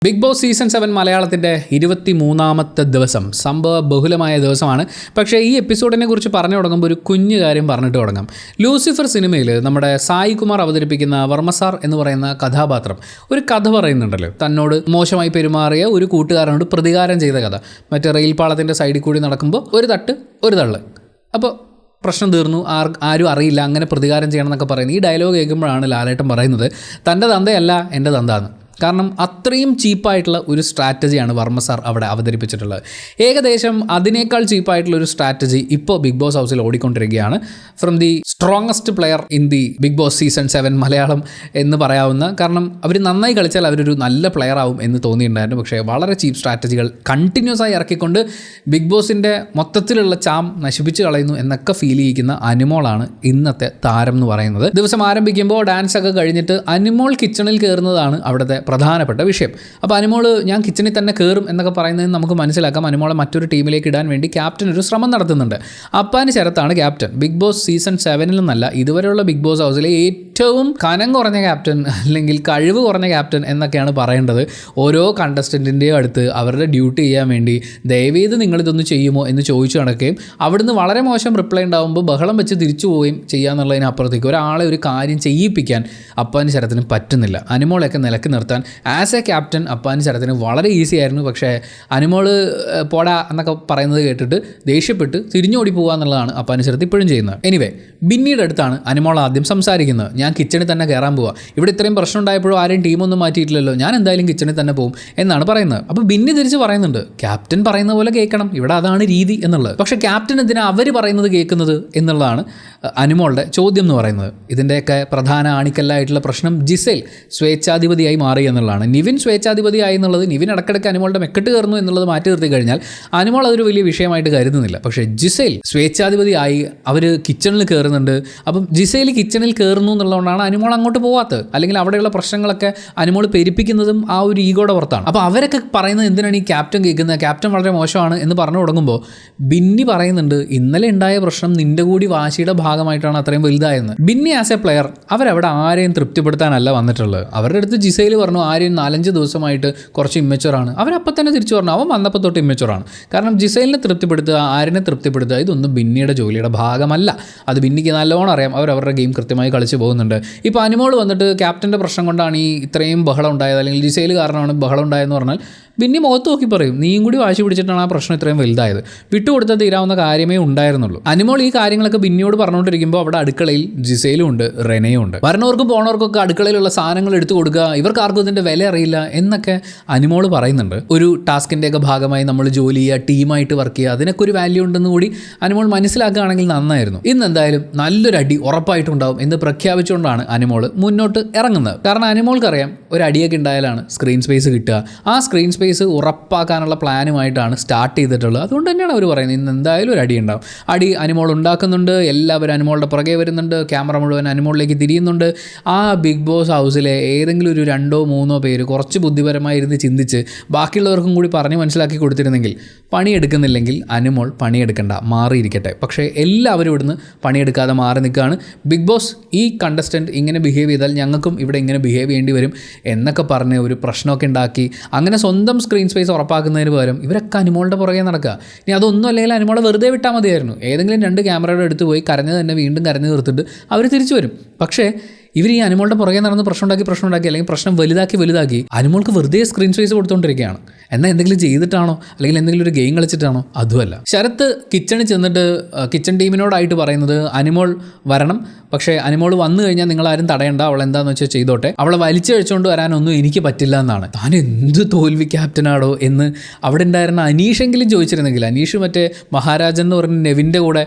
Big Boss season 7 മലയാളത്തിൻ്റെ 23ാമത്തെ ദിവസം സംഭവ ബഹുലമായ ദിവസമാണ്. പക്ഷേ ഈ എപ്പിസോഡിനെ കുറിച്ച് പറഞ്ഞു തുടങ്ങുമ്പോൾ ഒരു കുഞ്ഞു കാര്യം പറഞ്ഞിട്ട് തുടങ്ങാം. ലൂസിഫർ സിനിമയിൽ നമ്മുടെ സായി കുമാർ അവതരിപ്പിക്കുന്ന വർമ്മസാർ എന്ന് പറയുന്ന കഥാപാത്രം ഒരു കഥ പറയുന്നുണ്ടല്ലോ. തന്നോട് മോശമായി പെരുമാറിയ ഒരു കൂട്ടുകാരനോട് പ്രതികാരം ചെയ്ത കഥ. മറ്റേ റെയിൽ പാളത്തിൻ്റെ സൈഡിൽ കൂടി നടക്കുമ്പോൾ ഒരു തട്ട് ഒരു തള്ള്, അപ്പോൾ പ്രശ്നം തീർന്നു, ആരും അറിയില്ല, അങ്ങനെ പ്രതികാരം ചെയ്യണം എന്നൊക്കെ പറയുന്നത്. ഈ ഡയലോഗ് കേൾക്കുമ്പോഴാണ് ലാലേട്ടൻ പറയുന്നത് തൻ്റെ തന്തയല്ല എൻ്റെ തന്താന്ന്. കാരണം അത്രയും ചീപ്പായിട്ടുള്ള ഒരു സ്ട്രാറ്റജിയാണ് വർമ്മസാർ അവിടെ അവതരിപ്പിച്ചിട്ടുള്ളത്. ഏകദേശം അതിനേക്കാൾ ചീപ്പായിട്ടുള്ള ഒരു സ്ട്രാറ്റജി ഇപ്പോൾ ബിഗ് ബോസ് ഹൗസിൽ ഓടിക്കൊണ്ടിരിക്കുകയാണ്. From the strongest player in the Big Boss season 7 Malayalam എന്ന് പറയാവുന്ന, കാരണം അവർ നന്നായി കളിച്ചാൽ അവരൊരു നല്ല പ്ലെയർ ആവും എന്ന് തോന്നിയിട്ടുണ്ടായിരുന്നു. പക്ഷേ വളരെ ചീപ്പ് സ്ട്രാറ്റജികൾ കണ്ടിന്യൂസ് ആയി ഇറക്കിക്കൊണ്ട് ബിഗ് ബോസിൻ്റെ മൊത്തത്തിലുള്ള ചാം നശിപ്പിച്ച് കളയുന്നു എന്നൊക്കെ ഫീൽ ചെയ്യിക്കുന്ന അനിമോളാണ് ഇന്നത്തെ താരം എന്ന് പറയുന്നത്. ദിവസം ആരംഭിക്കുമ്പോൾ ഡാൻസ് ഒക്കെ കഴിഞ്ഞിട്ട് അനിമോൾ കിച്ചണിൽ കയറുന്നതാണ് അവിടുത്തെ പ്രധാനപ്പെട്ട വിഷയം. അപ്പോൾ അനിമോൾ ഞാൻ കിച്ചണിൽ തന്നെ കയറും എന്നൊക്കെ പറയുന്നതിന് നമുക്ക് മനസ്സിലാക്കാം അനിമോളെ മറ്റൊരു ടീമിലേക്ക് ഇടാൻ വേണ്ടി ക്യാപ്റ്റൻ ഒരു ശ്രമം നടത്തുന്നുണ്ട്. അപ്പാനി ശരത്താണ് ക്യാപ്റ്റൻ. ബിഗ് ബോസ് സീസൺ 7 നിന്നല്ല ഇതുവരെയുള്ള ബിഗ് ബോസ് ഹൗസിലെ ഏറ്റവും കനം കുറഞ്ഞ ക്യാപ്റ്റൻ അല്ലെങ്കിൽ കഴിവ് കുറഞ്ഞ ക്യാപ്റ്റൻ എന്നൊക്കെയാണ് പറയേണ്ടത്. ഓരോ കണ്ടസ്റ്റൻറ്റിൻ്റെയും അടുത്ത് അവരുടെ ഡ്യൂട്ടി ചെയ്യാൻ വേണ്ടി ദയവേത് നിങ്ങളിതൊന്ന് ചെയ്യുമോ എന്ന് ചോദിച്ചു നടക്കുകയും അവിടുന്ന് വളരെ മോശം റിപ്ലൈ ഉണ്ടാകുമ്പോൾ ബഹളം വെച്ച് തിരിച്ചു പോവുകയും ചെയ്യാന്നുള്ളതിനപ്പുറത്തേക്ക് ഒരാളെ ഒരു കാര്യം ചെയ്യിപ്പിക്കാൻ അപ്പാനി ശരത്തിന് പറ്റുന്നില്ല. അനിമോളെയൊക്കെ നിലക്ക് നിർത്താൻ ആസ് എ ക്യാപ്റ്റൻ അപ്പാനി ശരത്തിന് വളരെ ഈസി ആയിരുന്നു. പക്ഷേ അനിമോൾ പോടാ എന്നൊക്കെ പറയുന്നത് കേട്ടിട്ട് ദേഷ്യപ്പെട്ട് തിരിഞ്ഞോടി പോകുക എന്നുള്ളതാണ് അപ്പാനി ശരത്ത് ഇപ്പോഴും ചെയ്യുന്നത്. എനിവേ, ബിന്നിയുടെ അടുത്താണ് അനിമോൾ ആദ്യം സംസാരിക്കുന്നത്. ഞാൻ കിച്ചണിൽ തന്നെ കയറാൻ പോവുക, ഇവിടെ ഇത്രയും പ്രശ്നം ഉണ്ടായപ്പോഴും ആരെയും ടീമൊന്നും മാറ്റിയിട്ടില്ലല്ലോ, ഞാൻ എന്തായാലും കിച്ചണിൽ തന്നെ പോകും എന്നാണ് പറയുന്നത്. അപ്പോൾ ബിന്നി തിരിച്ച് പറയുന്നുണ്ട് ക്യാപ്റ്റൻ പറയുന്ന പോലെ കേൾക്കണം, ഇവിടെ അതാണ് രീതി എന്നുള്ളത്. പക്ഷേ ക്യാപ്റ്റൻ എന്തിനാ അവർ പറയുന്നത് കേൾക്കുന്നത് എന്നുള്ളതാണ് അനിമോളുടെ ചോദ്യം എന്ന് പറയുന്നത്. ഇതിൻ്റെയൊക്കെ പ്രധാന ആണിക്കല്ലായിട്ടുള്ള പ്രശ്നം ജിസേൽ സ്വേച്ഛാധിപതിയായി മാറി എന്നുള്ളതാണ്. നിവിൻ സ്വേച്ഛാധിപതിയായി എന്നുള്ളത്, നിവിൻ ഇടക്കിടയ്ക്ക് അനിമോളുടെ മെക്കെട്ട് കയറുന്നു എന്നുള്ളത് മാറ്റി നിർത്തി കഴിഞ്ഞാൽ അനിമോൾ അതൊരു വലിയ വിഷയമായിട്ട് കരുതുന്നില്ല. പക്ഷേ ജിസേൽ സ്വേച്ഛാധിപതിയായി അവർ കിച്ചണിൽ കയറുന്നുണ്ട്. അപ്പം ജിസേൽ കിച്ചണിൽ കയറുന്നു എന്നുള്ളതുകൊണ്ടാണ് അനിമോൾ അങ്ങോട്ട് പോകാത്തത്. അല്ലെങ്കിൽ അവിടെയുള്ള പ്രശ്നങ്ങളൊക്കെ അനിമോൾ പെരുപ്പിക്കുന്നതും ആ ഒരു ഈഗോയുടെ പുറത്താണ്. അപ്പോൾ അവരൊക്കെ പറയുന്നത് എന്തിനാണ് ഈ ക്യാപ്റ്റൻ കേൾക്കുന്നത്, ക്യാപ്റ്റൻ വളരെ മോശമാണ് എന്ന് പറഞ്ഞു തുടങ്ങുമ്പോൾ ബിന്നി പറയുന്നുണ്ട് ഇന്നലെ ഉണ്ടായ പ്രശ്നം നിൻ്റെ കൂടി വാശിയുടെ ഭാഗമായിട്ടാണ് അത്രയും വലുതായെന്ന്. ബിന്നി ആസ് എ പ്ലെയർ അവരവിടെ ആരെയും തൃപ്തിപ്പെടുത്താനല്ല വന്നിട്ടുള്ളത്. അവരുടെ അടുത്ത് ജിസേൽ പറഞ്ഞു ആരെയും 4-5 ദിവസമായിട്ട് കുറച്ച് ഇമ്മച്ചുറാണ്. അവരപ്പം തന്നെ തിരിച്ചു പറഞ്ഞു അവൻ വന്നപ്പോൾ തൊട്ട് ഇമ്മച്ചുറാണ്. കാരണം ജിസേലിനെ തൃപ്തിപ്പെടുത്തുക, ആരിനെ തൃപ്തിപ്പെടുത്തുക, ഇതൊന്നും ബിന്നിയുടെ ജോലിയുടെ ഭാഗമല്ല. അത് ബിന്നിക്ക് നല്ലോണം അറിയാം. അവരവരുടെ ഗെയിം കൃത്യമായി കളിച്ച് പോകുന്നുണ്ട്. ഇപ്പോൾ അനിമോൾ വന്നിട്ട് ക്യാപ്റ്റൻ്റെ പ്രശ്നം കൊണ്ടാണ് ഈ ഇത്രയും ബഹളം ഉണ്ടായത്, അല്ലെങ്കിൽ ജിസേൽ കാരണമാണ് ബഹളം ഉണ്ടായതെന്ന് പറഞ്ഞാൽ ബിന്നി മുഖത്ത് നോക്കി പറയും നീയും കൂടി വാശി പിടിച്ചിട്ടാണ് ആ പ്രശ്നം ഇത്രയും വലുതായത്, വിട്ടുകൊടുത്താൽ തീരാവുന്ന കാര്യമേ ഉണ്ടായിരുന്നുള്ളൂ. അനിമോൾ ഈ കാര്യങ്ങളൊക്കെ ബിന്നിയോട് പറഞ്ഞുകൊണ്ടിരിക്കുമ്പോൾ അവിടെ അടുക്കളയിൽ ജിസേലും ഉണ്ട്, റെനയും ഉണ്ട്. വരണവർക്കും പോണവർക്കൊക്കെ അടുക്കളയിലുള്ള സാധനങ്ങൾ എടുത്തു കൊടുക്കുക, ഇവർക്ക് ആർക്കും ഇതിൻ്റെ വില അറിയില്ല എന്നൊക്കെ അനിമോൾ പറയുന്നുണ്ട്. ഒരു ടാസ്കിൻ്റെയൊക്കെ ഭാഗമായി നമ്മൾ ജോലി ചെയ്യുക, ടീമായിട്ട് വർക്ക് ചെയ്യുക, അതിനൊക്കെ ഒരു വാല്യൂ ഉണ്ടെന്ന് കൂടി അനിമോൾ മനസ്സിലാക്കുകയാണെങ്കിൽ നന്നായിരുന്നു. ഇന്ന് എന്തായാലും നല്ലൊരു അടി ഉറപ്പായിട്ടുണ്ടാവും എന്ന് പ്രഖ്യാപിച്ചുകൊണ്ടാണ് അനിമോൾ മുന്നോട്ട് ഇറങ്ങുന്നത്. കാരണം അനിമോൾക്കറിയാം ഒരു അടിയൊക്കെ ഉണ്ടായാലാണ് സ്ക്രീൻ സ്പേസ് കിട്ടുക. ആ സ്ക്രീൻ സ്പേസ് ഉറപ്പാക്കാനുള്ള പ്ലാനുമായിട്ടാണ് സ്റ്റാർട്ട് ചെയ്തിട്ടുള്ളത്. അതുകൊണ്ട് തന്നെയാണ് അവർ പറയുന്നത് ഇന്ന് എന്തായാലും ഒരു അടി ഉണ്ടാവും. അടി അനിമോൾ ഉണ്ടാക്കുന്നുണ്ട്, എല്ലാവരും അനിമോളുടെ പുറകെ വരുന്നുണ്ട്, ക്യാമറ മുഴുവൻ അനിമോളിലേക്ക് തിരിയുന്നുണ്ട്. ആ ബിഗ് ബോസ് ഹൗസിലെ ഏതെങ്കിലും ഒരു 2-3 പേര് കുറച്ച് ബുദ്ധിപരമായി ഇരുന്ന് ചിന്തിച്ച് ബാക്കിയുള്ളവർക്കും കൂടി പറഞ്ഞ് മനസ്സിലാക്കി കൊടുത്തിരുന്നെങ്കിൽ പണിയെടുക്കുന്നില്ലെങ്കിൽ അനിമോൾ പണിയെടുക്കണ്ട, മാറിയിരിക്കട്ടെ. പക്ഷേ എല്ലാവരും ഇവിടുന്ന് പണിയെടുക്കാതെ മാറി നിൽക്കുകയാണ്. ബിഗ് ബോസ് ഈ കണ്ടസ്റ്റൻറ്റ് ഇങ്ങനെ ബിഹേവ് ചെയ്താൽ ഞങ്ങൾക്കും ഇവിടെ ഇങ്ങനെ ബിഹേവ് ചെയ്യേണ്ടി വരും എന്നൊക്കെ പറഞ്ഞ് ഒരു പ്രശ്നമൊക്കെ ഉണ്ടാക്കി അങ്ങനെ സ്വന്തം സ്ക്രീൻ സ്പേസ് ഉറപ്പാക്കുന്നതിന് പകരം ഇവരൊക്കെ അനിമോളുടെ പുറകെ നടക്കുക. ഇനി അതൊന്നും അല്ലെങ്കിൽ അനിമോളെ വെറുതെ വിട്ടാൽ മതിയായിരുന്നു. ഏതെങ്കിലും 2 ക്യാമറയുടെ അടുത്ത് പോയി കരഞ്ഞ് തന്നെ വീണ്ടും കരഞ്ഞ് തീർത്തിട്ട് അവർ തിരിച്ചു വരും. പക്ഷേ ഇവർ ഈ അനിമോളുടെ പുറകെ നടന്ന് പ്രശ്നം ഉണ്ടാക്കി അല്ലെങ്കിൽ പ്രശ്നം വലുതാക്കി അനിമോൾക്ക് വെറുതെ സ്ക്രീൻ സ്പേസ് കൊടുത്തുകൊണ്ടിരിക്കുകയാണ്. എന്നാൽ എന്തെങ്കിലും ചെയ്തിട്ടാണോ അല്ലെങ്കിൽ എന്തെങ്കിലും ഒരു ഗെയിം കളിച്ചിട്ടാണോ? അതുമല്ല. ശരത്ത് കിച്ചണിൽ ചെന്നിട്ട് കിച്ചൺ ടീമിനോടായിട്ട് പറയുന്നത് അനിമോൾ വരണം, പക്ഷേ അനിമോൾ വന്നു കഴിഞ്ഞാൽ നിങ്ങളാരും തടയണ്ട, അവൾ എന്താണെന്ന് വെച്ചാൽ ചെയ്തോട്ടെ, അവളെ വലിച്ചഴിച്ചുകൊണ്ട് വരാനൊന്നും എനിക്ക് പറ്റില്ല എന്നാണ്. താൻ എന്ത് തോൽവി ക്യാപ്റ്റനാടോ എന്ന് അവിടെ ഉണ്ടായിരുന്ന അനീഷെങ്കിലും ചോദിച്ചിരുന്നെങ്കിൽ. അനീഷ് മറ്റേ മഹാരാജൻ എന്ന് പറഞ്ഞ നെവിൻ്റെ കൂടെ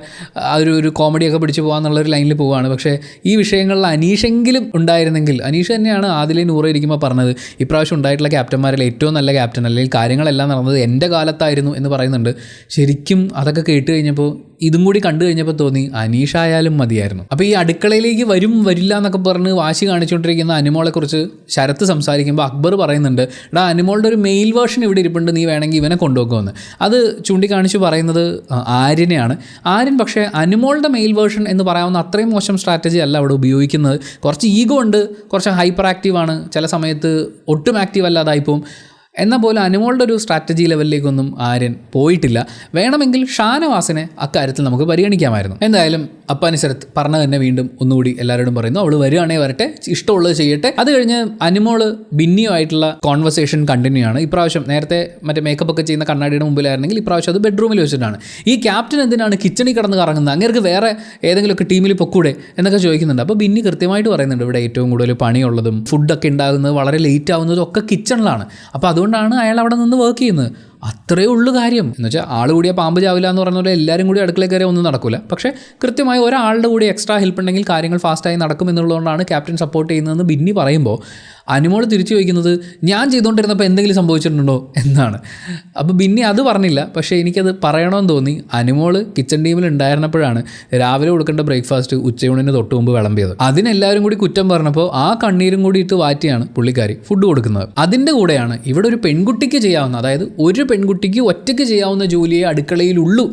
ആ ഒരു കോമഡിയൊക്കെ പിടിച്ചു പോകാമെന്നുള്ളൊരു ലൈനിൽ പോവുകയാണ്. പക്ഷേ ഈ വിഷയങ്ങളിൽ അനീഷെങ്കിലും ഉണ്ടായിരുന്നെങ്കിൽ, അനീഷ് തന്നെയാണ് ആദിലെ നൂറ് ഇരിക്കുമ്പോൾ പറഞ്ഞത് ഇപ്രാവശ്യം ഉണ്ടായിട്ടുള്ള ക്യാപ്റ്റന്മാരിൽ ഏറ്റവും നല്ല ക്യാപ്റ്റൻ അല്ലെങ്കിൽ കാര്യങ്ങളെല്ലാം നടന്നത് എൻ്റെ കാലത്തായിരുന്നു എന്ന് പറയുന്നുണ്ട്. ശരിക്കും അതൊക്കെ കേട്ട് കഴിഞ്ഞപ്പോൾ ഇതും കൂടി കണ്ടു കഴിഞ്ഞപ്പോൾ തോന്നി അനീഷായാലും മതിയായിരുന്നു. അപ്പോൾ ഈ അടുക്കളയിലേക്ക് വരില്ല എന്നൊക്കെ പറഞ്ഞ് വാശി കാണിച്ചുകൊണ്ടിരിക്കുന്ന അനിമോളെക്കുറിച്ച് ശരത്ത് സംസാരിക്കുമ്പോൾ അക്ബർ പറയുന്നുണ്ട് എടാ അനിമോളുടെ ഒരു മെയിൽ വേർഷൻ ഇവിടെ ഇരിപ്പുണ്ട്, നീ വേണമെങ്കിൽ ഇവനെ കൊണ്ടുപോകുമെന്ന്. അത് ചൂണ്ടിക്കാണിച്ച് പറയുന്നത് ആര്യനെയാണ്. ആര്യൻ പക്ഷേ അനിമോളുടെ മെയിൽ വേർഷൻ എന്ന് പറയാവുന്ന അത്രയും മോശം സ്ട്രാറ്റജി അല്ല അവിടെ ഉപയോഗിക്കുന്നത്. കുറച്ച് ഈഗോ ഉണ്ട്, കുറച്ച് ഹൈപ്പർ ആക്റ്റീവാണ്, ചില സമയത്ത് ഒട്ടും ആക്റ്റീവ് അല്ലാതായിപ്പോവും. എന്നാൽ പോലെ അനുമോളുടെ ഒരു സ്ട്രാറ്റജി ലെവലിലേക്കൊന്നും ആര്യൻ പോയിട്ടില്ല. വേണമെങ്കിൽ ഷാനവാസിനെ അക്കാര്യത്തിൽ നമുക്ക് പരിഗണിക്കാമായിരുന്നു. എന്തായാലും അപ്പാനി ശരത്ത് പറഞ്ഞ തന്നെ വീണ്ടും ഒന്നുകൂടി എല്ലാവരോടും പറയുന്നു, അവൾ വരികയാണെങ്കിൽ വരട്ടെ, ഇഷ്ടമുള്ളത് ചെയ്യട്ടെ. അത് കഴിഞ്ഞ് അനുമോള് ബിന്നിയുമായിട്ടുള്ള കോൺവെർസേഷൻ കണ്ടിന്യൂ ആണ്. ഇപ്രാവശ്യം നേരത്തെ മറ്റേ മേക്കപ്പ് ഒക്കെ ചെയ്യുന്ന കണ്ണാടിയുടെ മുമ്പിലായിരുന്നെങ്കിൽ ഇപ്രാവശ്യം അത് ബെഡ്റൂമിൽ വെച്ചിട്ടാണ്. ഈ ക്യാപ്റ്റൻ എന്തിനാണ് കിച്ചണിൽ കിടന്ന് കറങ്ങുന്നത്, അങ്ങേർക്ക് വേറെ ഏതെങ്കിലുമൊക്കെ ടീമിൽ പൊക്കൂടെ എന്നൊക്കെ ചോദിക്കുന്നുണ്ട്. അപ്പോൾ ബിന്നി കൃത്യമായിട്ട് പറയുന്നുണ്ട്, ഇവിടെ ഏറ്റവും കൂടുതൽ പണിയുള്ളതും ഫുഡൊക്കെ ഉണ്ടാകുന്നത് വളരെ ലേറ്റ് ആവുന്നതും ഒക്കെ കിച്ചണിലാണ്. അപ്പോൾ അതുകൊണ്ടാണ് അയാൾ അവിടെ നിന്ന് വർക്ക് ചെയ്യുന്നത്. അത്രയേ ഉള്ളൂ കാര്യം. എന്ന് വെച്ചാൽ ആൾ കൂടിയ പാമ്പ് ചാവില്ല എന്ന് പറഞ്ഞ പോലെ എല്ലാവരും കൂടി അടുക്കളയിൽ കയറി ഒന്നും നടക്കില്ല. പക്ഷേ കൃത്യമായി ഒരാളുടെ കൂടി എക്സ്ട്രാ ഹെൽപ്പ് ഉണ്ടെങ്കിൽ കാര്യങ്ങൾ ഫാസ്റ്റായി നടക്കും എന്നുള്ളതുകൊണ്ടാണ് ക്യാപ്റ്റൻ സപ്പോർട്ട് ചെയ്യുന്നതെന്ന് ബിന്നി പറയുമ്പോൾ അനുമോൾ തിരിച്ചു ചോദിക്കുന്നത് ഞാൻ ചെയ്തുകൊണ്ടിരുന്നപ്പോൾ എന്തെങ്കിലും സംഭവിച്ചിട്ടുണ്ടോ എന്നാണ്. അപ്പോൾ ബിന്നി അത് പറഞ്ഞില്ല. പക്ഷേ എനിക്കത് പറയണമെന്ന് തോന്നി. അനുമോൾ കിച്ചൺ ടീമിൽ ഉണ്ടായിരുന്നപ്പോഴാണ് രാവിലെ കൊടുക്കേണ്ട ബ്രേക്ക്ഫാസ്റ്റ് ഉച്ചയൂണിന് തൊട്ട് മുമ്പ് വിളമ്പിയത്. അതിനെല്ലാവരും കൂടി കുറ്റം പറഞ്ഞപ്പോൾ ആ കണ്ണീരും കൂടി ഇട്ട് വാറ്റിയാണ് പുള്ളിക്കാരി ഫുഡ് കൊടുക്കുന്നത്. അതിൻ്റെ കൂടെയാണ് ഇവിടെ ഒരു പെൺകുട്ടിക്ക് ചെയ്യാവുന്ന, അതായത് ഒരു പെൺകുട്ടിക്ക് ഒറ്റയ്ക്ക് ചെയ്യാവുന്ന ജോലിയെ അടുക്കളയിലുള്ളൂ,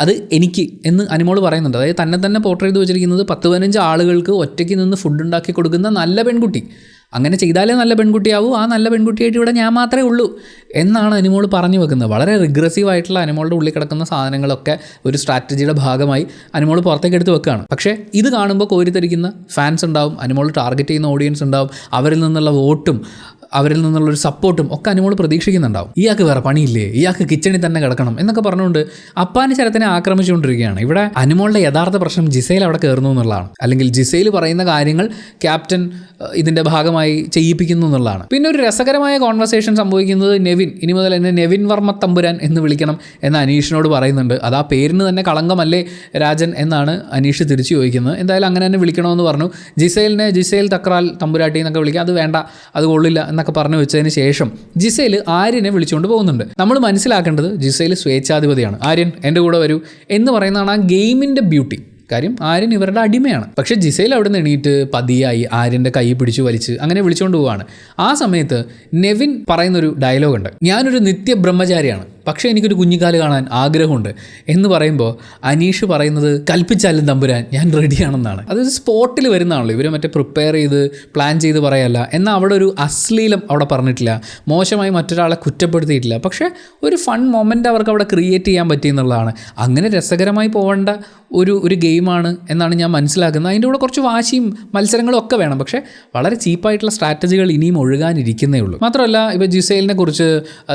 അത് എനിക്ക് എന്ന് അനുമോൾ പറയുന്നുണ്ട്. അതായത് തന്നെ പോർട്രേറ്റ് ചെയ്ത് വെച്ചിരിക്കുന്നത് 10-15 ആളുകൾക്ക് ഒറ്റയ്ക്ക് നിന്ന് ഫുഡ് ഉണ്ടാക്കി കൊടുക്കുന്ന നല്ല പെൺകുട്ടി. അങ്ങനെ ചെയ്താലേ നല്ല പെൺകുട്ടിയാവൂ, ആ നല്ല പെൺകുട്ടിയായിട്ട് ഇവിടെ ഞാൻ മാത്രമേ ഉള്ളൂ എന്നാണ് അനുമോൾ പറഞ്ഞു വെക്കുന്നത്. വളരെ റിഗ്രസീവായിട്ടുള്ള അനുമോളുടെ ഉള്ളിൽ കിടക്കുന്ന സാധനങ്ങളൊക്കെ ഒരു സ്ട്രാറ്റജിയുടെ ഭാഗമായി അനുമോൾ പുറത്തേക്ക് എടുത്ത് വെക്കുകയാണ്. പക്ഷേ ഇത് കാണുമ്പോൾ കോരിത്തരിക്കുന്ന ഫാൻസ് ഉണ്ടാവും, അനുമോൾ ടാർഗറ്റ് ചെയ്യുന്ന ഓഡിയൻസ് ഉണ്ടാവും, അവരിൽ നിന്നുള്ള വോട്ടും അവരിൽ നിന്നുള്ളൊരു സപ്പോർട്ടും ഒക്കെ അനുമോൾ പ്രതീക്ഷിക്കുന്നുണ്ടാവും. ഇയാൾക്ക് വേറെ പണിയില്ലേ, ഇയാൾക്ക് കിച്ചണിൽ തന്നെ കിടക്കണം എന്നൊക്കെ പറഞ്ഞുകൊണ്ട് അപ്പാനി ശരത്തിനെ ആക്രമിച്ചുകൊണ്ടിരിക്കുകയാണ്. ഇവിടെ അനുമോളുടെ യഥാർത്ഥ പ്രശ്നം ജിസേൽ അവിടെ കയറുന്നു എന്നുള്ളതാണ്. അല്ലെങ്കിൽ ജിസേൽ പറയുന്ന കാര്യങ്ങൾ ക്യാപ്റ്റൻ ഇതിൻ്റെ ഭാഗമായി ചെയ്യിപ്പിക്കുന്നു എന്നുള്ളതാണ്. പിന്നെ ഒരു രസകരമായ കോൺവെർസേഷൻ സംഭവിക്കുന്നത് നെവിൻ ഇനി മുതൽ എന്നെ നെവിൻ വർമ്മ തമ്പുരാൻ എന്ന് വിളിക്കണം എന്ന് അനീഷിനോട് പറയുന്നുണ്ട്. അത് ആ പേരിന് തന്നെ കളങ്കമല്ലേ രാജൻ എന്നാണ് അനീഷ് തിരിച്ചു ചോദിക്കുന്നത്. എന്തായാലും അങ്ങനെ തന്നെ വിളിക്കണമെന്ന് പറഞ്ഞു. ജിസേലിനെ ജിസേൽ തക്രാൽ തമ്പുരാട്ടി എന്നൊക്കെ വിളിക്കുക, അത് വേണ്ട, അത് കൊള്ളില്ല എന്നൊക്കെ പറഞ്ഞു വെച്ചതിന് ശേഷം ജിസേൽ ആര്യനെ വിളിച്ചുകൊണ്ട് പോകുന്നുണ്ട്. നമ്മൾ മനസ്സിലാക്കേണ്ടത് ജിസേൽ സ്വേച്ഛാധിപതിയാണ്. ആര്യൻ എൻ്റെ കൂടെ വരൂ എന്ന് പറയുന്നതാണ് ആ ഗെയിമിൻ്റെ ബ്യൂട്ടി. കാര്യം ആര്യൻ ഇവരുടെ അടിമയാണ്. പക്ഷേ ജിസേൽ അവിടെ നിന്ന് എണീറ്റ് പതിയായി ആര്യൻ്റെ കൈ പിടിച്ചു വലിച്ച് അങ്ങനെ വിളിച്ചുകൊണ്ട് പോവുകയാണ്. ആ സമയത്ത് നെവിൻ പറയുന്നൊരു ഡയലോഗുണ്ട്, ഞാനൊരു നിത്യ ബ്രഹ്മചാരിയാണ്, പക്ഷേ എനിക്കൊരു കുഞ്ഞിക്കാല് കാണാൻ ആഗ്രഹമുണ്ട് എന്ന് പറയുമ്പോൾ അനീഷ് പറയുന്നത് കൽപ്പിച്ചാലും തമ്പുരാൻ ഞാൻ റെഡിയാണെന്നാണ്. അതൊരു സ്പോട്ടിൽ വരുന്നതാണല്ലോ, ഇവർ മറ്റേ പ്രിപ്പയർ ചെയ്ത് പ്ലാൻ ചെയ്ത് പറയല്ല. എന്നാൽ അവിടെ ഒരു അശ്ലീലം അവിടെ പറഞ്ഞിട്ടില്ല, മോശമായി മറ്റൊരാളെ കുറ്റപ്പെടുത്തിയിട്ടില്ല. പക്ഷേ ഒരു ഫൺ മൊമെൻ്റ് അവർക്ക് അവിടെ ക്രിയേറ്റ് ചെയ്യാൻ പറ്റിയെന്നുള്ളതാണ്. അങ്ങനെ രസകരമായി പോകേണ്ട ഒരു ഗെയിമാണ് എന്നാണ് ഞാൻ മനസ്സിലാക്കുന്നത്. അതിൻ്റെ കൂടെ കുറച്ച് വാശിയും മത്സരങ്ങളും ഒക്കെ വേണം. പക്ഷേ വളരെ ചീപ്പായിട്ടുള്ള സ്ട്രാറ്റജികൾ ഇനിയും ഒഴുകാനിരിക്കുന്നേ ഉള്ളൂ. മാത്രമല്ല ഇപ്പോൾ ജിസേലിനെ കുറിച്ച്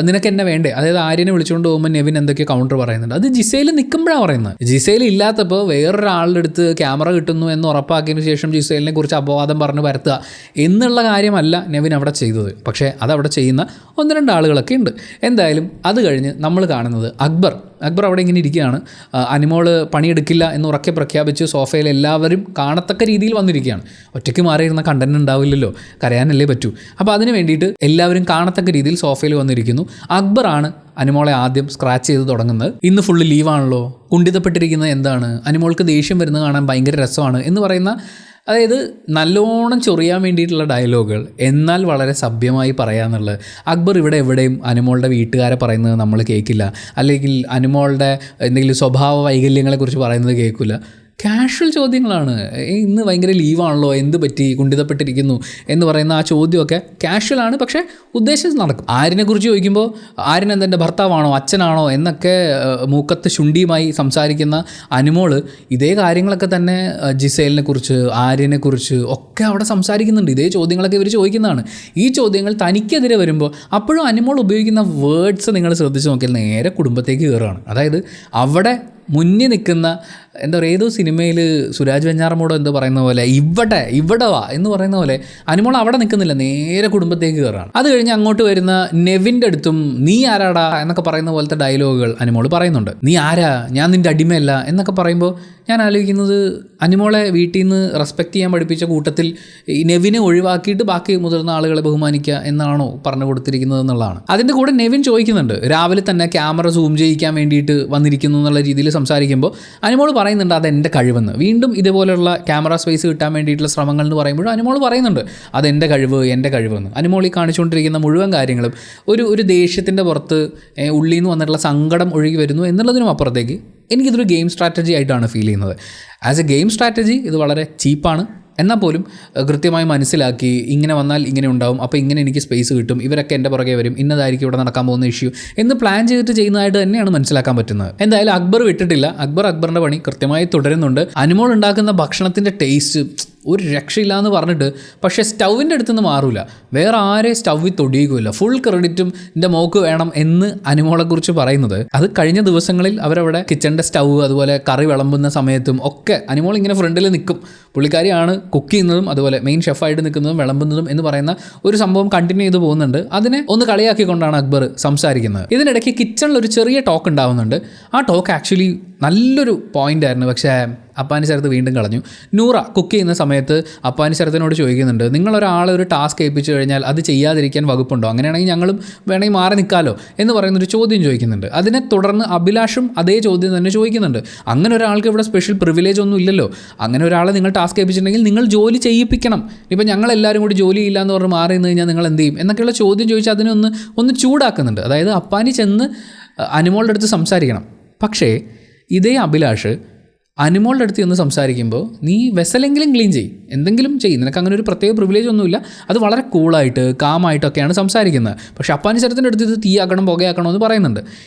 നിനക്ക് എന്നെ വേണ്ടേ, അതായത് ആര്യനെ വിളിച്ചുകൊണ്ട് പോകുമ്പോൾ നെവിൻ എന്തൊക്കെ കൗണ്ടർ പറയുന്നുണ്ട്. അത് ജിസേൽ നിൽക്കുമ്പോഴാണ് പറയുന്നത്. ജിസേൽ ഇല്ലാത്തപ്പോൾ വേറൊരാളുടെ അടുത്ത് ക്യാമറ കിട്ടുന്നു എന്ന് ഉറപ്പാക്കിയതിന് ശേഷം ജിസേലിനെ കുറിച്ച് അപവാദം പറഞ്ഞ് വരുത്തുക എന്നുള്ള കാര്യമല്ല നെവിൻ അവിടെ ചെയ്തത്. പക്ഷേ അതവിടെ ചെയ്യുന്ന 1-2 ആളുകളൊക്കെ ഉണ്ട്. എന്തായാലും അത് കഴിഞ്ഞ് നമ്മൾ കാണുന്നത് അക്ബർ അവിടെ ഇങ്ങനെ ഇരിക്കുകയാണ്. അനുമോൾ പണിയെടുക്കില്ല എന്ന് ഉറക്കെ പ്രഖ്യാപിച്ച് സോഫയിൽ എല്ലാവരും കാണത്തക്ക രീതിയിൽ വന്നിരിക്കുകയാണ്. ഒറ്റയ്ക്ക് മാറിയിരുന്ന കണ്ടന്റ് ഉണ്ടാവില്ലല്ലോ, കരയാനല്ലേ പറ്റൂ. അപ്പോൾ അതിന് വേണ്ടിയിട്ട് എല്ലാവരും കാണത്തക്ക രീതിയിൽ സോഫയിൽ വന്നിരിക്കുന്നു. അക്ബറാണ് അനുമോളെ ആദ്യം സ്ക്രാച്ച് ചെയ്ത് തുടങ്ങുന്നത്. ഇന്ന് ഫുള്ള് ലീവാണല്ലോ, കുണ്ഠിതപ്പെട്ടിരിക്കുന്നത് എന്താണ്, അനുമോൾക്ക് ദേഷ്യം വരുന്നത് കാണാൻ ഭയങ്കര രസമാണ് എന്ന് പറയുന്ന, അതായത് നല്ലോണം ചൊറിയാൻ വേണ്ടിയിട്ടുള്ള ഡയലോഗുകൾ എന്നാൽ വളരെ സഭ്യമായി പറയാന്നുള്ളത്. അക്ബർ ഇവിടെ എവിടെയും അനുമോളുടെ വീട്ടുകാരെ പറയുന്നത് നമ്മൾ കേൾക്കില്ല, അല്ലെങ്കിൽ അനുമോളുടെ എന്തെങ്കിലും സ്വഭാവ വൈകല്യങ്ങളെക്കുറിച്ച് പറയുന്നത് കേൾക്കില്ല. കാഷ്വൽ ചോദ്യങ്ങളാണ്. ഇന്ന് ഭയങ്കര ലീവാണല്ലോ, എന്ത് പറ്റി, കുണ്ഠിതപ്പെട്ടിരിക്കുന്നു എന്ന് പറയുന്ന ആ ചോദ്യമൊക്കെ കാഷ്വലാണ്, പക്ഷേ ഉദ്ദേശിച്ച് നടക്കും. ആര്യനെക്കുറിച്ച് ചോദിക്കുമ്പോൾ ആര്യൻ എന്തെൻ്റെ ഭർത്താവാണോ അച്ഛനാണോ എന്നൊക്കെ മൂക്കത്ത് ശുണ്ടിയുമായി സംസാരിക്കുന്ന അനുമോൾ ഇതേ കാര്യങ്ങളൊക്കെ തന്നെ ജിസേലിനെ കുറിച്ച് ആര്യനെക്കുറിച്ച് ഒക്കെ അവിടെ സംസാരിക്കുന്നുണ്ട്. ഇതേ ചോദ്യങ്ങളൊക്കെ ഇവർ ചോദിക്കുന്നതാണ്. ഈ ചോദ്യങ്ങൾ തനിക്കെതിരെ വരുമ്പോൾ അപ്പോഴും അനുമോൾ ഉപയോഗിക്കുന്ന വേർഡ്സ് നിങ്ങൾ ശ്രദ്ധിച്ച് നോക്കിയാൽ നേരെ കുടുംബത്തേക്ക് കയറുകയാണ്. അതായത് അവിടെ മുന്നിൽ നിൽക്കുന്ന എന്താ പറയുക, ഏതോ സിനിമയിൽ സുരാജ് വെഞ്ഞാറമ്മൂടോ എന്തോ പറയുന്ന പോലെ ഇവിടെ വാ എന്ന് പറയുന്ന പോലെ അനുമോൾ അവിടെ നിൽക്കുന്നില്ല, നേരെ കുടുംബത്തേക്ക് കയറാണ്. അത് കഴിഞ്ഞ് അങ്ങോട്ട് വരുന്ന നെവിൻ്റെ അടുത്തും നീ ആരാടാ എന്നൊക്കെ പറയുന്ന പോലത്തെ ഡയലോഗുകൾ അനുമോൾ പറയുന്നുണ്ട്. നീ ആരാ, ഞാൻ നിൻ്റെ അടിമയല്ല എന്നൊക്കെ പറയുമ്പോൾ ഞാൻ ആലോചിക്കുന്നത് അനുമോളെ വീട്ടിൽ നിന്ന് റെസ്പെക്റ്റ് ചെയ്യാൻ പഠിപ്പിച്ച കൂട്ടത്തിൽ ഈ നെവിനെ ഒഴിവാക്കിയിട്ട് ബാക്കി മുതിർന്ന ആളുകളെ ബഹുമാനിക്കുക എന്നാണോ പറഞ്ഞു കൊടുത്തിരിക്കുന്നത് എന്നുള്ളതാണ്. അതിൻ്റെ കൂടെ നെവിൻ ചോദിക്കുന്നുണ്ട്, രാവിലെ തന്നെ ക്യാമറ സൂം ചെയ്യിക്കാൻ വേണ്ടിയിട്ട് വന്നിരിക്കുന്നു എന്നുള്ള രീതിയിൽ സംസാരിക്കുമ്പോൾ അനുമോൾ പറയുന്നുണ്ട് അതെൻ്റെ കഴിവെന്ന്. വീണ്ടും ഇതുപോലുള്ള ക്യാമറ സ്പേസ് കിട്ടാൻ വേണ്ടിയിട്ടുള്ള ശ്രമങ്ങൾ എന്ന് പറയുമ്പോൾ അനുമോൾ പറയുന്നുണ്ട് അതെൻ്റെ കഴിവെന്ന്. അനുമോൾ ഈ കാണിച്ചുകൊണ്ടിരിക്കുന്ന മുഴുവൻ കാര്യങ്ങളും ഒരു ദേഷ്യത്തിൻ്റെ പുറത്ത് ഉള്ളിൽ നിന്ന് വന്നിട്ടുള്ള സങ്കടം ഒഴുകി വരുന്നു എന്നുള്ളതിനും അപ്പുറത്തേക്ക് എനിക്കിതൊരു ഗെയിം സ്ട്രാറ്റജി ആയിട്ടാണ് ഫീൽ ചെയ്യുന്നത്. ആസ് എ ഗെയിം സ്ട്രാറ്റജി ഇത് വളരെ ചീപ്പാണ്. എന്നാൽ പോലും കൃത്യമായി മനസ്സിലാക്കി ഇങ്ങനെ വന്നാൽ ഇങ്ങനെ ഉണ്ടാവും, അപ്പോൾ ഇങ്ങനെ എനിക്ക് സ്പേസ് കിട്ടും, ഇവരൊക്കെ എൻ്റെ പുറകെ വരും, ഇന്നതായിരിക്കും ഇവിടെ നടക്കാൻ പോകുന്ന ഇഷ്യൂ എന്ന് പ്ലാൻ ചെയ്തിട്ട് ചെയ്യുന്നതായിട്ട് തന്നെയാണ് മനസ്സിലാക്കാൻ പറ്റുന്നത്. എന്തായാലും അക്ബർ വിട്ടിട്ടില്ല. അക്ബറിൻ്റെ പണി കൃത്യമായി തുടരുന്നുണ്ട്. അനുമോൾ ഉണ്ടാക്കുന്ന ഭക്ഷണത്തിൻ്റെ ടേസ്റ്റ് ഒരു രക്ഷയില്ല എന്ന് പറഞ്ഞിട്ട് പക്ഷേ സ്റ്റൗവിൻ്റെ അടുത്തുനിന്ന് മാറില്ല. വേറെ ആരെയും സ്റ്റൗവിൽ തൊടിയിക്കില്ല. ഫുൾ ക്രെഡിറ്റും എൻ്റെ മോക്ക് വേണം എന്ന് അനുമോളെക്കുറിച്ച് പറയുന്നത് അത് കഴിഞ്ഞ ദിവസങ്ങളിൽ അവരവിടെ കിച്ചണിൻ്റെ സ്റ്റൗ അതുപോലെ കറി വിളമ്പുന്ന സമയത്തും ഒക്കെ അനുമോൾ ഇങ്ങനെ ഫ്രണ്ടിൽ നിൽക്കും. പുള്ളിക്കാരിയാണ് കുക്ക് ചെയ്യുന്നതും അതുപോലെ മെയിൻ ഷെഫായിട്ട് നിൽക്കുന്നതും വിളമ്പുന്നതും എന്ന് പറയുന്ന ഒരു സംഭവം കണ്ടിന്യൂ ചെയ്ത് പോകുന്നുണ്ട്. അതിനെ ഒന്ന് കളിയാക്കിക്കൊണ്ടാണ് അക്ബർ സംസാരിക്കുന്നത്. ഇതിനിടയ്ക്ക് കിച്ചണിൽ ഒരു ചെറിയ ടോക്ക് ഉണ്ടാവുന്നുണ്ട്. ആ ടോക്ക് ആക്ച്വലി നല്ലൊരു പോയിന്റ് ആയിരുന്നു, പക്ഷേ അപ്പാനി ശരത്ത് വീണ്ടും കളഞ്ഞു. നൂറ കുക്ക് ചെയ്യുന്ന സമയത്ത് അപ്പാനി ശരത്തിനോട് ചോദിക്കുന്നുണ്ട്, നിങ്ങളൊരാളെ ഒരു ടാസ്ക് ഏൽപ്പിച്ചു കഴിഞ്ഞാൽ അത് ചെയ്യാതിരിക്കാൻ വകുപ്പുണ്ടോ, അങ്ങനെയാണെങ്കിൽ ഞങ്ങളും വേണമെങ്കിൽ മാറി നിൽക്കാമല്ലോ എന്ന് പറയുന്നൊരു ചോദ്യം ചോദിക്കുന്നുണ്ട്. അതിനെ തുടർന്ന് അഭിലാഷും അതേ ചോദ്യം തന്നെ ചോദിക്കുന്നുണ്ട്. അങ്ങനെ ഒരാൾക്ക് ഇവിടെ സ്പെഷ്യൽ പ്രിവിലേജ് ഒന്നും ഇല്ലല്ലോ. അങ്ങനെ ഒരാളെ നിങ്ങൾ ടാസ്ക് ഏൽപ്പിച്ചിട്ടുണ്ടെങ്കിൽ നിങ്ങൾ ജോലി ചെയ്യിപ്പിക്കണം. ഇപ്പം ഞങ്ങളെല്ലാവരും കൂടി ജോലി ഇല്ല എന്ന് പറഞ്ഞ് മാറി നിന്ന് കഴിഞ്ഞാൽ നിങ്ങൾ എന്ത് ചെയ്യും എന്നൊക്കെയുള്ള ചോദ്യം ചോദിച്ചാൽ അതിനെ ഒന്ന് ചൂടാക്കുന്നുണ്ട്. അതായത് അപ്പാനി ചെന്ന് അനുമോളുടെ അടുത്ത് സംസാരിക്കണം. പക്ഷേ ഇതേ അഭിലാഷ് അനുമോളുടെ അടുത്ത് ചെന്ന് സംസാരിക്കുമ്പോൾ നീ വെസലെങ്കിലും ക്ലീൻ ചെയ്യും, എന്തെങ്കിലും ചെയ്യും, നിനക്ക് അങ്ങനെ ഒരു പ്രത്യേക പ്രിവിലേജ് ഒന്നുമില്ല, അത് വളരെ കൂളായിട്ട് കാമായിട്ടൊക്കെയാണ് സംസാരിക്കുന്നത്. പക്ഷേ അപ്പാനി ശരത്തിൻ്റെ അടുത്ത് ഇത് തീയാക്കണം പുകയാക്കണം എന്ന് പറയുന്നുണ്ട്.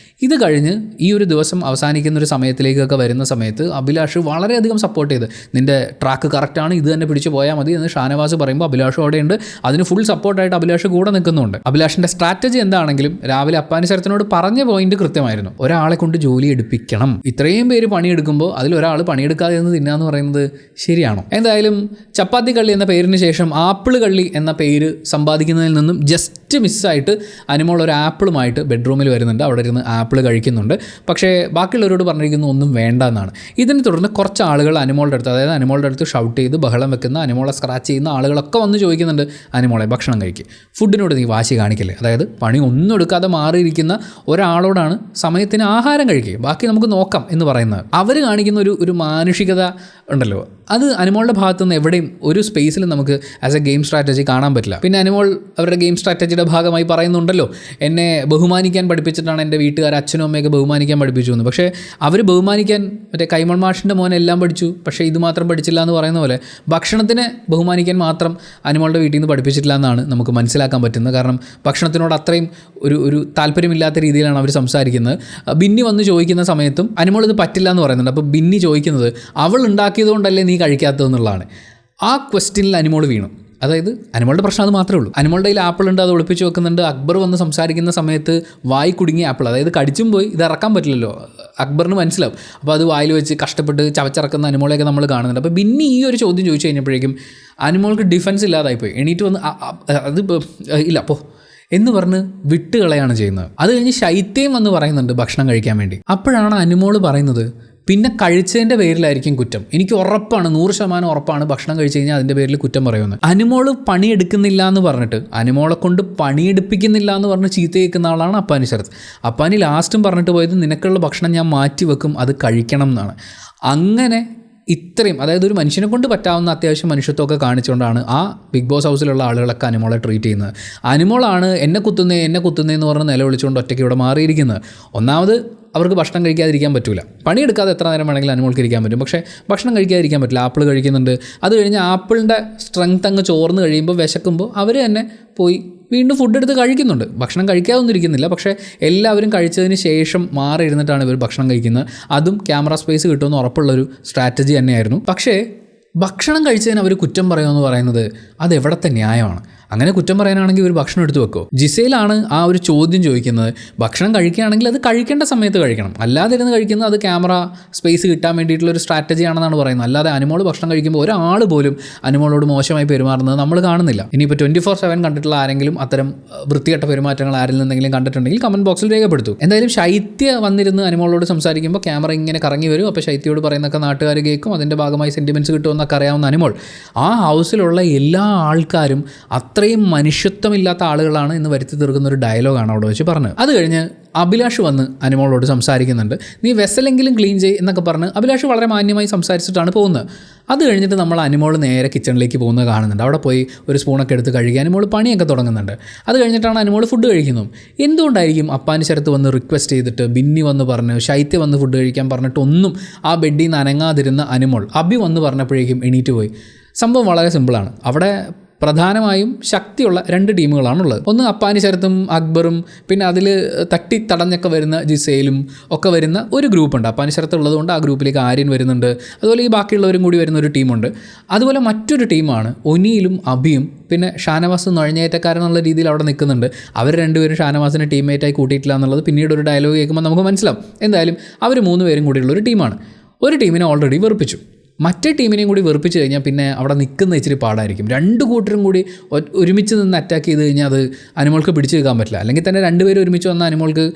ഇത് കഴിഞ്ഞ് ഈ ഒരു ദിവസം അവസാനിക്കുന്ന ഒരു സമയത്തിലേക്കൊക്കെ വരുന്ന സമയത്ത് അഭിലാഷ് വളരെയധികം സപ്പോർട്ട് ചെയ്ത് നിൻ്റെ ട്രാക്ക് കറക്റ്റാണ്, ഇത് തന്നെ പിടിച്ച് പോയാൽ മതി എന്ന് ഷാനവാസ് പറയുമ്പോൾ അഭിലാഷും അവിടെയുണ്ട്. അതിന് ഫുൾ സപ്പോർട്ടായിട്ട് അഭിലാഷ് കൂടെ നിൽക്കുന്നുണ്ട്. അഭിലാഷിൻ്റെ സ്ട്രാറ്റജി എന്താണെങ്കിലും രാവിലെ അപ്പാനി ശരത്തിനോട് പറഞ്ഞ പോയിന്റ് കൃത്യമായിരുന്നു. ഒരാളെ കൊണ്ട് ജോലി എടുപ്പിക്കണം. ഇത്രയും പേര് പണിയെടുക്കുമ്പോൾ അതിലൊരാൾ പണിയെടുക്കാതെ എന്ന് തിന്നാന്ന് പറയുന്നത് ശരിയാണോ? എന്തായാലും ചപ്പാത്തി കള്ളി എന്ന പേരിന് ശേഷം ആപ്പിൾ കള്ളി എന്ന പേര് സമ്പാദിക്കുന്നതിൽ നിന്നും ജസ്റ്റ് മിസ്സായിട്ട് അനുമോൾ ഒരു ആപ്പിളുമായിട്ട് ബെഡ്റൂമിൽ വരുന്നുണ്ട്. അവിടെ ഇരുന്ന് ആപ്പിൾ കഴിക്കുന്നുണ്ട്. പക്ഷേ ബാക്കിയുള്ളവരോട് പറഞ്ഞിരിക്കുന്നു ഒന്നും വേണ്ട എന്നാണ്. ഇതിനെ തുടർന്ന് കുറച്ച് ആളുകൾ അനുമോളുടെ അടുത്ത്, അതായത് അനുമോളുടെ അടുത്ത് ഷൗട്ട് ചെയ്ത് ബഹളം വെക്കുന്ന, അനുമോളെ സ്ക്രാച്ച് ചെയ്യുന്ന ആളുകളൊക്കെ വന്ന് ചോദിക്കുന്നുണ്ട്, അനുമോളെ ഭക്ഷണം കഴിക്കുക, ഫുഡിനോട് നീ വാശി കാണിക്കല്ലേ. അതായത് പണി ഒന്നും എടുക്കാതെ മാറിയിരിക്കുന്ന ഒരാളോടാണ് സമയത്തിന് ആഹാരം കഴിക്കുക, ബാക്കി നമുക്ക് നോക്കാം എന്ന് പറയുന്നത്. അവർ കാണിക്കുന്ന ഒരു മാനുഷികത ഉണ്ടല്ലോ, അത് അനുമോളുടെ ഭാഗത്തു നിന്ന് എവിടെയും ഒരു സ്പേസിലും നമുക്ക് ആസ് എ ഗെയിം സ്ട്രാറ്റജി കാണാൻ പറ്റില്ല. പിന്നെ അനുമോൾ അവരുടെ ഗെയിം സ്ട്രാറ്റജിയുടെ ഭാഗമായി പറയുന്നുണ്ടല്ലോ, എന്നെ ബഹുമാനിക്കാൻ പഠിപ്പിച്ചിട്ടാണ് എൻ്റെ വീട്ടുകാർ അച്ഛനും അമ്മയൊക്കെ ബഹുമാനിക്കാൻ പഠിപ്പിച്ചു എന്ന്. പക്ഷേ അവർ ബഹുമാനിക്കാൻ മറ്റേ കൈമൾ മാഷിൻ്റെ മോൻ എല്ലാം പഠിച്ചു, പക്ഷേ ഇത് മാത്രം പഠിച്ചില്ല എന്ന് പറയുന്ന പോലെ ഭക്ഷണത്തിനെ ബഹുമാനിക്കാൻ മാത്രം അനുമോളുടെ വീട്ടിൽ നിന്ന് പഠിപ്പിച്ചിട്ടില്ല എന്നാണ് നമുക്ക് മനസ്സിലാക്കാൻ പറ്റുന്നത്. കാരണം ഭക്ഷണത്തിനോട് അത്രയും ഒരു താല്പര്യമില്ലാത്ത രീതിയിലാണ് അവർ സംസാരിക്കുന്നത്. ബിന്നി വന്ന് ചോദിക്കുന്ന സമയത്തും അനുമോൾ ഇത് പറ്റില്ല എന്ന് പറയുന്നുണ്ട്. അപ്പോൾ ബിന്നി ചോദിക്കുന്നത് അവൾ ഉണ്ടാക്കിയത് കൊണ്ടല്ലേ നീ കഴിക്കാത്തതെന്നുള്ളതാണ്. ആ ക്വസ്റ്റ്യനിൽ അനുമോൾ വീണു. അതായത് അനുമോളുടെ പ്രശ്നം അത് മാത്രമേ ഉള്ളൂ. അനുമോളുടെ കയ്യിൽ ആപ്പിൾ ഉണ്ട്, അത് ഒളിപ്പിച്ച് വെക്കുന്നുണ്ട്. അക്ബർ വന്ന് സംസാരിക്കുന്ന സമയത്ത് വായി കുടുങ്ങിയ ആപ്പിൾ, അതായത് കടിച്ചും പോയി ഇത് ഇറക്കാൻ പറ്റില്ലല്ലോ, അക്ബറിന് മനസ്സിലാവും. അപ്പോൾ അത് വായിൽ വെച്ച് കഷ്ടപ്പെട്ട് ചവച്ചിറക്കുന്ന അനുമോളെയൊക്കെ നമ്മൾ കാണുന്നുണ്ട്. അപ്പോൾ പിന്നെ ഈ ഒരു ചോദ്യം ചോദിച്ചു കഴിഞ്ഞപ്പോഴേക്കും അനുമോൾക്ക് ഡിഫൻസ് ഇല്ലാതായിപ്പോയി. എണീറ്റ് വന്ന് അത് ഇല്ല അപ്പോൾ എന്ന് പറഞ്ഞ് വിട്ടുകളയാണ് ചെയ്യുന്നത്. അത് കഴിഞ്ഞ് ശൈത്യം വന്ന് പറയുന്നുണ്ട് ഭക്ഷണം കഴിക്കാൻ വേണ്ടി. അപ്പോഴാണ് അനുമോൾ പറയുന്നത്, പിന്നെ കഴിച്ചതിൻ്റെ പേരിലായിരിക്കും കുറ്റം. എനിക്ക് ഉറപ്പാണ്, 100% ഉറപ്പാണ് ഭക്ഷണം കഴിച്ച് കഴിഞ്ഞാൽ അതിൻ്റെ പേരിൽ കുറ്റം പറയുമെന്ന്. അനുമോൾ പണിയെടുക്കുന്നില്ല എന്ന് പറഞ്ഞിട്ട്, അനുമോളെ കൊണ്ട് പണിയെടുപ്പിക്കുന്നില്ല എന്ന് പറഞ്ഞ് ചീത്ത കേൾക്കുന്ന ആളാണ് അപ്പാനി ശരത്ത്. അപ്പാനി ലാസ്റ്റും പറഞ്ഞിട്ട് പോയത് നിനക്കുള്ള ഭക്ഷണം ഞാൻ മാറ്റി വെക്കും, അത് കഴിക്കണം എന്നാണ്. അങ്ങനെ ഇത്രയും, അതായത് ഒരു മനുഷ്യനെ കൊണ്ട് പറ്റാവുന്ന അത്യാവശ്യം മനുഷ്യത്വമൊക്കെ കാണിച്ചുകൊണ്ടാണ് ആ ബിഗ് ബോസ് ഹൗസിലുള്ള ആളുകളൊക്കെ അനുമോളെ ട്രീറ്റ് ചെയ്യുന്നത്. അനുമോളാണ് എന്നെ കുത്തുന്നതെന്ന് പറഞ്ഞ് നിലവിളിച്ചുകൊണ്ട് ഒറ്റയ്ക്ക് ഇവിടെ മാറിയിരിക്കുന്നത്. ഒന്നാമത് അവർക്ക് ഭക്ഷണം കഴിക്കാതിരിക്കാൻ പറ്റില്ല. പണിയെടുക്കാതെ എത്ര നേരം വേണമെങ്കിലും അനുമോൾക്ക് ഇരിക്കാൻ പറ്റും, പക്ഷേ ഭക്ഷണം കഴിക്കാതിരിക്കാൻ പറ്റില്ല. ആപ്പിൾ കഴിക്കുന്നുണ്ട്. അത് കഴിഞ്ഞ് ആപ്പിളിൻ്റെ സ്ട്രെങ്ത് അങ്ങ് ചോർന്ന് കഴിയുമ്പോൾ വിശക്കുമ്പോൾ അവർ തന്നെ പോയി വീണ്ടും ഫുഡ് എടുത്ത് കഴിക്കുന്നുണ്ട്. ഭക്ഷണം കഴിക്കാതൊന്നും ഇരിക്കുന്നില്ല, പക്ഷേ എല്ലാവരും കഴിച്ചതിന് ശേഷം മാറി ഇരുന്നിട്ടാണ് ഇവർ ഭക്ഷണം കഴിക്കുന്നത്. അതും ക്യാമറ സ്പേസ് കിട്ടുമെന്ന് ഉറപ്പുള്ളൊരു സ്ട്രാറ്റജി തന്നെയായിരുന്നു. പക്ഷേ ഭക്ഷണം കഴിച്ചതിന് അവർ കുറ്റം പറയുമെന്ന് പറയുന്നത് അതെവിടത്തെ ന്യായമാണ്? അങ്ങനെ കുറ്റം പറയാനാണെങ്കിൽ ഒരു ഭക്ഷണം എടുത്ത് വെക്കോ? ജിസയിലാണ് ആ ഒരു ചോദ്യം ചോദിക്കുന്നത്. ഭക്ഷണം കഴിക്കുകയാണെങ്കിൽ അത് കഴിക്കേണ്ട സമയത്ത് കഴിക്കണം, അല്ലാതെ ഇരുന്ന് കഴിക്കുന്നത് അത് ക്യാമറ സ്പേസ് കിട്ടാൻ വേണ്ടിയിട്ടുള്ളൊരു സ്ട്രാറ്റജി ആണെന്നാണ് പറയുന്നത്. അല്ലാതെ അനുമോൾ ഭക്ഷണം കഴിക്കുമ്പോൾ ഒരാൾ പോലും അനുമോളോട് മോശമായി പെരുമാറുന്നത് നമ്മൾ കാണുന്നില്ല. ഇനിയിപ്പോൾ 24/7 കണ്ടിട്ടുള്ള ആരെങ്കിലും അത്തരം വൃത്തികെട്ട പെരുമാറ്റങ്ങൾ ആരിൽ നിന്നെങ്കിലും കണ്ടിട്ടുണ്ടെങ്കിൽ കമൻറ്റ് ബോക്സിൽ രേഖപ്പെടുത്തു. എന്തായാലും ശൈത്യ വന്നിരുന്ന് അനുമോളോട് സംസാരിക്കുമ്പോൾ ക്യാമറ ഇങ്ങനെ കറങ്ങി വരും. അപ്പോൾ ശൈത്യയോട് പറയുന്നൊക്കെ നാട്ടുകാർ കേൾക്കും. അതിൻ്റെ ഭാഗമായി സെൻറ്റിമെൻറ്റ്സ് കിട്ടുമെന്നൊക്കെ അറിയാവുന്ന അനുമോൾ ആ ഹൗസിലുള്ള എല്ലാ ആൾക്കാരും അത്രയും മനുഷ്യത്വമില്ലാത്ത ആളുകളാണ് എന്ന് വരുത്തി തീർക്കുന്ന ഒരു ഡയലോഗാണ് അവിടെ വെച്ച് പറഞ്ഞത്. അത് കഴിഞ്ഞ് അഭിലാഷ് വന്ന് അനുമോളോട് സംസാരിക്കുന്നുണ്ട്. നീ വെസലെങ്കിലും ക്ലീൻ ചെയ്യ് എന്നൊക്കെ പറഞ്ഞ് അഭിലാഷ് വളരെ മാന്യമായി സംസാരിച്ചിട്ടാണ് പോകുന്നത്. അത് കഴിഞ്ഞിട്ട് നമ്മൾ അനുമോൾ നേരെ കിച്ചണിലേക്ക് പോകുന്നത് കാണുന്നുണ്ട്. അവിടെ പോയി ഒരു സ്പൂണൊക്കെ എടുത്ത് കഴുകി അനുമോൾ പണിയൊക്കെ തുടങ്ങുന്നുണ്ട്. അത് കഴിഞ്ഞിട്ടാണ് അനുമോൾ ഫുഡ് കഴിക്കുന്നത്. എന്തുകൊണ്ടായിരിക്കും അപ്പാനി ശരത്ത് വന്ന് റിക്വസ്റ്റ് ചെയ്തിട്ട് ബിന്നി വന്ന് പറഞ്ഞ് ശൈത്യ വന്ന് ഫുഡ് കഴിക്കാൻ പറഞ്ഞിട്ടൊന്നും ആ ബെഡിൽ നിന്ന് അനങ്ങാതിരുന്ന അനുമോൾ അഭി വന്ന് പറഞ്ഞപ്പോഴേക്കും എണീറ്റ് പോയി? സംഭവം വളരെ സിമ്പിളാണ്. അവിടെ പ്രധാനമായും ശക്തിയുള്ള 2 ടീമുകളാണുള്ളത്. ഒന്ന് അപ്പാനി ശരത്തും അക്ബറും, പിന്നെ അതിൽ തട്ടി തടഞ്ഞൊക്കെ വരുന്ന ജിസേലും ഒക്കെ വരുന്ന ഒരു ഗ്രൂപ്പുണ്ട്. അപ്പാനി ശരത്ത് ഉള്ളതുകൊണ്ട് ആ ഗ്രൂപ്പിലേക്ക് ആര്യൻ വരുന്നുണ്ട്. അതുപോലെ ഈ ബാക്കിയുള്ളവരും കൂടി വരുന്ന ഒരു ടീമുണ്ട്. അതുപോലെ മറ്റൊരു ടീമാണ് ഒനിയിലും അഭിയും പിന്നെ ഷാനവാസ് നുഴഞ്ഞേറ്റക്കാരെന്നുള്ള രീതിയിൽ അവിടെ നിൽക്കുന്നുണ്ട്. അവർ രണ്ടുപേരും ഷാനവാസിനെ ടീമേറ്റായി കൂട്ടിയിട്ടില്ല എന്നുള്ളത് പിന്നീട് ഒരു ഡയലോഗ് കേൾക്കുമ്പോൾ നമുക്ക് മനസ്സിലാവും. എന്തായാലും അവർ 3 പേരും കൂടിയുള്ള ഒരു ടീമാണ്. ഒരു ടീമിനെ ഓൾറെഡി വെറുപ്പിച്ചു. മറ്റേ ടീമിനെയും കൂടി വെറുപ്പിച്ച് കഴിഞ്ഞാൽ പിന്നെ അവിടെ നിൽക്കുന്ന ഇച്ചിരി പാടായിരിക്കും. 2 കൂട്ടരും കൂടി ഒരുമിച്ച് നിന്ന് അറ്റാക്ക് ചെയ്ത് കഴിഞ്ഞാൽ അത് അനുമോൾക്ക് പിടിച്ചു നിൽക്കാൻ പറ്റില്ല. അല്ലെങ്കിൽ തന്നെ 2 പേരും ഒരുമിച്ച് വന്നാൽ അനുമോൾക്ക്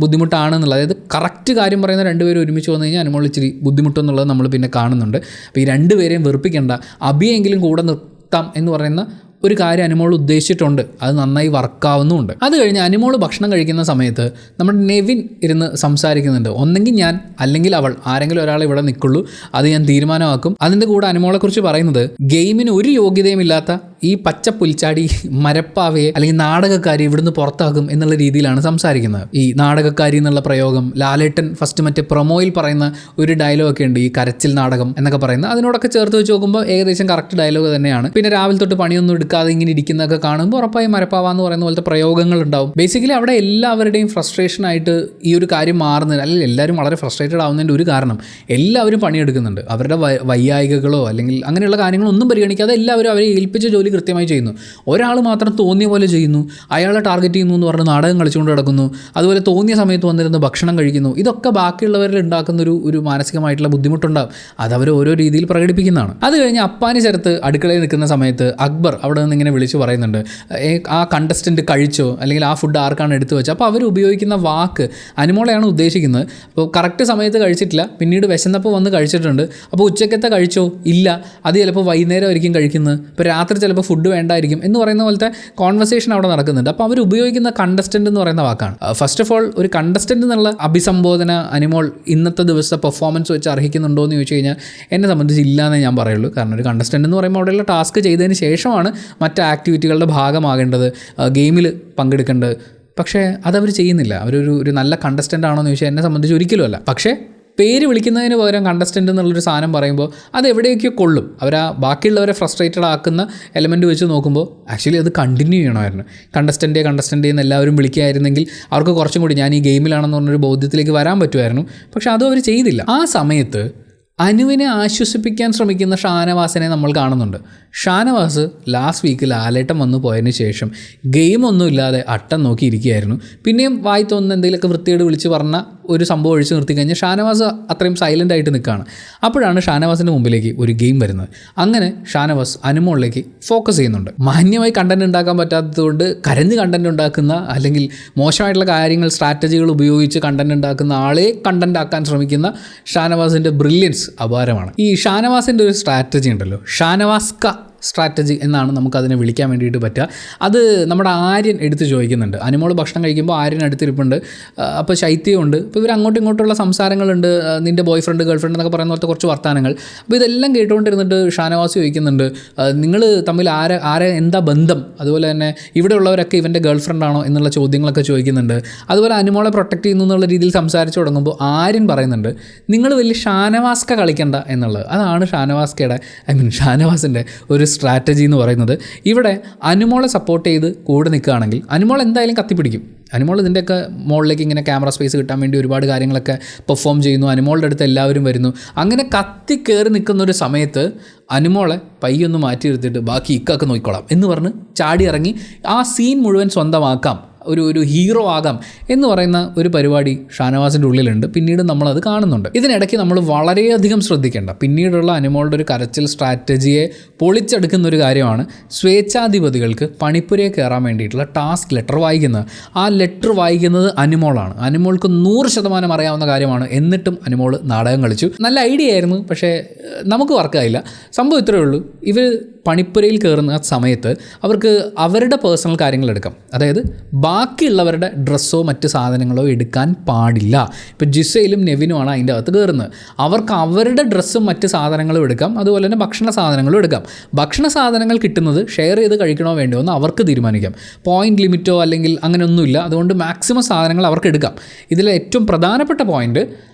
ബുദ്ധിമുട്ടാണെന്നുള്ളത്, അതായത് കറക്റ്റ് കാര്യം പറയുന്ന 2 പേരും ഒരുമിച്ച് വന്നു കഴിഞ്ഞാൽ അനുമോൾ ഇച്ചിരി ബുദ്ധിമുട്ടെന്നുള്ളത് നമ്മൾ പിന്നെ കാണുന്നുണ്ട്. അപ്പോൾ ഈ 2 പേരെയും വെറുപ്പിക്കേണ്ട, അഭിയെങ്കിലും കൂടെ നിർത്താം എന്ന് പറയുന്ന ഒരു കാര്യം അനുമോൾ ഉദ്ദേശിച്ചിട്ടുണ്ട്. അത് നന്നായി വർക്കാവുന്നുമുണ്ട്. അത് കഴിഞ്ഞ് അനുമോൾ ഭക്ഷണം കഴിക്കുന്ന സമയത്ത് നമ്മുടെ നെവിൻ ഇരുന്ന് സംസാരിക്കുന്നുണ്ട്. ഒന്നെങ്കിൽ ഞാൻ അല്ലെങ്കിൽ അവൾ, ആരെങ്കിലും ഒരാൾ ഇവിടെ നിൽക്കുള്ളൂ, അത് ഞാൻ തീരുമാനമാക്കും. അതിൻ്റെ കൂടെ അനുമോളെക്കുറിച്ച് പറയുന്നത് ഗെയിമിന് ഒരു യോഗ്യതയുമില്ലാത്ത ഈ പച്ച പുൽച്ചാടി മരപ്പാവയെ അല്ലെങ്കിൽ നാടകക്കാരി ഇവിടുന്ന് പുറത്താക്കും എന്നുള്ള രീതിയിലാണ് സംസാരിക്കുന്നത്. ഈ നാടകക്കാരി എന്നുള്ള പ്രയോഗം ലാലേട്ടൻ ഫസ്റ്റ് മറ്റേ പ്രൊമോയിൽ പറയുന്ന ഒരു ഡയലോഗൊക്കെ ഉണ്ട്, ഈ കരച്ചിൽ നാടകം എന്നൊക്കെ പറയുന്നത്. അതിനോടൊക്കെ ചേർത്ത് വെച്ച് നോക്കുമ്പോൾ ഏകദേശം കറക്റ്റ് ഡയലോഗ് തന്നെയാണ്. പിന്നെ രാവിലെ തൊട്ട് പണിയൊന്നും എടുക്കാതെ ഇങ്ങനെ ഇരിക്കുന്നതൊക്കെ കാണുമ്പോൾ ഉറപ്പായി മരപ്പാവ എന്ന് പറയുന്ന പോലത്തെ പ്രയോഗങ്ങൾ ഉണ്ടാവും. ബേസിക്കലി അവിടെ എല്ലാവരുടെയും ഫ്രസ്ട്രേഷൻ ആയിട്ട് ഈ ഒരു കാര്യം മാറുന്നത്, അല്ലെങ്കിൽ എല്ലാവരും വളരെ ഫ്രസ്ട്രേറ്റഡ് ആവുന്നതിൻ്റെ ഒരു കാരണം എല്ലാവരും പണിയെടുക്കുന്നുണ്ട്. അവരുടെ വൈയായികകളോ അല്ലെങ്കിൽ അങ്ങനെയുള്ള കാര്യങ്ങളൊന്നും പരിഗണിക്കാതെ എല്ലാവരും അവരെ ഏൽപ്പിച്ച ജോലി കൃത്യമായി ചെയ്യുന്നു. ഒരാൾ മാത്രം തോന്നിയ പോലെ ചെയ്യുന്നു, അയാളെ ടാർഗറ്റ് ചെയ്യുന്നു എന്ന് പറഞ്ഞ് നാടകം കളിച്ചുകൊണ്ട് കിടക്കുന്നു. അതുപോലെ തോന്നിയ സമയത്ത് വന്നിരുന്ന് ഭക്ഷണം കഴിക്കുന്നു. ഇതൊക്കെ ബാക്കിയുള്ളവരിൽ ഉണ്ടാക്കുന്ന ഒരു മാനസികമായിട്ടുള്ള ബുദ്ധിമുട്ടുണ്ടാകും. അതവർ ഓരോ രീതിയിൽ പ്രകടിപ്പിക്കുന്നതാണ്. അത് കഴിഞ്ഞ് അപ്പാനി ശരത്ത് അടുക്കളയിൽ നിൽക്കുന്ന സമയത്ത് അക്ബർ അവിടെ നിന്ന് ഇങ്ങനെ വിളിച്ച് പറയുന്നുണ്ട്, ആ കണ്ടസ്റ്റൻറ്റ് കഴിച്ചോ അല്ലെങ്കിൽ ആ ഫുഡ് ആർക്കാണ് എടുത്തു വെച്ചത്. അപ്പോൾ അവർ ഉപയോഗിക്കുന്ന വാക്ക് അനുമോളെയാണ് ഉദ്ദേശിക്കുന്നത്. അപ്പോൾ കറക്റ്റ് സമയത്ത് കഴിച്ചിട്ടില്ല, പിന്നീട് വിശന്നപ്പോൾ വന്ന് കഴിച്ചിട്ടുണ്ട്. അപ്പോൾ ഉച്ചക്കത്തെ കഴിച്ചോ? ഇല്ല, അത് ചിലപ്പോൾ വൈകുന്നേരം ആയിരിക്കും കഴിക്കുന്നത്, ഇപ്പോൾ രാത്രി ചിലപ്പോൾ ഫുഡ് വേണ്ടായിരിക്കും എന്ന് പറയുന്ന പോലത്തെ കോൺവെർസേഷൻ അവിടെ നടക്കുന്നുണ്ട്. അപ്പോൾ അവർ ഉപയോഗിക്കുന്ന കണ്ടസ്റ്റൻ്റ് എന്ന് പറയുന്ന വാക്കാണ്. ഫസ്റ്റ് ഓഫ് ഓൾ ഒരു കണ്ടസ്റ്റൻ്റ് എന്നുള്ള അഭിസംബോധന അനുമോൾ ഇന്നത്തെ ദിവസത്തെ പെർഫോമൻസ് വെച്ച് അർഹിക്കുന്നുണ്ടോ എന്ന് ചോദിച്ചു കഴിഞ്ഞാൽ എന്നെ സംബന്ധിച്ച് ഇല്ല എന്നേ ഞാൻ പറയുള്ളൂ. കാരണം ഒരു കണ്ടസ്റ്റൻ്റ് എന്ന് പറയുമ്പോൾ അവിടെയുള്ള ടാസ്ക് ചെയ്തതിന് ശേഷമാണ് മറ്റ് ആക്ടിവിറ്റികളുടെ ഭാഗമാകേണ്ടത്, ഗെയിമിൽ പങ്കെടുക്കേണ്ടത്. പക്ഷേ അതവർ ചെയ്യുന്നില്ല. അവരൊരു നല്ല കണ്ടസ്റ്റൻ്റ് ആണോ എന്ന് ചോദിച്ചാൽ എന്നെ സംബന്ധിച്ച് ഒരിക്കലും അല്ല. പക്ഷേ പേര് വിളിക്കുന്നതിന് പകരം കണ്ടസ്റ്റൻ്റ് എന്നുള്ളൊരു സാധനം പറയുമ്പോൾ അത് എവിടെയൊക്കെ കൊള്ളും. അവർ ആ ബാക്കിയുള്ളവരെ ഫ്രസ്ട്രേറ്റഡ് ആക്കുന്ന എലമെൻറ്റ് വെച്ച് നോക്കുമ്പോൾ ആക്ച്വലി അത് കണ്ടിന്യൂ ചെയ്യണമായിരുന്നു. കണ്ടസ്റ്റൻ്റ് എന്ന് എല്ലാവരും വിളിക്കുകയായിരുന്നെങ്കിൽ അവർക്ക് കുറച്ചും കൂടി ഞാൻ ഈ ഗെയിമിലാണെന്ന് പറഞ്ഞൊരു ബോധ്യത്തിലേക്ക് വരാൻ പറ്റുമായിരുന്നു. പക്ഷേ അതും അവർ ചെയ്തില്ല. ആ സമയത്ത് അനുവിനെ ആശ്വസിപ്പിക്കാൻ ശ്രമിക്കുന്ന ഷാനവാസിനെ നമ്മൾ കാണുന്നുണ്ട്. ഷാനവാസ് ലാസ്റ്റ് വീക്ക് ലാലേട്ടം വന്നു പോയതിന് ശേഷം ഗെയിമൊന്നും ഇല്ലാതെ അട്ടം നോക്കിയിരിക്കുകയായിരുന്നു. പിന്നെയും വായി തോന്നുന്ന എന്തെങ്കിലുമൊക്കെ വൃത്തിയോട് വിളിച്ച് പറഞ്ഞ ഒരു സംഭവം ഒഴിച്ച് നിർത്തി കഴിഞ്ഞാൽ ഷാനവാസ് അത്രയും സൈലൻ്റ് ആയിട്ട് നിൽക്കുകയാണ്. അപ്പോഴാണ് ഷാനവാസിൻ്റെ മുമ്പിലേക്ക് ഒരു ഗെയിം വരുന്നത്. അങ്ങനെ ഷാനവാസ് അനുമോളിലേക്ക് ഫോക്കസ് ചെയ്യുന്നുണ്ട്. മാന്യമായി കണ്ടൻറ് ഉണ്ടാക്കാൻ പറ്റാത്തതുകൊണ്ട് കരഞ്ഞ് കണ്ടൻറ് ഉണ്ടാക്കുന്ന അല്ലെങ്കിൽ മോശമായിട്ടുള്ള കാര്യങ്ങൾ സ്ട്രാറ്റജികൾ ഉപയോഗിച്ച് കണ്ടൻറ് ഉണ്ടാക്കുന്ന ആളെ കണ്ടൻറ് ആക്കാൻ ശ്രമിക്കുന്ന ഷാനവാസിൻ്റെ ബ്രില്യൻസ് അപാരമാണ്. ഈ ഷാനവാസിൻ്റെ ഒരു സ്ട്രാറ്റജി ഉണ്ടല്ലോ, ഷാനവാസ്ക സ്ട്രാറ്റജി എന്നാണ് നമുക്കതിനെ വിളിക്കാൻ വേണ്ടിയിട്ട് പറ്റുക. അത് നമ്മുടെ ആര്യൻ എടുത്ത് ചോദിക്കുന്നുണ്ട്. അനുമോൾ ഭക്ഷണം കഴിക്കുമ്പോൾ ആര്യൻ അടുത്തിരിപ്പുണ്ട്, അപ്പോൾ ശൈത്യമുണ്ട്. അപ്പോൾ ഇവർ അങ്ങോട്ടും ഇങ്ങോട്ടുള്ള സംസാരങ്ങളുണ്ട്, നിൻ്റെ ബോയ് ഫ്രണ്ട് ഗേൾ ഫ്രണ്ട് എന്നൊക്കെ പറയുന്ന പോലത്തെ കുറച്ച് വർത്താനങ്ങൾ. അപ്പോൾ ഇതെല്ലാം കേട്ടുകൊണ്ടിരുന്നിട്ട് ഷാനവാസ് ചോദിക്കുന്നുണ്ട്, നിങ്ങൾ തമ്മിൽ ആരെ എന്താ ബന്ധം, അതുപോലെ തന്നെ ഇവിടെ ഉള്ളവരൊക്കെ ഇവൻ്റെ ഗേൾ ഫ്രണ്ടാണോ എന്നുള്ള ചോദ്യങ്ങളൊക്കെ ചോദിക്കുന്നുണ്ട്. അതുപോലെ അനുമോളെ പ്രൊട്ടക്റ്റ് ചെയ്യുന്നു എന്നുള്ള രീതിയിൽ സംസാരിച്ച് തുടങ്ങുമ്പോൾ ആര്യൻ പറയുന്നുണ്ട്, നിങ്ങൾ വലിയ ഷാനവാസ്ക കളിക്കണ്ട എന്നുള്ളത്. അതാണ് ഷാനവാസ്കയുടെ ഷാനവാസിൻ്റെ ഒരു സ്ട്രാറ്റജി എന്ന് പറയുന്നത്. ഇവിടെ അനുമോളെ സപ്പോർട്ട് ചെയ്ത് കൂടെ നിൽക്കുകയാണെങ്കിൽ അനുമോൾ എന്തായാലും കത്തിപ്പിടിക്കും. അനുമോൾ ഇതിൻ്റെയൊക്കെ മുകളിലേക്ക് ഇങ്ങനെ ക്യാമറ സ്പേസ് കിട്ടാൻ വേണ്ടി ഒരുപാട് കാര്യങ്ങളൊക്കെ പെർഫോം ചെയ്യുന്നു. അനുമോളുടെ അടുത്ത് എല്ലാവരും വരുന്നു. അങ്ങനെ കത്തി കയറി നിൽക്കുന്നൊരു സമയത്ത് അനുമോളെ പയ്യൊന്ന് മാറ്റി നിർത്തിയിട്ട് ബാക്കി ഇക്കൊക്കെ നോക്കിക്കോളാം എന്ന് പറഞ്ഞ് ചാടി ഇറങ്ങി ആ സീൻ മുഴുവൻ സ്വന്തമാക്കാം, ഒരു ഹീറോ ആകാം എന്ന് പറയുന്ന ഒരു പരിപാടി ഷാനവാസിൻ്റെ ഉള്ളിലുണ്ട്. പിന്നീട് നമ്മളത് കാണുന്നുണ്ട്. ഇതിനിടയ്ക്ക് നമ്മൾ വളരെയധികം ശ്രദ്ധിക്കേണ്ട പിന്നീടുള്ള അനുമോളുടെ ഒരു കരച്ചിൽ സ്ട്രാറ്റജിയെ പൊളിച്ചെടുക്കുന്ന ഒരു കാര്യമാണ് സ്വേച്ഛാധിപതികൾക്ക് പണിപ്പുരയെ കയറാൻ വേണ്ടിയിട്ടുള്ള ടാസ്ക് ലെറ്റർ വായിക്കുന്നത്. ആ ലെറ്റർ വായിക്കുന്നത് അനുമോളാണ്. അനുമോൾക്ക് 100% അറിയാവുന്ന കാര്യമാണ്. എന്നിട്ടും അനുമോൾ നാടകം കളിച്ചു. നല്ല ഐഡിയ ആയിരുന്നു, പക്ഷേ നമുക്ക് വർക്കായില്ല. സംഭവം ഇത്രയേ ഉള്ളൂ. ഇവർ പണിപ്പുരയിൽ കയറുന്ന സമയത്ത് അവർക്ക് അവരുടെ പേഴ്സണൽ കാര്യങ്ങൾ എടുക്കാം. അതായത് ബാക്കിയുള്ളവരുടെ ഡ്രസ്സോ മറ്റ് സാധനങ്ങളോ എടുക്കാൻ പാടില്ല. ഇപ്പോൾ ജിസയിലും നെവിനുമാണ് അതിൻ്റെ അകത്ത് കയറുന്നത്. അവർക്ക് അവരുടെ ഡ്രസ്സും മറ്റ് സാധനങ്ങളും എടുക്കാം, അതുപോലെ തന്നെ ഭക്ഷണ സാധനങ്ങളും എടുക്കാം. ഭക്ഷണ സാധനങ്ങൾ കിട്ടുന്നത് ഷെയർ ചെയ്ത് കഴിക്കണോ വേണ്ടോ എന്ന് അവർക്ക് തീരുമാനിക്കാം. പോയിൻ്റ് ലിമിറ്റോ അല്ലെങ്കിൽ അങ്ങനെയൊന്നുമില്ല. അതുകൊണ്ട് മാക്സിമം സാധനങ്ങൾ അവർക്ക് എടുക്കാം. ഇതിലെ ഏറ്റവും പ്രധാനപ്പെട്ട പോയിൻ്റ്,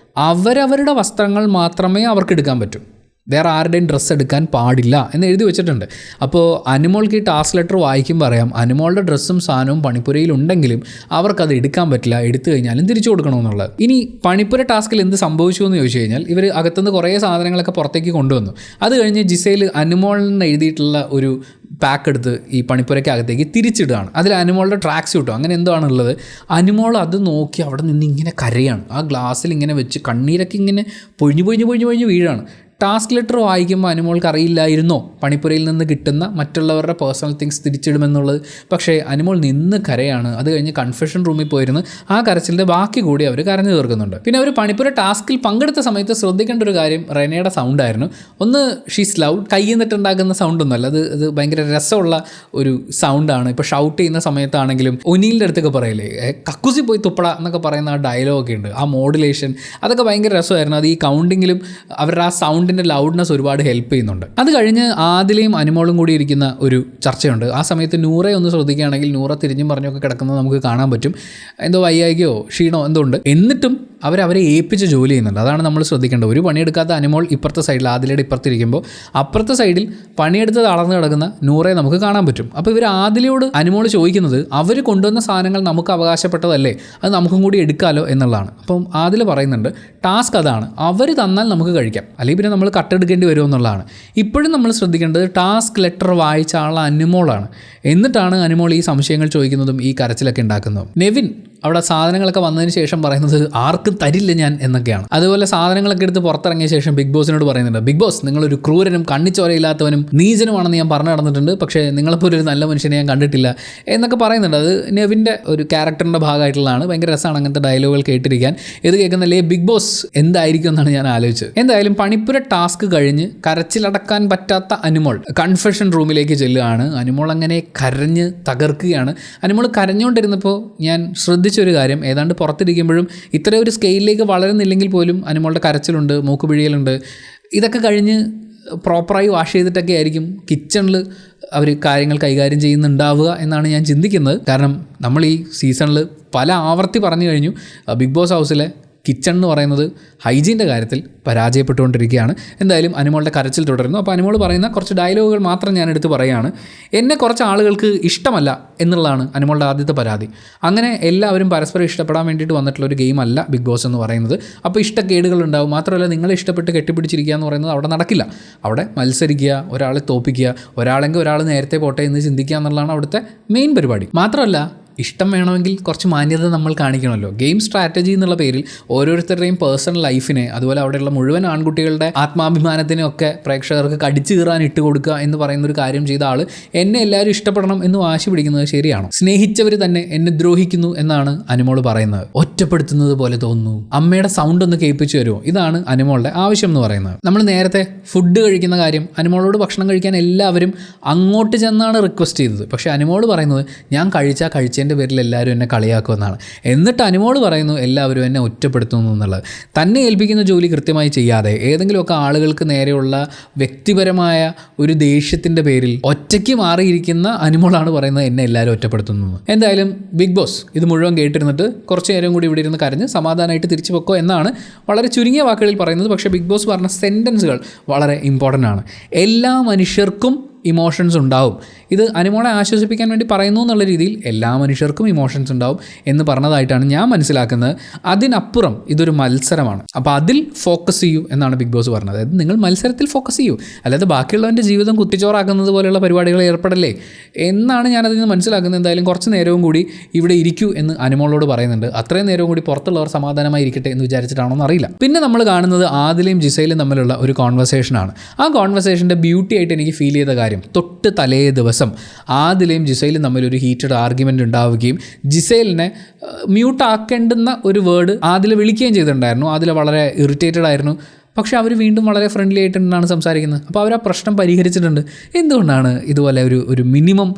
അവരവരുടെ വസ്ത്രങ്ങൾ മാത്രമേ അവർക്ക് എടുക്കാൻ പറ്റൂ. വേറെ ആരുടെയും ഡ്രസ്സ് എടുക്കാൻ പാടില്ല എന്ന് എഴുതി വെച്ചിട്ടുണ്ട്. അപ്പോൾ അനുമോൾക്ക് ഈ ടാസ്ക് ലെറ്റർ വായിക്കുമ്പോൾ അറിയാം അനുമോളുടെ ഡ്രസ്സും സാധനവും പണിപ്പുരയിലുണ്ടെങ്കിലും അവർക്കത് എടുക്കാൻ പറ്റില്ല, എടുത്തു കഴിഞ്ഞാലും തിരിച്ചു കൊടുക്കണമെന്നുള്ളത്. ഇനി പണിപ്പുര ടാസ്കിൽ എന്ത് സംഭവിച്ചു എന്ന് ചോദിച്ചു കഴിഞ്ഞാൽ, ഇവർ അകത്തുനിന്ന് കുറേ സാധനങ്ങളൊക്കെ പുറത്തേക്ക് കൊണ്ടുവന്നു. അത് കഴിഞ്ഞ് ജിസയിൽ അനുമോളിന് എഴുതിയിട്ടുള്ള ഒരു പാക്ക് എടുത്ത് ഈ പണിപ്പുരയ്ക്ക് അകത്തേക്ക് തിരിച്ചിടുകയാണ്. അതിൽ അനുമോളുടെ ട്രാക്ക് സ്യൂട്ടോ അങ്ങനെ എന്തോ ആണുള്ളത്. അനുമോൾ അത് നോക്കി അവിടെ നിന്ന് ഇങ്ങനെ കരയാണ്. ആ ഗ്ലാസ്സിൽ ഇങ്ങനെ വെച്ച് കണ്ണീരൊക്കെ ഇങ്ങനെ പൊഴിഞ്ഞ് വീഴാണ്. ടാസ്ക് ലെറ്റർ വായിക്കുമ്പോൾ അനുമോൾക്ക് അറിയില്ലായിരുന്നോ പണിപ്പുരയിൽ നിന്ന് കിട്ടുന്ന മറ്റുള്ളവരുടെ പേഴ്സണൽ തിങ്സ് തിരിച്ചിടുമെന്നുള്ളത്. പക്ഷേ അനുമോൾ നിന്ന് കരയാണ്. അത് കഴിഞ്ഞ് കൺഫെഷൻ റൂമിൽ പോയിരുന്ന് ആ കരച്ചിലിൻ്റെ ബാക്കി കൂടി അവർ കരഞ്ഞു തീർക്കുന്നുണ്ട്. പിന്നെ അവർ പണിപ്പുര ടാസ്കിൽ പങ്കെടുത്ത സമയത്ത് ശ്രദ്ധിക്കേണ്ട ഒരു കാര്യം റെനയുടെ സൗണ്ടായിരുന്നു. ഒന്ന് ഷീസ് ലൗഡ്, കയ്യിൽ നിന്നിട്ടുണ്ടാക്കുന്ന സൗണ്ടൊന്നുമല്ല, അത് ഭയങ്കര രസമുള്ള ഒരു സൗണ്ടാണ്. ഇപ്പോൾ ഷൗട്ട് ചെയ്യുന്ന സമയത്താണെങ്കിലും ഒനീലിൻ്റെ അടുത്തൊക്കെ പറയില്ലേ കക്കുസി പോയി തുപ്പട എന്നൊക്കെ പറയുന്ന ആ ഡയലോഗൊക്കെ ഉണ്ട്. ആ മോഡുലേഷൻ അതൊക്കെ ഭയങ്കര രസമായിരുന്നു. അത് ഈ കൗണ്ടിങ്ങിലും അവരുടെ ആ സൗണ്ടിൻ്റെ ലൗഡ്നെസ് ഒരുപാട് ഹെൽപ്പ് ചെയ്യുന്നുണ്ട്. അത് കഴിഞ്ഞ് ആദിലയും അനുമോളും കൂടി ഇരിക്കുന്ന ഒരു ചർച്ചയുണ്ട്. ആ സമയത്ത് നൂറെ ഒന്ന് ശ്രദ്ധിക്കുകയാണെങ്കിൽ നൂറ തിരിഞ്ഞും പറഞ്ഞൊക്കെ കിടക്കുന്നത് നമുക്ക് കാണാൻ പറ്റും. എന്തോ വയ്യായികയോ ക്ഷീണോ എന്തോ ഉണ്ട്. എന്നിട്ടും അവരെ ഏൽപ്പിച്ച് ജോലി ചെയ്യുന്നുണ്ട്. അതാണ് നമ്മൾ ശ്രദ്ധിക്കേണ്ടത്. ഒരു പണിയെടുക്കാത്ത അനുമോൾ ഇപ്പുറത്തെ സൈഡിൽ ആദിലയുടെ ഇപ്പുറത്തിരിക്കുമ്പോൾ അപ്പുറത്തെ സൈഡിൽ പണിയെടുത്ത് തളർന്ന് കിടക്കുന്ന നൂറെ നമുക്ക് കാണാൻ പറ്റും. അപ്പോൾ ഇവർ ആദിലയോട് അനുമോൾ ചോദിക്കുന്നത് അവർ കൊണ്ടുവന്ന സാധനങ്ങൾ നമുക്ക് അവകാശപ്പെട്ടതല്ലേ, അത് നമുക്കും കൂടി എടുക്കാമല്ലോ എന്നുള്ളതാണ്. അപ്പം ആദില പറയുന്നുണ്ട് ടാസ്ക് അതാണ്, അവർ തന്നാൽ നമുക്ക് കഴിക്കാം, അല്ലെങ്കിൽ പിന്നെ നമ്മൾ കട്ടെടുക്കേണ്ടി വരുമോ എന്നുള്ളതാണ്. ഇപ്പോഴും നമ്മൾ ശ്രദ്ധിക്കേണ്ടത് ടാസ്ക് ലെറ്റർ വായിച്ച ആൾ അനുമോളാണ്. എന്നിട്ടാണ് അനുമോൾ ഈ സംശയങ്ങൾ ചോദിക്കുന്നതും ഈ കരച്ചിലൊക്കെ ഉണ്ടാക്കുന്നതും. നെവിൻ അവിടെ സാധനങ്ങളൊക്കെ വന്നതിന് ശേഷം പറയുന്നത് ആർക്കും തരില്ല ഞാൻ എന്നൊക്കെയാണ്. അതുപോലെ സാധനങ്ങളൊക്കെ എടുത്ത് പുറത്തിറങ്ങിയ ശേഷം ബിഗ് ബോസിനോട് പറയുന്നുണ്ട്, ബിഗ് ബോസ് നിങ്ങളൊരു ക്രൂരനും കണ്ണിച്ചോരയില്ലാത്തവനും നീചനുമാണെന്ന് ഞാൻ പറഞ്ഞു നടന്നിട്ടുണ്ട്, പക്ഷേ നിങ്ങളെപ്പോലെ ഒരു നല്ല മനുഷ്യനെ ഞാൻ കണ്ടിട്ടില്ല എന്നൊക്കെ പറയുന്നുണ്ട്. അത് നെവിൻ്റെ ഒരു ക്യാരക്ടറിൻ്റെ ഭാഗമായിട്ടുള്ളതാണ്. ഭയങ്കര രസമാണ് അങ്ങനത്തെ ഡയലോഗുകൾ കേട്ടിരിക്കാൻ. ഇത് കേൾക്കുന്നല്ലേ ബിഗ് ബോസ് എന്തായിരിക്കും എന്നാണ് ഞാൻ ആലോചിച്ചത്. എന്തായാലും പണിപ്പുര ടാസ്ക് കഴിഞ്ഞ് കരച്ചിലടക്കാൻ പറ്റാത്ത അനുമോൾ കൺഫെഷൻ റൂമിലേക്ക് ചെല്ലുകയാണ്. അനുമോൾ അങ്ങനെ കരഞ്ഞ് തകർക്കുകയാണ്. അനുമോൾ കരഞ്ഞുകൊണ്ടിരുന്നപ്പോൾ ഞാൻ ശ്രദ്ധിച്ചൊരു കാര്യം, ഏതാണ്ട് പുറത്തിരിക്കുമ്പോഴും ഇത്രയും ഒരു സ്കെയിലിലേക്ക് വളരുന്നില്ലെങ്കിൽ പോലും അനുമോളുടെ കരച്ചിലുണ്ട്, മൂക്കുപിഴിയലുണ്ട്. ഇതൊക്കെ കഴിഞ്ഞ് പ്രോപ്പറായി വാഷ് ചെയ്തിട്ടൊക്കെ ആയിരിക്കും കിച്ചണിൽ അവർ കാര്യങ്ങൾ കൈകാര്യം ചെയ്യുന്നുണ്ടാവുക എന്നാണ് ഞാൻ ചിന്തിക്കുന്നത്. കാരണം നമ്മൾ ഈ സീസണിൽ പല ആവർത്തി പറഞ്ഞു കഴിഞ്ഞു ബിഗ് ബോസ് ഹൗസിലെ കിച്ചൺ എന്ന് പറയുന്നത് ഹൈജീൻ്റെ കാര്യത്തിൽ പരാജയപ്പെട്ടുകൊണ്ടിരിക്കുകയാണ്. എന്തായാലും അനുമോളുടെ കരച്ചിൽ തുടരുന്നു. അപ്പോൾ അനുമോൾ പറയുന്ന കുറച്ച് ഡയലോഗുകൾ മാത്രം ഞാൻ എടുത്ത് പറയുകയാണ്. എന്നെ കുറച്ച് ആളുകൾക്ക് ഇഷ്ടമല്ല എന്നുള്ളതാണ് അനുമോളുടെ ആദ്യത്തെ പരാതി. അങ്ങനെ എല്ലാവരും പരസ്പരം ഇഷ്ടപ്പെടാൻ വേണ്ടിയിട്ട് വന്നിട്ടുള്ള ഒരു ഗെയിം അല്ല ബിഗ് ബോസ് എന്ന് പറയുന്നത്. അപ്പോൾ ഇഷ്ടക്കേടുകൾ ഉണ്ടാവും. മാത്രമല്ല നിങ്ങളെ ഇഷ്ടപ്പെട്ട് കെട്ടിപ്പിടിച്ചിരിക്കുക എന്ന് പറയുന്നത് അവിടെ നടക്കില്ല. അവിടെ മത്സരിക്കുക, ഒരാളെ തോൽപ്പിക്കുക, ഒരാളെങ്കിൽ ഒരാൾ നേരത്തെ പോട്ടെ എന്ന് ചിന്തിക്കുക എന്നുള്ളതാണ് അവിടുത്തെ മെയിൻ പരിപാടി. മാത്രമല്ല ഇഷ്ടം വേണമെങ്കിൽ കുറച്ച് മാന്യത നമ്മൾ കാണിക്കണമല്ലോ. ഗെയിം സ്ട്രാറ്റജി എന്നുള്ള പേരിൽ ഓരോരുത്തരുടെയും പേഴ്സണൽ ലൈഫിനെ, അതുപോലെ അവിടെയുള്ള മുഴുവൻ ആൺകുട്ടികളുടെ ആത്മാഭിമാനത്തിനെ ഒക്കെ പ്രേക്ഷകർക്ക് കടിച്ചു കീറാൻ ഇട്ട് കൊടുക്കുക എന്ന് പറയുന്നൊരു കാര്യം ചെയ്ത ആൾ എന്നെ എല്ലാവരും ഇഷ്ടപ്പെടണം എന്ന് വാശി പിടിക്കുന്നത് ശരിയാണോ? സ്നേഹിച്ചവർ തന്നെ എന്നെ ദ്രോഹിക്കുന്നു എന്നാണ് അനുമോൾ പറയുന്നത്. ഒറ്റപ്പെടുത്തുന്നത് പോലെ തോന്നുന്നു, അമ്മയുടെ സൗണ്ട് ഒന്ന് കേൾപ്പിച്ചു തരുമോ, ഇതാണ് അനുമോളുടെ ആവശ്യം എന്ന് പറയുന്നത്. നമ്മൾ നേരത്തെ ഫുഡ് കഴിക്കുന്ന കാര്യം, അനുമോളോട് ഭക്ഷണം കഴിക്കാൻ എല്ലാവരും അങ്ങോട്ട് ചെന്നാണ് റിക്വസ്റ്റ് ചെയ്തത്. പക്ഷേ അനുമോൾ പറയുന്നത് ഞാൻ കഴിച്ചതിൻ്റെ പേരിൽ എല്ലാവരും എന്നെ കളിയാക്കുമെന്നാണ്. എന്നിട്ട് അനുമോൾ പറയുന്നു എല്ലാവരും എന്നെ ഒറ്റപ്പെടുത്തുന്നു എന്നുള്ളത്. തന്നെ ഏൽപ്പിക്കുന്ന ജോലി കൃത്യമായി ചെയ്യാതെ ഏതെങ്കിലുമൊക്കെ ആളുകൾക്ക് നേരെയുള്ള വ്യക്തിപരമായ ഒരു ദേഷ്യത്തിൻ്റെ പേരിൽ ഒറ്റയ്ക്ക് മാറിയിരിക്കുന്ന അനുമോളാണ് പറയുന്നത് എന്നെ എല്ലാവരും ഒറ്റപ്പെടുത്തുന്നു. എന്തായാലും ബിഗ് ബോസ് ഇത് മുഴുവൻ കേട്ടിരുന്നിട്ട് കുറച്ച് നേരം കൂടി ഇവിടെ ഇരുന്ന് കരഞ്ഞ് സമാധാനമായിട്ട് തിരിച്ചു വെക്കോ എന്നാണ് വളരെ ചുരുങ്ങിയ വാക്കുകളിൽ പറയുന്നത്. പക്ഷേ ബിഗ് ബോസ് പറഞ്ഞ സെൻറ്റൻസുകൾ വളരെ ഇമ്പോർട്ടൻ്റ് ആണ്. എല്ലാ മനുഷ്യർക്കും ഇമോഷൻസ് ഉണ്ടാവും. ഇത് അനുമോളെ ആശ്വസിപ്പിക്കാൻ വേണ്ടി പറയുന്നു എന്നുള്ള രീതിയിൽ എല്ലാ മനുഷ്യർക്കും ഇമോഷൻസ് ഉണ്ടാവും എന്ന് പറഞ്ഞതായിട്ടാണ് ഞാൻ മനസ്സിലാക്കുന്നത്. അതിനപ്പുറം ഇതൊരു മത്സരമാണ്. അപ്പോൾ അതിൽ ഫോക്കസ് ചെയ്യൂ എന്നാണ് ബിഗ് ബോസ് പറഞ്ഞത്. അതായത് നിങ്ങൾ മത്സരത്തിൽ ഫോക്കസ് ചെയ്യൂ, അല്ലാതെ ബാക്കിയുള്ളവൻ്റെ ജീവിതം കുത്തിച്ചോറാക്കുന്നത് പോലെയുള്ള പരിപാടികൾ ഏർപ്പെടല്ലേ എന്നാണ് ഞാനതിൽ നിന്ന് മനസ്സിലാക്കുന്നത്. എന്തായാലും കുറച്ച് നേരവും കൂടി ഇവിടെ ഇരിക്കൂ എന്ന് അനുമോളോട് പറയുന്നുണ്ട്. അത്രയും നേരവും കൂടി പുറത്തുള്ളവർ സമാധാനമായി ഇരിക്കട്ടെ എന്ന് വിചാരിച്ചിട്ടാണോ എന്നറിയില്ല. പിന്നെ നമ്മൾ കാണുന്നത് ആദിലയും ജിസയിലും തമ്മിലുള്ള ഒരു കോൺവെർസേഷനാണ്. ആ കോൺവെർസേഷൻ്റെ ബ്യൂട്ടി ആയിട്ട് എനിക്ക് ഫീൽ ചെയ്ത കാര്യം, തൊട്ട് തലേ ദിവസം ആദിലയും ജിസയിലും തമ്മിലൊരു ഹീറ്റഡ് ആർഗ്യുമെൻ്റ് ഉണ്ടാവുകയും ജിസയിലിനെ മ്യൂട്ട് ആക്കേണ്ടുന്ന ഒരു വേർഡ് ആദില വിളിക്കുകയും ചെയ്തിട്ടുണ്ടായിരുന്നു. ആദില വളരെ ഇറിറ്റേറ്റഡ് ആയിരുന്നു. പക്ഷേ അവർ വീണ്ടും വളരെ ഫ്രണ്ട്ലി ആയിട്ടാണ് സംസാരിക്കുന്നത്. അപ്പോൾ അവർ ആ പ്രശ്നം പരിഹരിച്ചിട്ടുണ്ട്. എന്തുകൊണ്ടാണ് ഇതുപോലെ ഒരു മിനിമം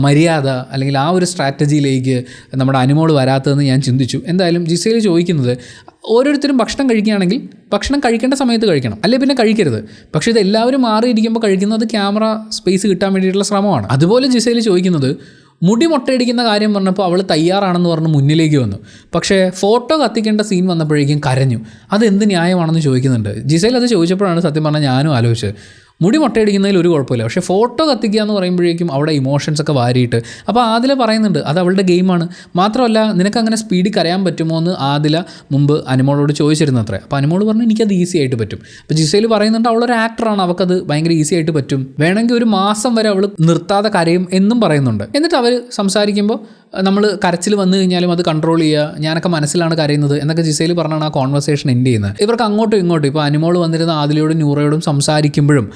മര്യാദ അല്ലെങ്കിൽ ആ ഒരു സ്ട്രാറ്റജിയിലേക്ക് നമ്മുടെ അനുമോൾ വരാത്തതെന്ന് ഞാൻ ചിന്തിച്ചു. എന്തായാലും ജിസയിൽ ചോദിക്കുന്നത്, ഓരോരുത്തരും ഭക്ഷണം കഴിക്കുകയാണെങ്കിൽ ഭക്ഷണം കഴിക്കേണ്ട സമയത്ത് കഴിക്കണം, അല്ലെ പിന്നെ കഴിക്കരുത്. പക്ഷേ ഇത് എല്ലാവരും മാറിയിരിക്കുമ്പോൾ കഴിക്കുന്നത് ക്യാമറ സ്പേസ് കിട്ടാൻ വേണ്ടിയിട്ടുള്ള ശ്രമമാണ്. അതുപോലെ ജിസയിൽ ചോദിക്കുന്നത്, മുടി മൊട്ടയടിക്കുന്ന കാര്യം പറഞ്ഞപ്പോൾ അവൾ തയ്യാറാണെന്ന് പറഞ്ഞ് മുന്നിലേക്ക് വന്നു, പക്ഷേ ഫോട്ടോ കത്തിക്കേണ്ട സീൻ വന്നപ്പോഴേക്കും കരഞ്ഞു. അതെന്ത് ന്യായമാണെന്ന് ചോദിക്കുന്നുണ്ട്. ജിസയിൽ അത് ചോദിച്ചപ്പോഴാണ് സത്യം പറഞ്ഞാൽ ഞാനും ആലോചിച്ചത്. മുടി മൊട്ടയടിക്കുന്നതിൽ ഒരു കുഴപ്പമില്ല, പക്ഷേ ഫോട്ടോ കത്തിക്കുക എന്ന് പറയുമ്പോഴേക്കും അവിടെ ഇമോഷൻസ് ഒക്കെ വാരിയിട്ട്. അപ്പോൾ ആദില പറയുന്നുണ്ട് അത് അവളുടെ ഗെയിമാണ്. മാത്രമല്ല നിനക്കങ്ങനെ സ്പീഡിൽ കരയാൻ പറ്റുമോ എന്ന് ആദില മുമ്പ് അനുമോളോട് ചോദിച്ചിരുന്നു അത്രേ. അപ്പോൾ അനുമോൾ പറഞ്ഞു എനിക്കത് ഈസി ആയിട്ട് പറ്റും. അപ്പോൾ ജിസയിൽ പറയുന്നുണ്ട് അവളൊരു ആക്ടറാണ്, അവൾക്കത് ഭയങ്കര ഈസി ആയിട്ട് പറ്റും, വേണമെങ്കിൽ ഒരു മാസം വരെ അവൾ നിർത്താതെ കരയും എന്നും പറയുന്നുണ്ട്. എന്നിട്ട് അവർ സംസാരിക്കുമ്പോൾ നമ്മൾ കരച്ചിൽ വന്നു കഴിഞ്ഞാലും അത് കൺട്രോൾ ചെയ്യുക, ഞാനൊക്കെ മനസ്സിലാണ് കരയുന്നത് എന്നൊക്കെ ജിസയിൽ പറഞ്ഞാണ് ആ കോൺവെർസേഷൻ എൻഡ് ചെയ്യുന്നത്. ഇവർക്ക് അങ്ങോട്ടും ഇങ്ങോട്ടും ഇപ്പോൾ അനുമോൾ വന്നിരുന്ന ആദിലയോടും നൂറയോടും സംസാരിക്കുമ്പോഴും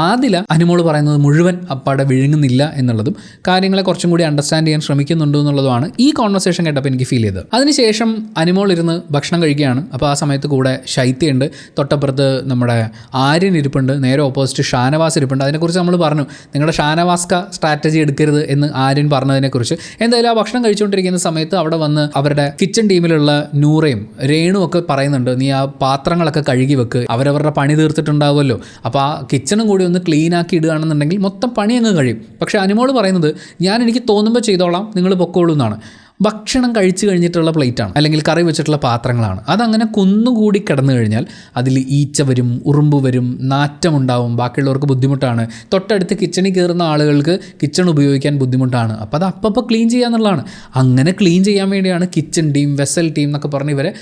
ആദില അനുമോൾ പറയുന്നത് മുഴുവൻ അപ്പാടെ വിഴുങ്ങുന്നില്ല എന്നുള്ളതും കാര്യങ്ങളെ കുറച്ചും കൂടി അണ്ടർസ്റ്റാൻഡ് ചെയ്യാൻ ശ്രമിക്കുന്നുണ്ട് എന്നുള്ളതുമാണ് ഈ കോൺവെർസേഷൻ കേട്ടപ്പോൾ എനിക്ക് ഫീൽ ചെയ്തത്. അതിനുശേഷം അനുമോൾ ഇരുന്ന് ഭക്ഷണം കഴിക്കുകയാണ്. അപ്പോൾ ആ സമയത്ത് കൂടെ ശൈത്യമുണ്ട്, തൊട്ടപ്പുറത്ത് നമ്മുടെ ആര്യൻ ഇരിപ്പുണ്ട്, നേരെ ഓപ്പോസിറ്റ് ഷാനവാസ് ഇരിപ്പുണ്ട്. അതിനെക്കുറിച്ച് നമ്മൾ പറഞ്ഞു, നിങ്ങളുടെ ഷാനവാസ്ക സ്ട്രാറ്റജി എടുക്കരുത് എന്ന് ആര്യൻ പറഞ്ഞതിനെക്കുറിച്ച്. എന്തായാലും ആ ഭക്ഷണം കഴിച്ചുകൊണ്ടിരിക്കുന്ന സമയത്ത് അവിടെ വന്ന് അവരുടെ കിച്ചൺ ടീമിലുള്ള നൂറയും രേണുവും ഒക്കെ പറയുന്നുണ്ട്, നീ ആ പാത്രങ്ങളൊക്കെ കഴുകി വെക്ക്, അവരവരുടെ പണി തീർത്തിട്ടുണ്ടാവുമല്ലോ, അപ്പോൾ ആ കിച്ചണും കൂടി ഒന്ന് ക്ലീൻ ആക്കി ഇടുകയാണെന്നുണ്ടെങ്കിൽ മൊത്തം പണി അങ്ങ് കഴിയും. പക്ഷേ അനുമോൾ പറയുന്നത് എനിക്ക് തോന്നുമ്പോൾ ചെയ്തോളാം, നിങ്ങൾ പൊക്കോളൂ എന്നാണ്. ഭക്ഷണം കഴിച്ചു കഴിഞ്ഞിട്ടുള്ള പ്ലേറ്റാണ് അല്ലെങ്കിൽ കറി വെച്ചിട്ടുള്ള പാത്രങ്ങളാണ്. അതങ്ങനെ കുന്നുകൂടി കിടന്നു കഴിഞ്ഞാൽ അതിൽ ഈച്ച വരും, ഉറുമ്പ് വരും, നാറ്റമുണ്ടാവും, ബാക്കിയുള്ളവർക്ക് ബുദ്ധിമുട്ടാണ്, തൊട്ടടുത്ത് കിച്ചണിൽ കയറുന്ന ആളുകൾക്ക് കിച്ചൺ ഉപയോഗിക്കാൻ ബുദ്ധിമുട്ടാണ്. അപ്പോൾ അത് അപ്പോൾ ക്ലീൻ ചെയ്യുക എന്നുള്ളതാണ്. അങ്ങനെ ക്ലീൻ ചെയ്യാൻ വേണ്ടിയാണ് കിച്ചൺ ടീം, വെസൽ ടീം എന്നൊക്കെ പറഞ്ഞ് ഇവരെ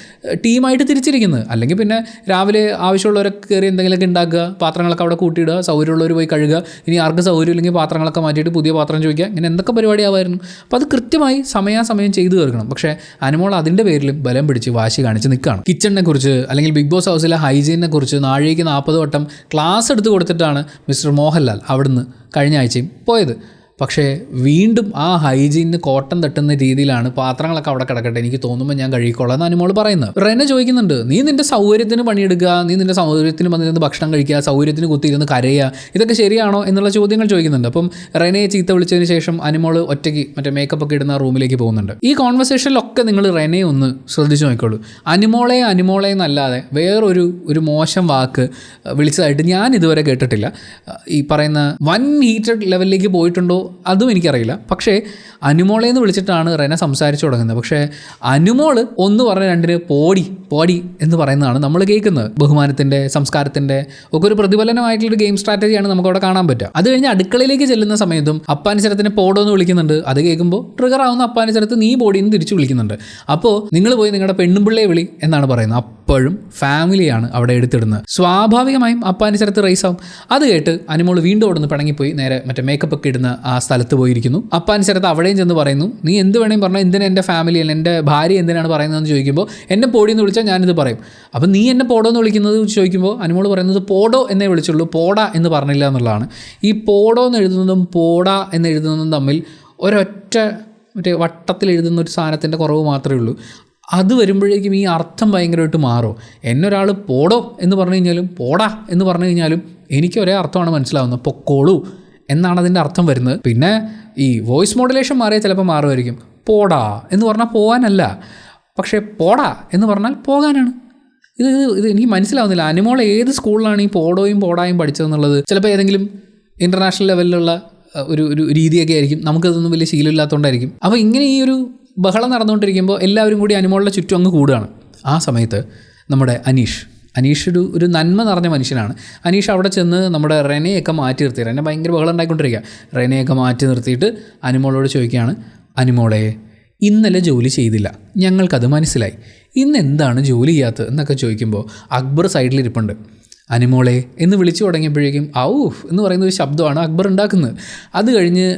ടീമായിട്ട് തിരിച്ചിരിക്കുന്നത്. അല്ലെങ്കിൽ പിന്നെ രാവിലെ ആവശ്യമുള്ളവരൊക്കെ കയറി എന്തെങ്കിലുമൊക്കെ ഉണ്ടാക്കുക, പാത്രങ്ങളൊക്കെ അവിടെ കൂട്ടിയിടുക, സൗകര്യമുള്ളവർ പോയി കഴുകുക, ഇനി ആർക്ക് സൗകര്യം ഇല്ലെങ്കിൽ പാത്രങ്ങളൊക്കെ മാറ്റിയിട്ട് പുതിയ പാത്രം ചോദിക്കുക, ഇങ്ങനെ എന്തൊക്കെ പരിപാടിയാവായിരുന്നു. അപ്പോൾ അത് കൃത്യമായി സമയാസമയം ചെയ്തു തീർക്കണം. പക്ഷേ അനുമോൾ അതിൻ്റെ പേരിലും ബലം പിടിച്ച് വാശി കാണിച്ച് നിൽക്കുകയാണ്. കിച്ചണിനെ കുറിച്ച് അല്ലെങ്കിൽ ബിഗ് ബോസ് ഹൗസിലെ ഹൈജീനെ കുറിച്ച് നാഴികയ്ക്ക് 40 വട്ടം ക്ലാസ് എടുത്ത് കൊടുത്തിട്ടാണ് മിസ്റ്റർ മോഹൻലാൽ അവിടുന്ന് കഴിഞ്ഞ ആഴ്ചയും പോയത്. പക്ഷേ വീണ്ടും ആ ഹൈജീനിന് കോട്ടം തട്ടുന്ന രീതിയിലാണ് പാത്രങ്ങളൊക്കെ അവിടെ കിടക്കട്ടെ, എനിക്ക് തോന്നുമ്പോൾ ഞാൻ കഴുകിക്കോളാം എന്ന് അനുമോൾ പറയുന്നത്. റെന ചോദിക്കുന്നുണ്ട്, നീ നിൻ്റെ സൗകര്യത്തിന് പണിയെടുക്കുക, നീ നിൻ്റെ സൗകര്യത്തിന് വന്നിരുന്ന് ഭക്ഷണം കഴിക്കുക, സൗകര്യത്തിന് കുത്തിയിരുന്ന് കരയുക, ഇതൊക്കെ ശരിയാണോ എന്നുള്ള ചോദ്യങ്ങൾ ചോദിക്കുന്നുണ്ട്. അപ്പം റെനയെ ചീത്ത വിളിച്ചതിന് ശേഷം അനുമോൾ ഒറ്റയ്ക്ക് മറ്റേ മേക്കപ്പ് ഒക്കെ ഇടുന്ന റൂമിലേക്ക് പോകുന്നുണ്ട്. ഈ കോൺവെർസേഷനിലൊക്കെ നിങ്ങൾ റെനയെ ഒന്ന് ശ്രദ്ധിച്ച് നോക്കിക്കോളൂ. അനുമോളെ എന്നല്ലാതെ വേറൊരു മോശം വാക്ക് വിളിച്ചതായിട്ട് ഞാൻ ഇതുവരെ കേട്ടിട്ടില്ല. ഈ പറയുന്ന വൻ ഹീറ്റഡ് ലെവലിലേക്ക് പോയിട്ടുണ്ടോ അതും എനിക്കറിയില്ല. പക്ഷേ അനുമോളേന്ന് വിളിച്ചിട്ടാണ് റെന സംസാരിച്ചു തുടങ്ങുന്നത്. പക്ഷേ അനുമോൾ ഒന്ന് പറഞ്ഞ രണ്ടിന് പോടി എന്ന് പറയുന്നതാണ് നമ്മൾ കേൾക്കുന്നത്. ബഹുമാനത്തിൻ്റെ, സംസ്കാരത്തിൻ്റെ ഒക്കെ ഒരു പ്രതിഫലനമായിട്ടുള്ളൊരു ഗെയിം സ്ട്രാറ്റജിയാണ് നമുക്കവിടെ കാണാൻ പറ്റുക. അത് കഴിഞ്ഞ് അടുക്കളയിലേക്ക് ചെല്ലുന്ന സമയത്തും അപ്പാനിച്ചരത്തിനെ പോടോ എന്ന് വിളിക്കുന്നുണ്ട്. അത് കേൾക്കുമ്പോൾ ട്രിഗർ ആവുന്ന അപ്പാനിച്ചരത്ത് നീ പോടിയെന്ന് തിരിച്ചു വിളിക്കുന്നുണ്ട്. അപ്പോൾ നിങ്ങൾ പോയി നിങ്ങളുടെ പെണ്ണുമ്പിള്ളയെ വിളി എന്നാണ് പറയുന്നത്. അപ്പോഴും ഫാമിലിയാണ് അവിടെ എടുത്തിടുന്നത്. സ്വാഭാവികമായും അപ്പാനിച്ചരത്ത് റേസ് ആവും. അത് കേട്ട് അനുമോൾ വീണ്ടും ഓടുന്നു, പിണങ്ങിപ്പോയി നേരെ മറ്റേ മേക്കപ്പ് ഒക്കെ ഇടുന്ന ആ സ്ഥലത്ത് പോയിരിക്കുന്നു. അപ്പാനിച്ചരത്ത് അവിടെയും ചെന്ന് പറയുന്നു, നീ എന്ത് വേണമെങ്കിൽ പറഞ്ഞാൽ എന്തിനാ എൻ്റെ ഫാമിലി അല്ല എൻ്റെ ഭാര്യ എന്തിനാണ് പറയുന്നതെന്ന് ചോദിക്കുമ്പോൾ എന്നെ പോടിയെന്ന് വിളിച്ചാൽ ഞാനിത് പറയും. അപ്പം നീ എന്നെ പോടോ എന്ന് വിളിക്കുന്നത് ചോദിക്കുമ്പോൾ അനുമോൾ പറയുന്നത് പോടോ എന്നേ വിളിച്ചുള്ളൂ, പോടാ എന്ന് പറഞ്ഞില്ല എന്നുള്ളതാണ്. ഈ പോടോ എന്ന് എഴുതുന്നതും പോടാ എന്ന് എഴുതുന്നതും തമ്മിൽ ഒരൊറ്റ മറ്റേ വട്ടത്തിൽ എഴുതുന്ന ഒരു സാധനത്തിൻ്റെ കുറവ് മാത്രമേ ഉള്ളൂ. അത് വരുമ്പോഴേക്കും ഈ അർത്ഥം ഭയങ്കരമായിട്ട് മാറും. എന്നൊരാൾ പോടോ എന്ന് പറഞ്ഞു കഴിഞ്ഞാലും പോടാ എന്ന് പറഞ്ഞു കഴിഞ്ഞാലും എനിക്ക് ഒരേ അർത്ഥമാണ് മനസ്സിലാവുന്നത്, പൊക്കോളൂ എന്നാണ് അതിൻ്റെ അർത്ഥം വരുന്നത്. പിന്നെ ഈ വോയിസ് മോഡുലേഷൻ മാറിയാൽ ചിലപ്പോൾ മാറുമായിരിക്കും. പോടാ എന്ന് പറഞ്ഞാൽ പോകാനല്ല, പക്ഷേ പോടാ എന്ന് പറഞ്ഞാൽ പോകാനാണ്. ഇത് എനിക്ക് മനസ്സിലാവുന്നില്ല. അനുമോൾ ഏത് സ്കൂളിലാണ് ഈ പോടോയും പോടായും പഠിച്ചതെന്നുള്ളത്. ചിലപ്പോൾ ഏതെങ്കിലും ഇൻ്റർനാഷണൽ ലെവലിലുള്ള ഒരു രീതിയൊക്കെ ആയിരിക്കും, നമുക്കതൊന്നും വലിയ ശീലമില്ലാത്തതുകൊണ്ടായിരിക്കും. അപ്പോൾ ഇങ്ങനെ ഈ ഒരു ബഹളം നടന്നുകൊണ്ടിരിക്കുമ്പോൾ എല്ലാവരും കൂടി അനുമോളുടെ ചുറ്റും അങ്ങ് കൂടുകയാണ്. ആ സമയത്ത് നമ്മുടെ അനീഷ് ഒരു നന്മ നിറഞ്ഞ മനുഷ്യനാണ്. അനീഷ് അവിടെ ചെന്ന് നമ്മുടെ റെനയൊക്കെ മാറ്റി നിർത്തി, റെന ഭയങ്കര ബഹളം ഉണ്ടായിക്കൊണ്ടിരിക്കുക. റെനയൊക്കെ മാറ്റി നിർത്തിയിട്ട് അനുമോളോട് ചോദിക്കുകയാണ്, അനുമോളെ ഇന്നലെ ജോലി ചെയ്തില്ല, ഞങ്ങൾക്കത് മനസ്സിലായി, ഇന്ന് എന്താണ് ജോലി ചെയ്യാത്തത് എന്നൊക്കെ ചോദിക്കുമ്പോൾ അക്ബർ സൈഡിലിരിപ്പുണ്ട്. അനുമോളെ എന്ന് വിളിച്ചു തുടങ്ങിയപ്പോഴേക്കും ഔഫ് എന്ന് പറയുന്ന ഒരു ശബ്ദമാണ് അക്ബർ ഉണ്ടാക്കുന്നത്. അത് കഴിഞ്ഞ്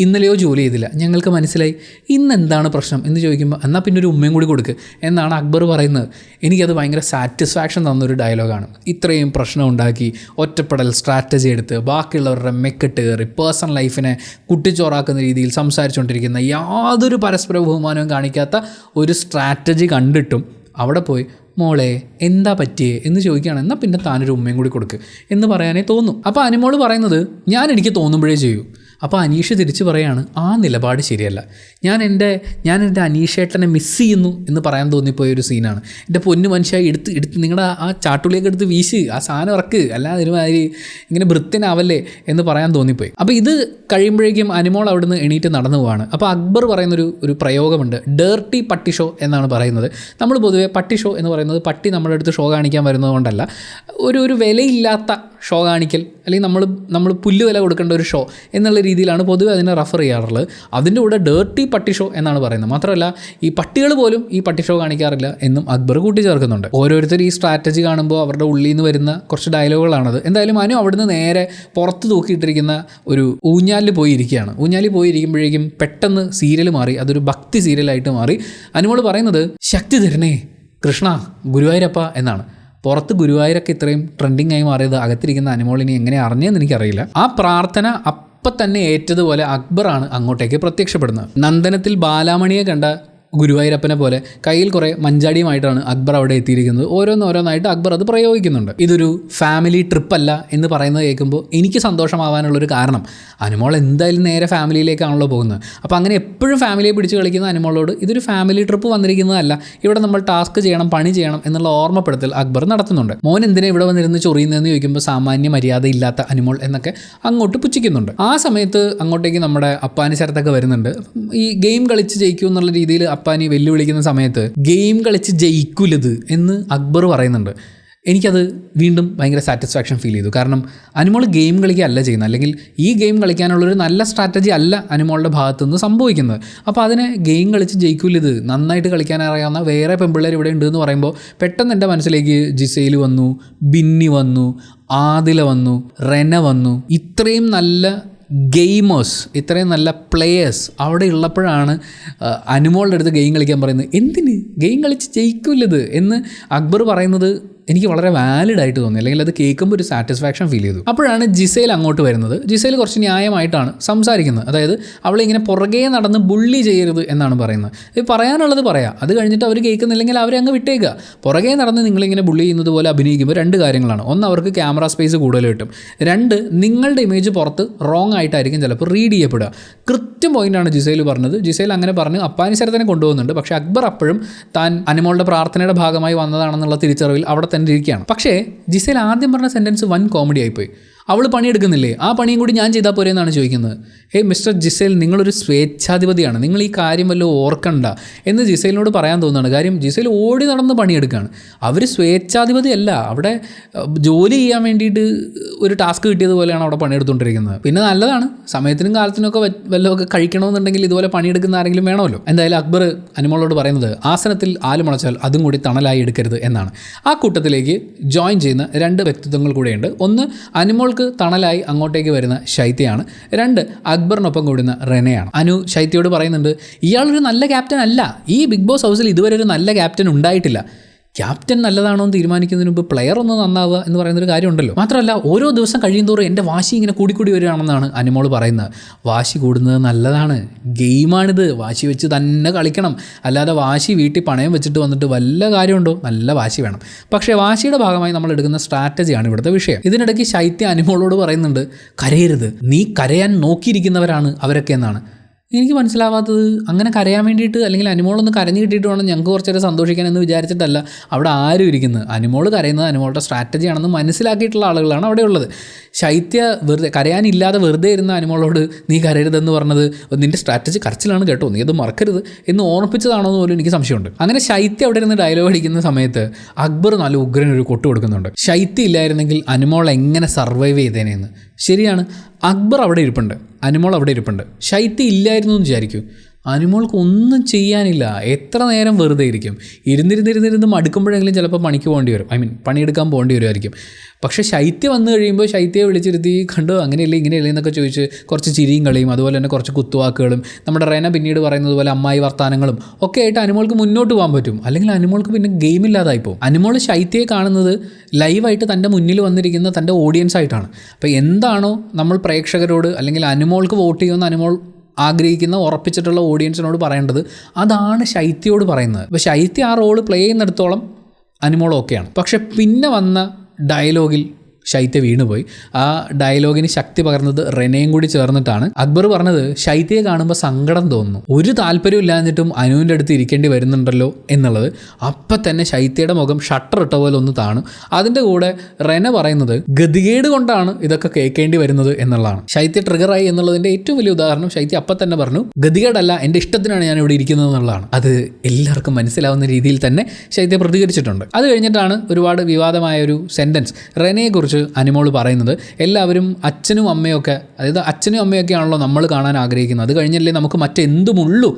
ഇന്നലെയോ ജോലി ചെയ്തില്ല, ഞങ്ങൾക്ക് മനസ്സിലായി, ഇന്നെന്താണ് പ്രശ്നം എന്ന് ചോദിക്കുമ്പോൾ എന്നാൽ പിന്നെ ഒരു ഉമ്മയും കൂടി കൊടുക്ക് എന്നാണ് അക്ബർ പറയുന്നത്. എനിക്കത് ഭയങ്കര സാറ്റിസ്ഫാക്ഷൻ തന്നൊരു ഡയലോഗാണ്. ഇത്രയും പ്രശ്നം ഉണ്ടാക്കി ഒറ്റപ്പെടൽ സ്ട്രാറ്റജി എടുത്ത് ബാക്കിയുള്ളവരുടെ മെക്കെട്ട് കയറി പേഴ്സണൽ ലൈഫിനെ കുട്ടിച്ചോറാക്കുന്ന രീതിയിൽ സംസാരിച്ചുകൊണ്ടിരിക്കുന്ന യാതൊരു പരസ്പര ബഹുമാനവും കാണിക്കാത്ത ഒരു സ്ട്രാറ്റജി കണ്ടിട്ടും അവിടെ പോയി മോളെ എന്താ പറ്റിയേ എന്ന് ചോദിക്കുകയാണ്. എന്നാൽ പിന്നെ താനൊരു ഉമ്മയും കൂടി കൊടുക്ക് എന്ന് പറയാനേ തോന്നും. അപ്പോൾ അനുമോൾ പറയുന്നത് ഞാൻ എനിക്ക് തോന്നുമ്പോഴേ ചെയ്യൂ. അപ്പോൾ അനീഷ് തിരിച്ച് പറയാണ് ആ നിലപാട് ശരിയല്ല, ഞാൻ എൻ്റെ അനീഷേട്ടനെ മിസ് ചെയ്യുന്നു എന്ന് പറയാൻ തോന്നിപ്പോയ ഒരു സീനാണ്. എൻ്റെ പൊന്നു മനുഷ്യ എടുത്ത് നിങ്ങളുടെ ആ ചാട്ടുള്ളിയൊക്കെ എടുത്ത് വീശ്, ആ സാധനം ഇറക്ക്, അല്ലാതെ ഒരുമാതിരി ഇങ്ങനെ വൃത്തിനാവല്ലേ എന്ന് പറയാൻ തോന്നിപ്പോയി. അപ്പോൾ ഇത് കഴിയുമ്പോഴേക്കും അനുമോൾ അവിടുന്ന് എണീറ്റ് നടന്നു പോവാണ്. അപ്പോൾ അക്ബർ പറയുന്നൊരു പ്രയോഗമുണ്ട്, ഡേർട്ടി പട്ടി ഷോ എന്നാണ് പറയുന്നത്. നമ്മൾ പൊതുവേ പട്ടി ഷോ എന്ന് പറയുന്നത് പട്ടി നമ്മുടെ അടുത്ത് ഷോ കാണിക്കാൻ വരുന്നത് കൊണ്ടല്ല, ഒരു വിലയില്ലാത്ത ഷോ കാണിക്കൽ, അല്ലെങ്കിൽ നമ്മൾ പുല്ല് വില കൊടുക്കേണ്ട ഒരു ഷോ എന്നുള്ള രീതിയിലാണ് പൊതുവെ അതിനെ റെഫർ ചെയ്യാറുള്ളത്. അതിൻ്റെ കൂടെ ഡേർട്ടി പട്ടി ഷോ എന്നാണ് പറയുന്നത്. മാത്രമല്ല ഈ പട്ടികൾ പോലും ഈ പട്ടി ഷോ കാണിക്കാറില്ല എന്നും അക്ബർ കൂട്ടിച്ചേർക്കുന്നുണ്ട്. ഓരോരുത്തർ ഈ സ്ട്രാറ്റജി കാണുമ്പോൾ അവരുടെ ഉള്ളിൽ നിന്ന് വരുന്ന കുറച്ച് ഡയലോഗുകളാണത്. എന്തായാലും അനു അവിടുന്ന് നേരെ പുറത്ത് തൂക്കിയിട്ടിരിക്കുന്ന ഒരു ഊഞ്ഞാലിൽ പോയിരിക്കുകയാണ്. ഊഞ്ഞാലിൽ പോയിരിക്കുമ്പോഴേക്കും പെട്ടെന്ന് സീരിയൽ മാറി, അതൊരു ഭക്തി സീരിയലായിട്ട് മാറി. അനുമോൾ പറയുന്നത് ശക്തി തരണേ കൃഷ്ണ ഗുരുവായൂരപ്പ എന്നാണ്. പുറത്ത് ഗുരുവായൂരൊക്കെ ഇത്രയും ട്രെൻഡിങ് ആയി മാറിയത് അകത്തിരിക്കുന്ന അനുമോളിനി എങ്ങനെ അറിഞ്ഞതെന്ന് എനിക്കറിയില്ല. ആ പ്രാർത്ഥന അപ്പം തന്നെ ഏറ്റതുപോലെ അക്ബറാണ് അങ്ങോട്ടേക്ക് പ്രത്യക്ഷപ്പെടുന്നത്. നന്ദനത്തിൽ ബാലാമണിയെ കണ്ട ഗുരുവായൂരപ്പനെ പോലെ കയ്യിൽ കുറേ മഞ്ചാടിയുമായിട്ടാണ് അക്ബർ അവിടെ എത്തിയിരിക്കുന്നത്. ഓരോന്നോരോന്നായിട്ട് അക്ബർ അത് പ്രയോഗിക്കുന്നുണ്ട്. ഇതൊരു ഫാമിലി ട്രിപ്പല്ല എന്ന് പറയുന്നത് കേൾക്കുമ്പോൾ എനിക്ക് സന്തോഷമാവാനുള്ളൊരു കാരണം, അനുമോൾ എന്തായാലും നേരെ ഫാമിലിയിലേക്കാണല്ലോ പോകുന്നത്. അപ്പോൾ അങ്ങനെ എപ്പോഴും ഫാമിലിയെ പിടിച്ച് കളിക്കുന്ന അനുമോളോട് ഇതൊരു ഫാമിലി ട്രിപ്പ് വന്നിരിക്കുന്നതല്ല, ഇവിടെ നമ്മൾ ടാസ്ക് ചെയ്യണം, പണി ചെയ്യണം എന്നുള്ള ഓർമ്മപ്പെടുത്തൽ അക്ബർ നടത്തുന്നുണ്ട്. മോൻ എന്തിനാ ഇവിടെ വന്നിരുന്ന് ചൊറിയുന്നതെന്ന് ചോദിക്കുമ്പോൾ സാമാന്യ മര്യാദ ഇല്ലാത്ത അനുമോൾ എന്നൊക്കെ അങ്ങോട്ട് പുച്ഛിക്കുന്നുണ്ട്. ആ സമയത്ത് അങ്ങോട്ടേക്ക് നമ്മുടെ അപ്പാനി ശരത്തൊക്കെ വരുന്നുണ്ട്. ഈ ഗെയിം കളിച്ച് ജയിക്കൂ എന്നുള്ള രീതിയിൽ അപ്പാനി വെല്ലുവിളിക്കുന്ന സമയത്ത് ഗെയിം കളിച്ച് ജയിക്കൂലത് എന്ന് അക്ബർ പറയുന്നുണ്ട്. എനിക്കത് വീണ്ടും ഭയങ്കര സാറ്റിസ്ഫാക്ഷൻ ഫീൽ ചെയ്തു. കാരണം അനുമോൾ ഗെയിം കളിക്കുകയല്ല ചെയ്യുന്നത്, അല്ലെങ്കിൽ ഈ ഗെയിം കളിക്കാനുള്ളൊരു നല്ല സ്ട്രാറ്റജി അല്ല അനുമോളുടെ ഭാഗത്തു നിന്ന് സംഭവിക്കുന്നത്. അപ്പോൾ അതിനെ ഗെയിം കളിച്ച് ജയിക്കൂലിത്, നന്നായിട്ട് കളിക്കാൻ അറിയാവുന്ന വേറെ പെൺപിള്ളേർ ഇവിടെ ഉണ്ട് എന്ന് പറയുമ്പോൾ പെട്ടെന്ന് എൻ്റെ മനസ്സിലേക്ക് ജിസൈൽ വന്നു, ബിന്നി വന്നു, ആദില വന്നു, റെന വന്നു. ഇത്രയും നല്ല ഗെയിമേഴ്സ്, ഇത്രയും നല്ല പ്ലേയേഴ്സ് അവിടെ ഉള്ളപ്പോഴാണ് അനുമോളുടെ അടുത്ത് ഗെയിം കളിക്കാൻ പറയുന്നത്. എന്തിന് ഗെയിം കളിച്ച് ജയിക്കില്ലത് എന്ന് അക്ബർ പറയുന്നത് എനിക്ക് വളരെ വാലിഡായിട്ട് തോന്നി, അല്ലെങ്കിൽ അത് കേൾക്കുമ്പോൾ ഒരു സാറ്റിസ്ഫാക്ഷൻ ഫീൽ ചെയ്തു. അപ്പോഴാണ് ജിസൈൽ അങ്ങോട്ട് വരുന്നത്. ജിസൈൽ കുറച്ച് ന്യായമായിട്ടാണ് സംസാരിക്കുന്നത്. അതായത് അവളിങ്ങനെ പുറകെ നടന്ന് ബുള്ളി ചെയ്യരുത് എന്നാണ് പറയുന്നത്. ഇത് പറയാനുള്ളത് പറയാം, അത് കഴിഞ്ഞിട്ട് അവർ കേൾക്കുന്നില്ലെങ്കിൽ അവരെ അങ്ങ് വിട്ടേക്കുക. പുറകെ നടന്ന് നിങ്ങളിങ്ങനെ ബുള്ളി ചെയ്യുന്നത് പോലെ അഭിനയിക്കുമ്പോൾ രണ്ട് കാര്യങ്ങളാണ്. ഒന്ന്, അവർക്ക് ക്യാമറ സ്പേസ് കൂടുതൽ കിട്ടും. രണ്ട്, നിങ്ങളുടെ ഇമേജ് പുറത്ത് റോങ് ആയിട്ടായിരിക്കും ചിലപ്പോൾ റീഡ് ചെയ്യപ്പെടുക. കൃത്യം പോയിൻ്റാണ് ജിസൈൽ പറഞ്ഞത്. ജിസൈൽ അങ്ങനെ പറഞ്ഞ് അപ്പാനി ശരത്തിനെ കൊണ്ടുപോകുന്നുണ്ട്. പക്ഷേ അക്ബർ അപ്പോഴും താൻ അനുമോളുടെ പ്രാർത്ഥനയുടെ ഭാഗമായി വന്നതാണെന്നുള്ള തിരിച്ചറിവിൽ അവിടെ തന്നെ ഇരിക്കുകയാണ്. പക്ഷേ ജിസൈൽ ആദ്യം പറഞ്ഞ സെൻറ്റൻസ് വൻ കോമഡി ആയിപ്പോയി. അവൾ പണിയെടുക്കുന്നില്ലേ, ആ പണിയും കൂടി ഞാൻ ചെയ്താൽ പോരെ എന്നാണ് ചോദിക്കുന്നത്. ഹേയ് മിസ്റ്റർ ജിസൈൽ, നിങ്ങളൊരു സ്വേച്ഛാധിപതിയാണ്, നിങ്ങൾ ഈ കാര്യം വല്ലതും ഓർക്കണ്ട എന്ന് ജിസൈലിനോട് പറയാൻ തോന്നുകയാണ്. കാര്യം ജിസൈൽ ഓടി നടന്ന് പണിയെടുക്കുകയാണ്. അവർ സ്വേച്ഛാധിപതിയല്ല, അവിടെ ജോലി ചെയ്യാൻ വേണ്ടിയിട്ട് ഒരു ടാസ്ക് കിട്ടിയതുപോലെയാണ് അവിടെ പണിയെടുത്തുകൊണ്ടിരിക്കുന്നത്. പിന്നെ നല്ലതാണ്, സമയത്തിനും കാലത്തിനൊക്കെ വല്ലതൊക്കെ കഴിക്കണമെന്നുണ്ടെങ്കിൽ ഇതുപോലെ പണിയെടുക്കുന്ന ആരെങ്കിലും വേണമല്ലോ. എന്തായാലും അക്ബർ അനുമോളോട് പറയുന്നത് ആസനത്തിൽ ആല് മുളച്ചാൽ അതും കൂടി തണലായി എടുക്കരുത് എന്നാണ്. ആ കൂട്ടത്തിലേക്ക് ജോയിൻ ചെയ്യുന്ന രണ്ട് വ്യക്തിത്വങ്ങൾ കൂടെയുണ്ട്. ഒന്ന്, അനുമോൾക്ക് തണലായി അങ്ങോട്ടേക്ക് വരുന്ന ശൈത്യയാണ്. രണ്ട്, അക്ബറിനൊപ്പം കൂടുന്ന റെനയാണ്. അനു ശൈത്യയോട് പറയുന്നുണ്ട്, ഇയാളൊരു നല്ല ക്യാപ്റ്റൻ അല്ല, ഈ ബിഗ് ബോസ് ഹൗസിൽ ഇതുവരെ ഒരു നല്ല ക്യാപ്റ്റൻ ഉണ്ടായിട്ടില്ല. ക്യാപ്റ്റൻ നല്ലതാണോ എന്ന് തീരുമാനിക്കുന്നതിന് മുമ്പ് പ്ലെയർ ഒന്ന് നന്നാവുക എന്ന് പറയുന്നൊരു കാര്യമുണ്ടല്ലോ. മാത്രമല്ല ഓരോ ദിവസം കഴിയുന്തോറും എൻ്റെ വാശി ഇങ്ങനെ കൂടിക്കൂടി വരികയാണെന്നാണ് അനുമോൾ പറയുന്നത്. വാശി കൂടുന്നത് നല്ലതാണ്, ഗെയിമാണിത്, വാശി വെച്ച് തന്നെ കളിക്കണം. അല്ലാതെ വാശി വീട്ടിൽ പണയം വെച്ചിട്ട് വന്നിട്ട് വല്ല കാര്യമുണ്ടോ? നല്ല വാശി വേണം. പക്ഷേ വാശിയുടെ ഭാഗമായി നമ്മൾ എടുക്കുന്ന സ്ട്രാറ്റജിയാണ് ഇവിടുത്തെ വിഷയം. ഇതിനിടയ്ക്ക് ശൈത്യ അനുമോളോട് പറയുന്നുണ്ട്, കരയരുത്, നീ കരയാൻ നോക്കിയിരിക്കുന്നവരാണ് അവരൊക്കെ എന്നാണ്. എനിക്ക് മനസ്സിലാവാത്തത്, അങ്ങനെ കരയാൻ വേണ്ടിയിട്ട് അല്ലെങ്കിൽ അനുമോളൊന്ന് കരഞ്ഞു കിട്ടിയിട്ട് വേണം ഞങ്ങൾക്ക് കുറച്ചേരം സന്തോഷിക്കാൻ എന്ന് വിചാരിച്ചിട്ടല്ല അവിടെ ആരും ഇരിക്കുന്നത്. അനുമോൾ കരയുന്നത് അനുമോളുടെ സ്ട്രാറ്റജിയാണെന്ന് മനസ്സിലാക്കിയിട്ടുള്ള ആളുകളാണ് അവിടെ ഉള്ളത്. ശൈത്യ വെറുതെ കരയാനില്ലാതെ വെറുതെ ഇരുന്ന അനുമോളോട് നീ കരയരുതെന്ന് പറഞ്ഞത് നിൻ്റെ സ്ട്രാറ്റജി കരച്ചിലാണ് കേട്ടോ, നീ അത് മറക്കരുത് എന്ന് ഓർമ്മിപ്പിച്ചതാണോ എന്ന് പോലും എനിക്ക് സംശയമുണ്ട്. അങ്ങനെ ശൈത്യ അവിടെ ഇരുന്ന് ഡയലോഗ് അടിക്കുന്ന സമയത്ത് അക്ബർ നല്ല ഉഗ്രനൊരു കൊട്ട് കൊടുക്കുന്നുണ്ട്. ശൈത്യ ഇല്ലായിരുന്നെങ്കിൽ അനുമോൾ എങ്ങനെ സർവൈവ് ചെയ്തേനെന്ന്. ശരിയാണ്, അക്ബർ അവിടെ ഇരിപ്പുണ്ട്, അനുമോൾ അവിടെ ഇരിപ്പുണ്ട്. ശൈത്യ ഇല്ലായിരുന്നു എന്ന് വിചാരിക്കൂ, അനുമോൾക്ക് ഒന്നും ചെയ്യാനില്ല, എത്ര നേരം വെറുതെ ഇരിക്കും. ഇരുന്നിരുന്ന് മടുക്കുമ്പോഴെങ്കിലും ചിലപ്പോൾ പണിക്ക് പോകേണ്ടി വരും, പണിയെടുക്കാൻ പോകേണ്ടി വരുമായിരിക്കും. പക്ഷേ ശൈത്യ വന്നു കഴിയുമ്പോൾ ശൈത്യയെ വിളിച്ചിരുത്തി കണ്ടോ അങ്ങനെയല്ലേ ഇങ്ങനെയല്ലേ എന്നൊക്കെ ചോദിച്ച് കുറച്ച് ചിരിയും കളിയും അതുപോലെ തന്നെ കുറച്ച് കുത്തുവാക്കുകളും നമ്മുടെ റെന പിന്നീട് പറയുന്നത് പോലെ അമ്മായി വർത്താനങ്ങളും ഒക്കെ ആയിട്ട് അനുമോൾക്ക് മുന്നോട്ട് പോകാൻ പറ്റും. അല്ലെങ്കിൽ അനുമോൾക്ക് പിന്നെ ഗെയിം ഇല്ലാതായി പോകും. അനുമോൾ ശൈത്യയെ കാണുന്നത് ലൈവായിട്ട് തൻ്റെ മുന്നിൽ വന്നിരിക്കുന്ന തൻ്റെ ഓഡിയൻസ് ആയിട്ടാണ്. അപ്പോൾ എന്താണോ നമ്മൾ പ്രേക്ഷകരോട് അല്ലെങ്കിൽ അനുമോൾക്ക് വോട്ട് ചെയ്യുമെന്ന് അനുമോൾ ആഗ്രഹിക്കുന്ന ഉറപ്പിച്ചിട്ടുള്ള ഓഡിയൻസിനോട് പറയേണ്ടത് അതാണ് ശൈത്യയോട് പറയുന്നത്. അപ്പോൾ ശൈത്യ ആ റോള് പ്ലേ ചെയ്യുന്നിടത്തോളം അനുമോൾ ഓക്കെയാണ്. പക്ഷെ പിന്നെ വന്ന ഡയലോഗിൽ ശൈത്യ വീണുപോയി. ആ ഡയലോഗിന് ശക്തി പകർന്നത് റെനയും കൂടി ചേർന്നിട്ടാണ്. അക്ബർ പറഞ്ഞത് ശൈത്യയെ കാണുമ്പോൾ സങ്കടം തോന്നുന്നു, ഒരു താല്പര്യം ഇല്ലാഞ്ഞിട്ടും അനുവിൻ്റെ അടുത്ത് ഇരിക്കേണ്ടി വരുന്നുണ്ടല്ലോ എന്നുള്ളത്. അപ്പം തന്നെ ശൈത്യയുടെ മുഖം ഷട്ടർ ഇട്ട പോലെ ഒന്ന് താണു. അതിൻ്റെ കൂടെ റെന പറയുന്നത് ഗതികേട് കൊണ്ടാണ് ഇതൊക്കെ കേൾക്കേണ്ടി വരുന്നത് എന്നുള്ളതാണ്. ശൈത്യ ട്രിഗറായി എന്നുള്ളതിൻ്റെ ഏറ്റവും വലിയ ഉദാഹരണം ശൈത്യ അപ്പം തന്നെ പറഞ്ഞു, ഗതികേടല്ല, എൻ്റെ ഇഷ്ടത്തിനാണ് ഞാൻ ഇവിടെ ഇരിക്കുന്നത് എന്നുള്ളതാണ്. അത് എല്ലാവർക്കും മനസ്സിലാവുന്ന രീതിയിൽ തന്നെ ശൈത്യ പ്രതികരിച്ചിട്ടുണ്ട്. അത് കഴിഞ്ഞിട്ടാണ് ഒരുപാട് വിവാദമായ ഒരു സെൻറ്റൻസ് റെനയെക്കുറിച്ച് അനുമോൾ പറയുന്നത്. എല്ലാവരും അച്ഛനും അമ്മയൊക്കെ, അതായത് അച്ഛനും അമ്മയൊക്കെയാണല്ലോ നമ്മൾ കാണാൻ ആഗ്രഹിക്കുന്നത്, അത് കഴിഞ്ഞല്ലേ നമുക്ക് മറ്റെന്തുമുള്ളൂ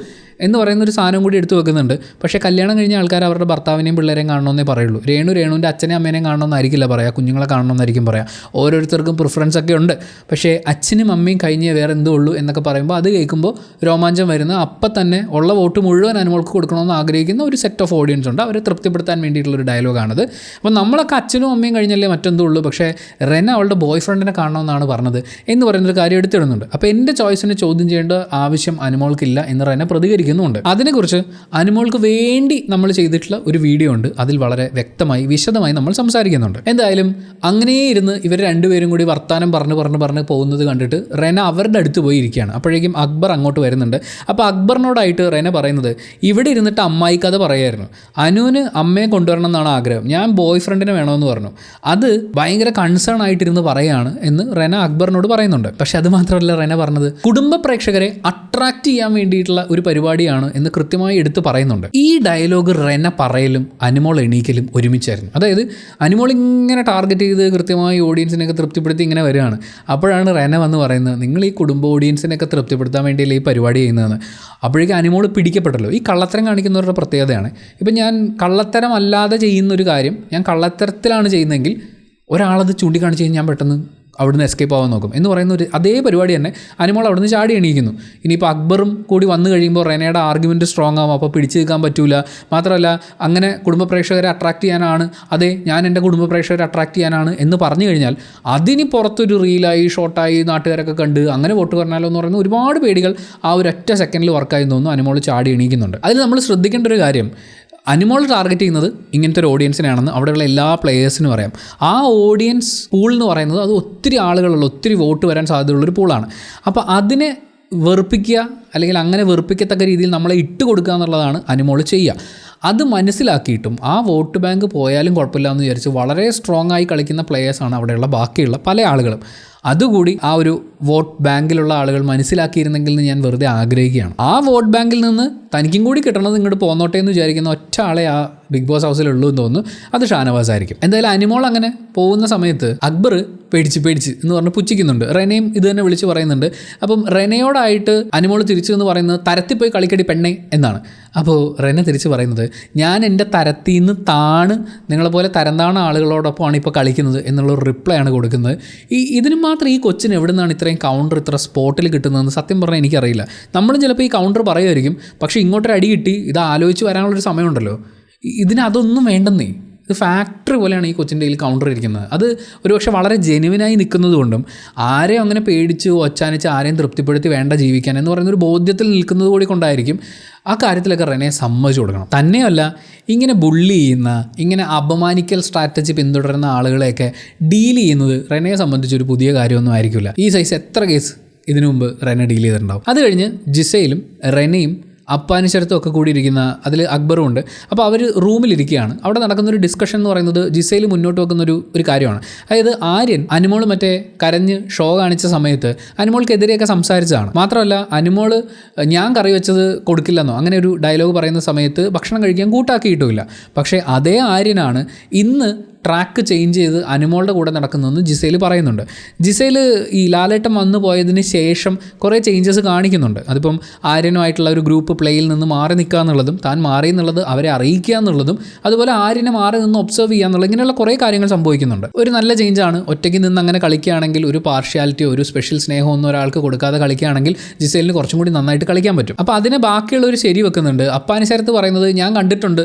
എന്ന് പറയുന്നൊരു സാധനം കൂടി എടുത്തു വെക്കുന്നുണ്ട്. പക്ഷേ കല്യാണം കഴിഞ്ഞ ആൾക്കാർ അവരുടെ ഭർത്താവിനെയും പിള്ളേരെയും കാണണമെന്നേ പറയുള്ളൂ. രേണുവിൻ്റെ അച്ഛനെയും അമ്മേനെയും കാണണമെന്നായിരിക്കില്ല പറയുക, കുഞ്ഞുങ്ങളെ കാണണമെന്നായിരിക്കും പറയാം. ഓരോരുത്തർക്കും പ്രിഫറൻസ് ഒക്കെ ഉണ്ട്. പക്ഷേ അച്ഛനും അമ്മയും കഴിഞ്ഞേ വേറെ എന്തോ ഉള്ളൂ എന്നൊക്കെ പറയുമ്പോൾ അത് കേൾക്കുമ്പോൾ രോമാഞ്ചം വരുന്ന, അപ്പം തന്നെ ഉള്ള വോട്ട് മുഴുവൻ അനുമോൾക്ക് കൊടുക്കണമെന്ന് ആഗ്രഹിക്കുന്ന ഒരു സെറ്റ് ഓഫ് ഓഡിയൻസ് ഉണ്ട്. അവരെ തൃപ്തിപ്പെടുത്താൻ വേണ്ടിയിട്ടുള്ളൊരു ഡയലോഗാണത്. അപ്പോൾ നമ്മളൊക്കെ അച്ഛനും അമ്മയും കഴിഞ്ഞല്ലേ മറ്റെന്തോ ഉള്ളൂ, പക്ഷേ റെന അവളുടെ ബോയ് ഫ്രണ്ടിനെ കാണണമെന്നാണ് പറഞ്ഞത് എന്ന് പറയുന്നൊരു കാര്യം എടുത്തിടുന്നുണ്ട്. അപ്പോൾ എൻ്റെ ചോയ്സിനെ ചോദ്യം ചെയ്യേണ്ട ആവശ്യം അനുമോൾക്കില്ല എന്ന് റെന പ്രതികരിക്കുന്നുണ്ട്. അതിനെക്കുറിച്ച് അനുമോൾക്ക് വേണ്ടി നമ്മൾ ചെയ്തിട്ടുള്ള ഒരു വീഡിയോ ഉണ്ട്. അതിൽ വളരെ വ്യക്തമായി വിശദമായി നമ്മൾ സംസാരിക്കുന്നുണ്ട്. എന്തായാലും അങ്ങനെ ഇരുന്ന് ഇവർ രണ്ടുപേരും കൂടി വർത്താനം പറഞ്ഞ് പോകുന്നത് കണ്ടിട്ട് റെന അവരുടെ അടുത്ത് പോയി ഇരിക്കുകയാണ്. അപ്പോഴേക്കും അക്ബർ അങ്ങോട്ട് വരുന്നുണ്ട്. അപ്പോൾ അക്ബറിനോടായിട്ട് റെന പറയുന്നത്, ഇവിടെ ഇരുന്നിട്ട് അമ്മായി കഥ പറയായിരുന്നു, അനുവിന് അമ്മയെ കൊണ്ടുവരണം എന്നാണ് ആഗ്രഹം, ഞാൻ ബോയ് ഫ്രണ്ടിനെ വേണമെന്ന് പറഞ്ഞു, അത് ഭയങ്കര കൺസേൺ ആയിട്ടിരുന്ന് പറയുകയാണ് എന്ന് റെന അക്ബറിനോട് പറയുന്നുണ്ട്. പക്ഷെ അത് മാത്രമല്ല റെന പറഞ്ഞത്, കുടുംബ പ്രേക്ഷകരെ അട്രാക്റ്റ് ചെയ്യാൻ വേണ്ടിയിട്ടുള്ള ഒരു പരിപാടിയാണ് എന്ന് കൃത്യമായി എടുത്ത് പറയുന്നുണ്ട്. ഈ ഡയലോഗ് റെന പറയലും അനുമോൾ എണീക്കലും ഒരുമിച്ചായിരുന്നു. അതായത് അനുമോൾ ഇങ്ങനെ ടാർഗറ്റ് ചെയ്ത് കൃത്യമായി ഓഡിയൻസിനെയൊക്കെ തൃപ്തിപ്പെടുത്തി ഇങ്ങനെ വരികയാണ്. അപ്പോഴാണ് റെന വന്ന് പറയുന്നത്, നിങ്ങൾ ഈ കുടുംബ ഓഡിയൻസിനെയൊക്കെ തൃപ്തിപ്പെടുത്താൻ വേണ്ടിയല്ലേ ഈ പരിപാടി ചെയ്യുന്നതെന്ന്. അപ്പോഴേക്കും അനുമോൾ പിടിക്കപ്പെട്ടല്ലോ. ഈ കള്ളത്തരം കാണിക്കുന്നവരുടെ പ്രത്യേകതയാണ്. ഇപ്പം ഞാൻ കള്ളത്തരം അല്ലാതെ ചെയ്യുന്നൊരു കാര്യം ഞാൻ കള്ളത്തരത്തിലാണ് ചെയ്യുന്നതെങ്കിൽ ഒരാളത് ചൂണ്ടിക്കാണിച്ച് കഴിഞ്ഞാൽ ഞാൻ പെട്ടെന്ന് അവിടുന്ന് എസ്കേപ്പ് ആവാൻ നോക്കും എന്ന് പറയുന്ന ഒരു അതേ പരിപാടി തന്നെ അനുമോൾ അവിടുന്ന് ചാടി എണീക്കുന്നു. ഇനിയിപ്പോൾ അക്ബറും കൂടി വന്നു കഴിയുമ്പോൾ റെനയുടെ ആർഗ്യുമെൻറ്റ് സ്ട്രോങ് ആവും. അപ്പോൾ പിടിച്ചു നിൽക്കാൻ പറ്റൂല. മാത്രമല്ല അങ്ങനെ കുടുംബ പ്രേക്ഷകരെ അട്രാക്റ്റ് ചെയ്യാനാണ്, അതെ ഞാൻ എൻ്റെ കുടുംബ പ്രേക്ഷകരെ അട്രാക്റ്റ് ചെയ്യാനാണ് എന്ന് പറഞ്ഞു കഴിഞ്ഞാൽ അതിന് പുറത്തൊരു റീലായി ഷോർട്ടായി നാട്ടുകാരൊക്കെ കണ്ട് അങ്ങനെ വോട്ട് പറഞ്ഞാലോ എന്ന് പറയുന്ന ഒരുപാട് പേടികൾ ആ ഒരു ഒറ്റ സെക്കൻഡിൽ വർക്കായി തോന്നുന്നു. അനുമോൾ ചാടി എണീക്കുന്നുണ്ട്. അതിൽ നമ്മൾ ശ്രദ്ധിക്കേണ്ട ഒരു കാര്യം, അനുമോൾ ടാർഗറ്റ് ചെയ്യുന്നത് ഇങ്ങനത്തെ ഒരു ഓഡിയൻസിനാണെന്ന് അവിടെയുള്ള എല്ലാ പ്ലേയേഴ്സിനും അറിയാം. ആ ഓഡിയൻസ് പൂൾ എന്ന് പറയുന്നത് അത് ഒത്തിരി ആളുകളുള്ള, ഒത്തിരി വോട്ട് വരാൻ സാധ്യതയുള്ളൊരു പൂളാണ്. അപ്പോൾ അതിനെ വെറുപ്പിക്കുക അല്ലെങ്കിൽ അങ്ങനെ വെറുപ്പിക്കത്തക്ക രീതിയിൽ നമ്മളെ ഇട്ട് കൊടുക്കുക എന്നുള്ളതാണ് അനുമോൾ ചെയ്യുക. അത് മനസ്സിലാക്കിയിട്ടും ആ വോട്ട് ബാങ്ക് പോയാലും കുഴപ്പമില്ല എന്ന് വിചാരിച്ച് വളരെ സ്ട്രോങ് ആയി കളിക്കുന്ന പ്ലേയേഴ്സാണ് അവിടെയുള്ള ബാക്കിയുള്ള പല ആളുകളും. അതുകൂടി ആ ഒരു വോട്ട് ബാങ്കിലുള്ള ആളുകൾ മനസ്സിലാക്കിയിരുന്നെങ്കിൽ എന്ന് ഞാൻ വെറുതെ ആഗ്രഹിക്കുകയാണ്. ആ വോട്ട് ബാങ്കിൽ നിന്ന് തനിക്കും കൂടി കിട്ടണത് ഇങ്ങോട്ട് പോന്നോട്ടെ എന്ന് വിചാരിക്കുന്ന ഒറ്റ ആളെ ആ ബിഗ് ബോസ് ഹൗസിലുള്ളൂ എന്ന് തോന്നുന്നു. അത് ഷാനവാസ് ആയിരിക്കും. എന്തായാലും അനുമോൾ അങ്ങനെ പോകുന്ന സമയത്ത് അക്ബർ പേടിച്ച് എന്ന് പറഞ്ഞ് പുച്ഛിക്കുന്നുണ്ട്. റെനയും ഇത് തന്നെ വിളിച്ച് പറയുന്നുണ്ട്. അപ്പം റെനയോടായിട്ട് അനുമോൾ തിരിച്ചു എന്ന് പറയുന്നത് തരത്തിൽ പോയി കളിക്കടി പെണ്ണെ എന്നാണ്. അപ്പോൾ റെന തിരിച്ച് പറയുന്നത്, ഞാൻ എൻ്റെ തരത്തിൽ നിന്ന് താണ് നിങ്ങളെപ്പോലെ തരം താണ ആളുകളോടൊപ്പമാണ് ഇപ്പോൾ കളിക്കുന്നത് എന്നുള്ളൊരു റിപ്ലൈ ആണ് കൊടുക്കുന്നത്. ഇതിന് മാത്രം ഈ കൊച്ചിന് എവിടെ നിന്നാണ് ഇത്രയും കൗണ്ടർ ഇത്ര സ്പോട്ടിൽ കിട്ടുന്നതെന്ന് സത്യം പറഞ്ഞാൽ എനിക്കറിയില്ല. നമ്മളും ചിലപ്പോൾ ഈ കൗണ്ടർ പറയുമായിരിക്കും, പക്ഷേ ഇങ്ങോട്ടൊരു അടി കിട്ടി ഇത് ആലോചിച്ച് വരാനുള്ളൊരു സമയമുണ്ടല്ലോ, ഇതിനതൊന്നും വേണ്ടെന്നേ. ഇത് ഫാക്ടറി പോലെയാണ് ഈ കൊച്ചിൻ്റെ കയ്യിൽ കൗണ്ടർ ഇരിക്കുന്നത്. അത് ഒരുപക്ഷെ വളരെ ജെനുവിനായി നിൽക്കുന്നത് കൊണ്ടും ആരെയും അങ്ങനെ പേടിച്ച് ഒച്ചാനിച്ച് ആരെയും തൃപ്തിപ്പെടുത്തി വേണ്ട ജീവിക്കാൻ എന്ന് പറയുന്നൊരു ബോധ്യത്തിൽ നിൽക്കുന്നത് കൂടി കൊണ്ടായിരിക്കും ആ കാര്യത്തിലൊക്കെ റെനയെ സമ്മതിച്ചു കൊടുക്കണം. തന്നെയല്ല, ഇങ്ങനെ ബുള്ളി ചെയ്യുന്ന, ഇങ്ങനെ അപമാനിക്കൽ സ്ട്രാറ്റജി പിന്തുടരുന്ന ആളുകളെയൊക്കെ ഡീൽ ചെയ്യുന്നത് റെനയെ സംബന്ധിച്ചൊരു പുതിയ കാര്യമൊന്നും ആയിരിക്കില്ല. ഈ സൈസ് എത്ര കേസ് ഇതിനു മുമ്പ് റെന ഡീൽ ചെയ്തിട്ടുണ്ടാവും. അത് കഴിഞ്ഞ് ജിസയിലും റെനയും അപ്പാനിശരത്തും ഒക്കെ കൂടി ഇരിക്കുന്ന, അതിൽ അക്ബറും ഉണ്ട്. അപ്പോൾ അവർ റൂമിലിരിക്കുകയാണ്. അവിടെ നടക്കുന്നൊരു ഡിസ്കഷൻ എന്ന് പറയുന്നത് ജിസയിൽ മുന്നോട്ട് വെക്കുന്നൊരു കാര്യമാണ്. അതായത് ആര്യൻ അനുമോൾ മറ്റേ കരഞ്ഞ് ഷോ കാണിച്ച സമയത്ത് അനുമോൾക്കെതിരെയൊക്കെ സംസാരിച്ചതാണ്. മാത്രമല്ല അനുമോൾ ഞാൻ കറി വെച്ചത് കൊടുക്കില്ലെന്നോ അങ്ങനെ ഒരു ഡയലോഗ് പറയുന്ന സമയത്ത് ഭക്ഷണം കഴിക്കാൻ കൂട്ടാക്കിയിട്ടുമില്ല. പക്ഷേ അതേ ആര്യനാണ് ഇന്ന് ട്രാക്ക് ചേഞ്ച് ചെയ്ത് അനുമോളുടെ കൂടെ നടക്കുന്നതെന്ന് ജിസയിൽ പറയുന്നുണ്ട്. ജിസയിൽ ഈ ലാലേട്ടൻ വന്നു പോയതിന് ശേഷം കുറേ ചേഞ്ചസ് കാണിക്കുന്നുണ്ട്. അതിപ്പം ആര്യനുമായിട്ടുള്ള ഒരു ഗ്രൂപ്പ് പ്ലേയിൽ നിന്ന് മാറി നിൽക്കുക എന്നുള്ളതും താൻ മാറി എന്നുള്ളത് അവരെ അറിയിക്കുക എന്നുള്ളതും അതുപോലെ ആര്യനെ മാറി നിന്ന് ഒബ്സർവ് ചെയ്യുക എന്നുള്ളത്, ഇങ്ങനെയുള്ള കുറേ കാര്യങ്ങൾ സംഭവിക്കുന്നുണ്ട്. ഒരു നല്ല ചേഞ്ചാണ്. ഒറ്റയ്ക്ക് നിന്ന് അങ്ങനെ കളിക്കുകയാണെങ്കിൽ ഒരു പാർഷ്യാലിറ്റിയോ ഒരു സ്പെഷ്യൽ സ്നേഹമൊന്നും ഒരാൾക്ക് കൊടുക്കാതെ കളിക്കുകയാണെങ്കിൽ ജിസയിലിന് കുറച്ചും കൂടി നന്നായിട്ട് കളിക്കാൻ പറ്റും. അപ്പോൾ അതിനെ ബാക്കിയുള്ളവർ ശരി വെക്കുന്നുണ്ട്. അപ്പാനിശരത്ത് പറയുന്നത് ഞാൻ കണ്ടിട്ടുണ്ട്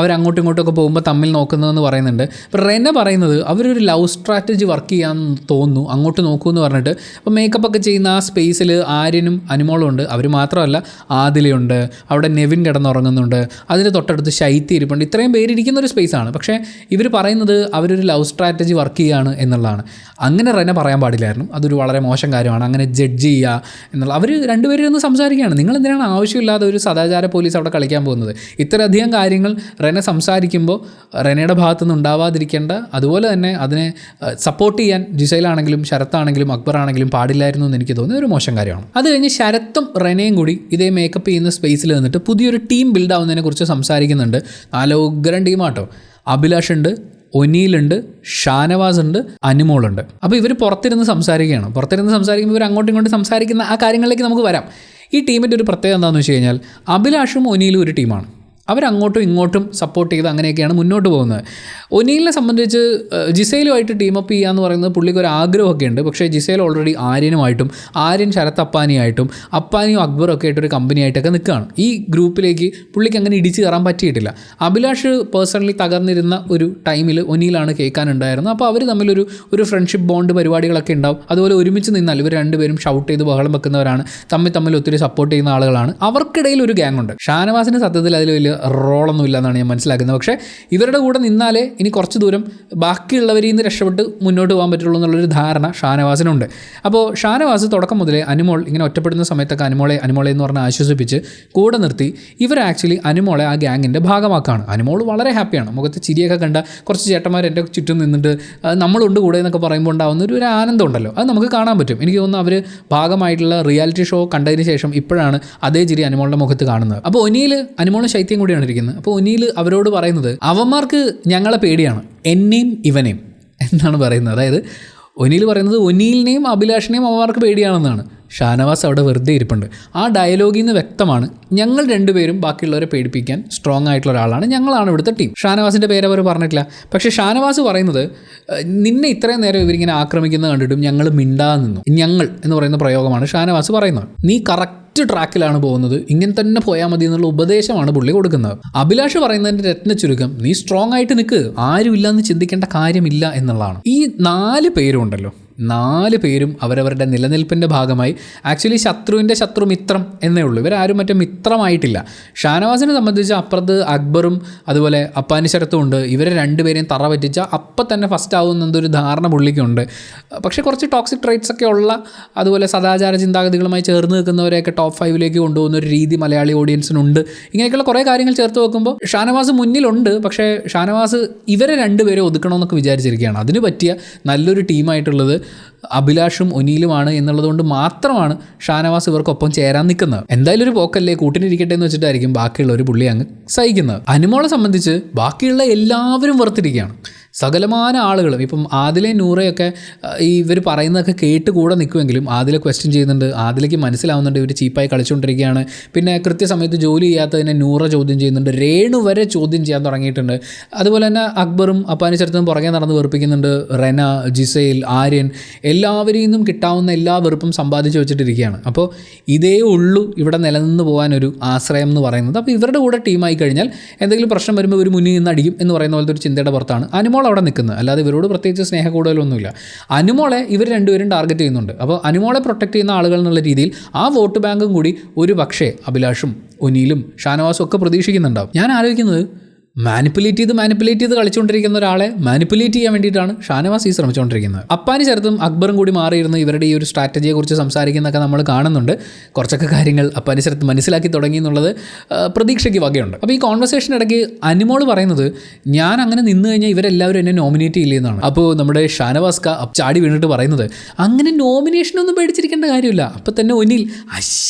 അവരങ്ങോട്ടും ഇങ്ങോട്ടുമൊക്കെ പോകുമ്പോൾ തമ്മിൽ നോക്കുന്നതെന്ന് പറയുന്നുണ്ട്. അപ്പോൾ റെന പറയുന്നത് അവരൊരു ലവ് സ്ട്രാറ്റജി വർക്ക് ചെയ്യാൻ തോന്നുന്നു, അങ്ങോട്ട് നോക്കൂ എന്ന് പറഞ്ഞിട്ട്. അപ്പോൾ മേക്കപ്പ് ഒക്കെ ചെയ്യുന്ന ആ സ്പേസിൽ ആര്യനും അനുമോളും ഉണ്ട്. അവർ മാത്രമല്ല, ആദിലയുണ്ട്, അവിടെ നെവിൻ കിടന്നുറങ്ങുന്നുണ്ട്, അതിന് തൊട്ടടുത്ത് ശൈത്യ ഇരിപ്പുണ്ട്. ഇത്രയും പേരിരിക്കുന്ന ഒരു സ്പേസാണ്. പക്ഷേ ഇവർ പറയുന്നത് അവരൊരു ലവ് സ്ട്രാറ്റജി വർക്ക് ചെയ്യുകയാണ് എന്നുള്ളതാണ്. അങ്ങനെ റെന പറയാൻ പാടില്ലായിരുന്നു. അതൊരു വളരെ മോശം കാര്യമാണ്. അങ്ങനെ ജഡ്ജ് ചെയ്യുക എന്നുള്ള, അവർ രണ്ടുപേരും ഒന്ന് സംസാരിക്കുകയാണ്. നിങ്ങൾ എന്തിനാണ് ആവശ്യമില്ലാതെ ഒരു സദാചാര പോലീസ് അവിടെ കളിക്കാൻ പോകുന്നത്? ഇത്രയധികം കാര്യങ്ങൾ റെന സംസാരിക്കുമ്പോൾ റെനയുടെ ഭാഗത്തുനിന്ന് ഉണ്ടാവാതിരിക്കേണ്ട, അതുപോലെ തന്നെ അതിനെ സപ്പോർട്ട് ചെയ്യാൻ ജിസൈലാണെങ്കിലും ശരത്താണെങ്കിലും അക്ബറാണെങ്കിലും പാടില്ലായിരുന്നു എന്ന് എനിക്ക് തോന്നുന്നത് ഒരു മോശം കാര്യമാണ്. അത് കഴിഞ്ഞ് ശരത്തും റെനയും കൂടി ഇതേ മേക്കപ്പ് ചെയ്യുന്ന സ്പേസിൽ നിന്നിട്ട് പുതിയൊരു ടീം ബിൽഡ് ആവുന്നതിനെ കുറിച്ച് സംസാരിക്കുന്നുണ്ട്. നല്ല ഉഗ്രൻ ടീമാട്ടോ. അഭിലാഷ് ഉണ്ട്, ഒനീലുണ്ട്, ഷാനവാസ് ഉണ്ട്, അനുമോളുണ്ട്. അപ്പോൾ ഇവർ പുറത്തിരുന്ന് സംസാരിക്കുമ്പോൾ ഇവർ അങ്ങോട്ടും ഇങ്ങോട്ടും സംസാരിക്കുന്ന ആ കാര്യങ്ങളിലേക്ക് നമുക്ക് വരാം. ഈ ടീമിൻ്റെ ഒരു പ്രത്യേകത എന്താണെന്ന് വെച്ച് കഴിഞ്ഞാൽ അഭിലാഷും ഒനീലും ഒരു ടീമാണ്. അവരങ്ങോട്ടും ഇങ്ങോട്ടും സപ്പോർട്ട് ചെയ്ത് അങ്ങനെയൊക്കെയാണ് മുന്നോട്ട് പോകുന്നത്. ഒനീലിനെ സംബന്ധിച്ച് ജിസൈലുമായിട്ട് ടീമപ്പ് ചെയ്യുക എന്ന് പറയുന്നത് പുള്ളിക്ക് ഒരു ആഗ്രഹമൊക്കെ ഉണ്ട്. പക്ഷേ ജിസൈൽ ഓൾറെഡി ആര്യനുമായിട്ടും ആര്യൻ ശരത്ത് അപ്പാനിയായിട്ടും അപ്പാനിയും അക്ബറും ഒക്കെ ആയിട്ടൊരു കമ്പനിയായിട്ടൊക്കെ നിൽക്കുകയാണ്. ഈ ഗ്രൂപ്പിലേക്ക് പുള്ളിക്ക് അങ്ങനെ ഇടിച്ച് കയറാൻ പറ്റിയിട്ടില്ല. അഭിലാഷ് പേഴ്സണലി തകർന്നിരുന്ന ഒരു ടൈമിൽ ഒനീലാണ് കേൾക്കാനുണ്ടായിരുന്നത്. അപ്പോൾ അവർ തമ്മിലൊരു ഫ്രണ്ട്ഷിപ്പ് ബോണ്ട് പരിപാടികളൊക്കെ ഉണ്ടാവും. അതുപോലെ ഒരുമിച്ച് നിന്നാൽ ഇവർ രണ്ടുപേരും ഷൗട്ട് ചെയ്ത് ബഹളം വെക്കുന്നവരാണ്, തമ്മിൽ ഒത്തിരി സപ്പോർട്ട് ചെയ്യുന്ന ആളുകളാണ്. അവർക്കിടയിൽ ഒരു ഗ്യാങ് ഉണ്ട്. ഷാനവാസിന് സത്യത്തിൽ അതിൽ വലിയ റോളൊന്നും ഇല്ല എന്നാണ് ഞാൻ മനസ്സിലാക്കുന്നത്. പക്ഷേ ഇവരുടെ കൂടെ നിന്നാലേ ഇനി കുറച്ച് ദൂരം ബാക്കിയുള്ളവരിൽ നിന്ന് രക്ഷപ്പെട്ട് മുന്നോട്ട് പോകാൻ പറ്റുള്ളൂ എന്നുള്ളൊരു ധാരണ ഷാനവാസിനുണ്ട്. അപ്പോൾ ഷാനവാസ് തുടക്കം മുതലേ അനുമോൾ ഇങ്ങനെ ഒറ്റപ്പെടുന്ന സമയത്തൊക്കെ അനുമോളെ എന്ന് പറഞ്ഞ് ആശ്വസിപ്പിച്ച് കൂടെ നിർത്തി ഇവർ ആക്ച്വലി അനുമോളെ ആ ഗ്യാങ്ങിൻ്റെ ഭാഗമാക്കാണ്. അനുമോൾ വളരെ ഹാപ്പിയാണ്. മുഖത്ത് ചിരിയൊക്കെ കണ്ട കുറച്ച് ചേട്ടന്മാർ എൻ്റെ ചുറ്റും നിന്നിട്ട് നമ്മളുണ്ട് കൂടെ എന്നൊക്കെ പറയുമ്പോൾ ഉണ്ടാകുന്ന ഒരു ആനന്ദം ഉണ്ടല്ലോ, അത് നമുക്ക് കാണാൻ പറ്റും. എനിക്ക് തോന്നുന്നു അവർ ഭാഗമായിട്ടുള്ള റിയാലിറ്റി ഷോ കണ്ടതിന് ശേഷം ഇപ്പോഴാണ് അതേ ചിരി അനുമോളുടെ മുഖത്ത് കാണുന്നത്. അപ്പോൾ ഒനിയിൽ അനുമോളും ശൈത്യം കൂടിയാണ് ഇരിക്കുന്നത്. അപ്പോൾ ഒനിയിൽ അവരോട് പറയുന്നത് അവന്മാർക്ക് ഞങ്ങളെ പേടിയാണ്, എന്നെയും ഇവനെയും എന്നാണ് പറയുന്നത്. അതായത് ഒനിയിൽ പറയുന്നത് ഒനീലിനെയും അഭിലാഷിനെയും അവന്മാർക്ക് പേടിയാണെന്നാണ്. ഷാനവാസ് അവിടെ വെറുതെ ഇരിപ്പുണ്ട്. ആ ഡയലോഗിൽ നിന്ന് വ്യക്തമാണ് ഞങ്ങൾ രണ്ടുപേരും ബാക്കിയുള്ളവരെ പേടിപ്പിക്കാൻ സ്ട്രോങ് ആയിട്ടുള്ള ഒരാളാണ്, ഞങ്ങളാണ് ഇവിടുത്തെ ടീം. ഷാനവാസിൻ്റെ പേര് അവർ പറഞ്ഞിട്ടില്ല. പക്ഷേ ഷാനവാസ് പറയുന്നത് നിന്നെ ഇത്രയും നേരം ഇവരിങ്ങനെ ആക്രമിക്കുന്നത് കണ്ടിട്ടും ഞങ്ങൾ മിണ്ടാതെ നിന്നു. ഞങ്ങൾ എന്ന് പറയുന്ന പ്രയോഗമാണ് ഷാനവാസ് പറയുന്നത്. നീ കറക്റ്റ് ട്രാക്കിലാണ് പോകുന്നത്, ഇങ്ങനെ തന്നെ പോയാൽ മതി എന്നുള്ള ഉപദേശമാണ് പുള്ളി കൊടുക്കുന്നത്. അഭിലാഷ് പറയുന്നതിൻ്റെ രത്ന ചുരുക്കം നീ സ്ട്രോങ് ആയിട്ട് നിൽക്ക്, ആരുമില്ലെന്ന് ചിന്തിക്കേണ്ട കാര്യമില്ല എന്നുള്ളതാണ്. ഈ 4 പേരും ഉണ്ടല്ലോ, 4 പേരും അവരവരുടെ നിലനിൽപ്പിൻ്റെ ഭാഗമായി ആക്ച്വലി ശത്രുവിൻ്റെ ശത്രു മിത്രം എന്നേ ഉള്ളൂ. ഇവരാരും മറ്റേ മിത്രമായിട്ടില്ല. ഷാനവാസിനെ സംബന്ധിച്ച് അപ്പുറത്ത് അക്ബറും അതുപോലെ അപ്പാനി ശരത്തും ഉണ്ട്. ഇവരെ രണ്ടുപേരെയും തറ പറ്റിച്ചാൽ അപ്പം തന്നെ ഫസ്റ്റ് ആവുന്നതൊരു ധാരണ പുള്ളിക്കുണ്ട്. പക്ഷേ കുറച്ച് ടോക്സിക് ട്രേറ്റ്സ് ഒക്കെ ഉള്ള, അതുപോലെ സദാചാര ചിന്താഗതികളുമായി ചേർന്ന് നിൽക്കുന്നവരെയൊക്കെ ടോപ്പ് 5ലേക്ക് കൊണ്ടുപോകുന്ന ഒരു രീതി മലയാളി ഓഡിയൻസിനുണ്ട്. ഇങ്ങനെയൊക്കെയുള്ള കുറേ കാര്യങ്ങൾ ചേർത്ത് വെക്കുമ്പോൾ ഷാനവാസ് മുന്നിലുണ്ട്. പക്ഷേ ഷാനവാസ് ഇവരെ രണ്ടുപേരെ ഒതുക്കണമെന്നൊക്കെ വിചാരിച്ചിരിക്കുകയാണ്. അതിന് പറ്റിയ നല്ലൊരു ടീമായിട്ടുള്ളത് അഭിലാഷും ഒനീലുമാണ് എന്നുള്ളതുകൊണ്ട് മാത്രമാണ് ഷാനവാസ് ഇവർക്കൊപ്പം ചേരാൻ നിൽക്കുന്നത്. എന്തായാലും ഒരു പോക്കല്ലേ, കൂട്ടിനിരിക്കട്ടെ എന്ന് വെച്ചിട്ടായിരിക്കും ബാക്കിയുള്ള ഒരു പുള്ളി അങ്ങ് സഹിക്കുന്നത്. അനുമോളെ സംബന്ധിച്ച് ബാക്കിയുള്ള എല്ലാവരും വെറുത്തിരിക്കുകയാണ്. സകലമാന ആളുകളും ഇപ്പം ആദിലയും നൂറയൊക്കെ ഇവർ പറയുന്നതൊക്കെ കേട്ട് കൂടെ നിൽക്കുമെങ്കിലും ആദിലെ ക്വസ്റ്റ്യൻ ചെയ്യുന്നുണ്ട്. ആദിലേക്ക് മനസ്സിലാവുന്നുണ്ട് ഇവർ ചീപ്പായി കളിച്ചുകൊണ്ടിരിക്കുകയാണ്. പിന്നെ കൃത്യസമയത്ത് ജോലി ചെയ്യാത്തതിനെ നൂറ ചോദ്യം ചെയ്യുന്നുണ്ട്. രേണു വരെ ചോദ്യം ചെയ്യാൻ തുടങ്ങിയിട്ടുണ്ട്. അതുപോലെ തന്നെ അക്ബറും അപ്പാനി ചേർത്തും പുറകെ നടന്ന് വെറുപ്പിക്കുന്നുണ്ട്. റെന, ജിസൈൽ, ആര്യൻ എല്ലാവരിൽ നിന്നും കിട്ടാവുന്ന എല്ലാ വെറുപ്പും സമ്പാദിച്ചു വെച്ചിട്ടിരിക്കുകയാണ്. അപ്പോൾ ഇതേ ഉള്ളൂ ഇവിടെ നിലനിന്ന് പോകാനൊരു ആശ്രയം എന്ന് പറയുന്നത്. അപ്പോൾ ഇവരുടെ കൂടെ ടീമായി കഴിഞ്ഞാൽ എന്തെങ്കിലും പ്രശ്നം വരുമ്പോൾ ഒരു മുന്നിൽ നിന്ന് അടിക്കും എന്ന് പറയുന്ന പോലത്തെ ഒരു ചിന്തയുടെ പുറത്താണ് അനുമോൾ അവിടെ നിൽക്കുന്നത്. അല്ലാതെ ഇവരോട് പ്രത്യേകിച്ച് സ്നേഹ കൂടുതലൊന്നുമില്ല. അനുമോളെ ഇവർ രണ്ടുപേരും ടാർഗറ്റ് ചെയ്യുന്നുണ്ട്. അപ്പോൾ അനുമോളെ പ്രൊട്ടക്റ്റ് ചെയ്യുന്ന ആളുകൾ എന്നുള്ള രീതിയിൽ ആ വോട്ട് ബാങ്കും കൂടി ഒരു പക്ഷേ അഭിലാഷും ഒനീലും ഷാനവാസും ഒക്കെ പ്രതീക്ഷിക്കുന്നുണ്ടാവും. ഞാൻ ആലോചിക്കുന്നത് മാനിപ്പുലേറ്റ് ചെയ്ത് കളിച്ചുകൊണ്ടിരിക്കുന്ന ഒരാളെ മാനിപ്പുലേറ്റ് ചെയ്യാൻ വേണ്ടിയിട്ടാണ് ഷാനവാസ് ശ്രമിച്ചുകൊണ്ടിരിക്കുന്നത്. അപ്പാനി ചേർത്തും അക്ബറും കൂടി മാറിയിരുന്ന് ഇവരുടെ ഈ ഒരു സ്ട്രാറ്റജിയെക്കുറിച്ച് സംസാരിക്കുന്നതൊക്കെ നമ്മൾ കാണുന്നുണ്ട്. കുറച്ചൊക്കെ കാര്യങ്ങൾ അപ്പാനി ചേർത്ത് മനസ്സിലാക്കി തുടങ്ങി എന്നുള്ളത് പ്രതീക്ഷയ്ക്ക് വകയുണ്ട്. അപ്പോൾ ഈ കോൺവെർസേഷൻ ഇടയ്ക്ക് അനുമോൾ പറയുന്നത് ഞാൻ അങ്ങനെ നിന്ന് കഴിഞ്ഞാൽ ഇവരെല്ലാവരും എന്നെ നോമിനേറ്റ് ചെയ്യില്ലെന്നാണ്. അപ്പോൾ നമ്മുടെ ഷാനവാസ് ചാടി വീണിട്ട് പറയുന്നത് അങ്ങനെ നോമിനേഷനൊന്നും പേടിച്ചിരിക്കേണ്ട കാര്യമില്ല. അപ്പോൾ തന്നെ ഒനിൽ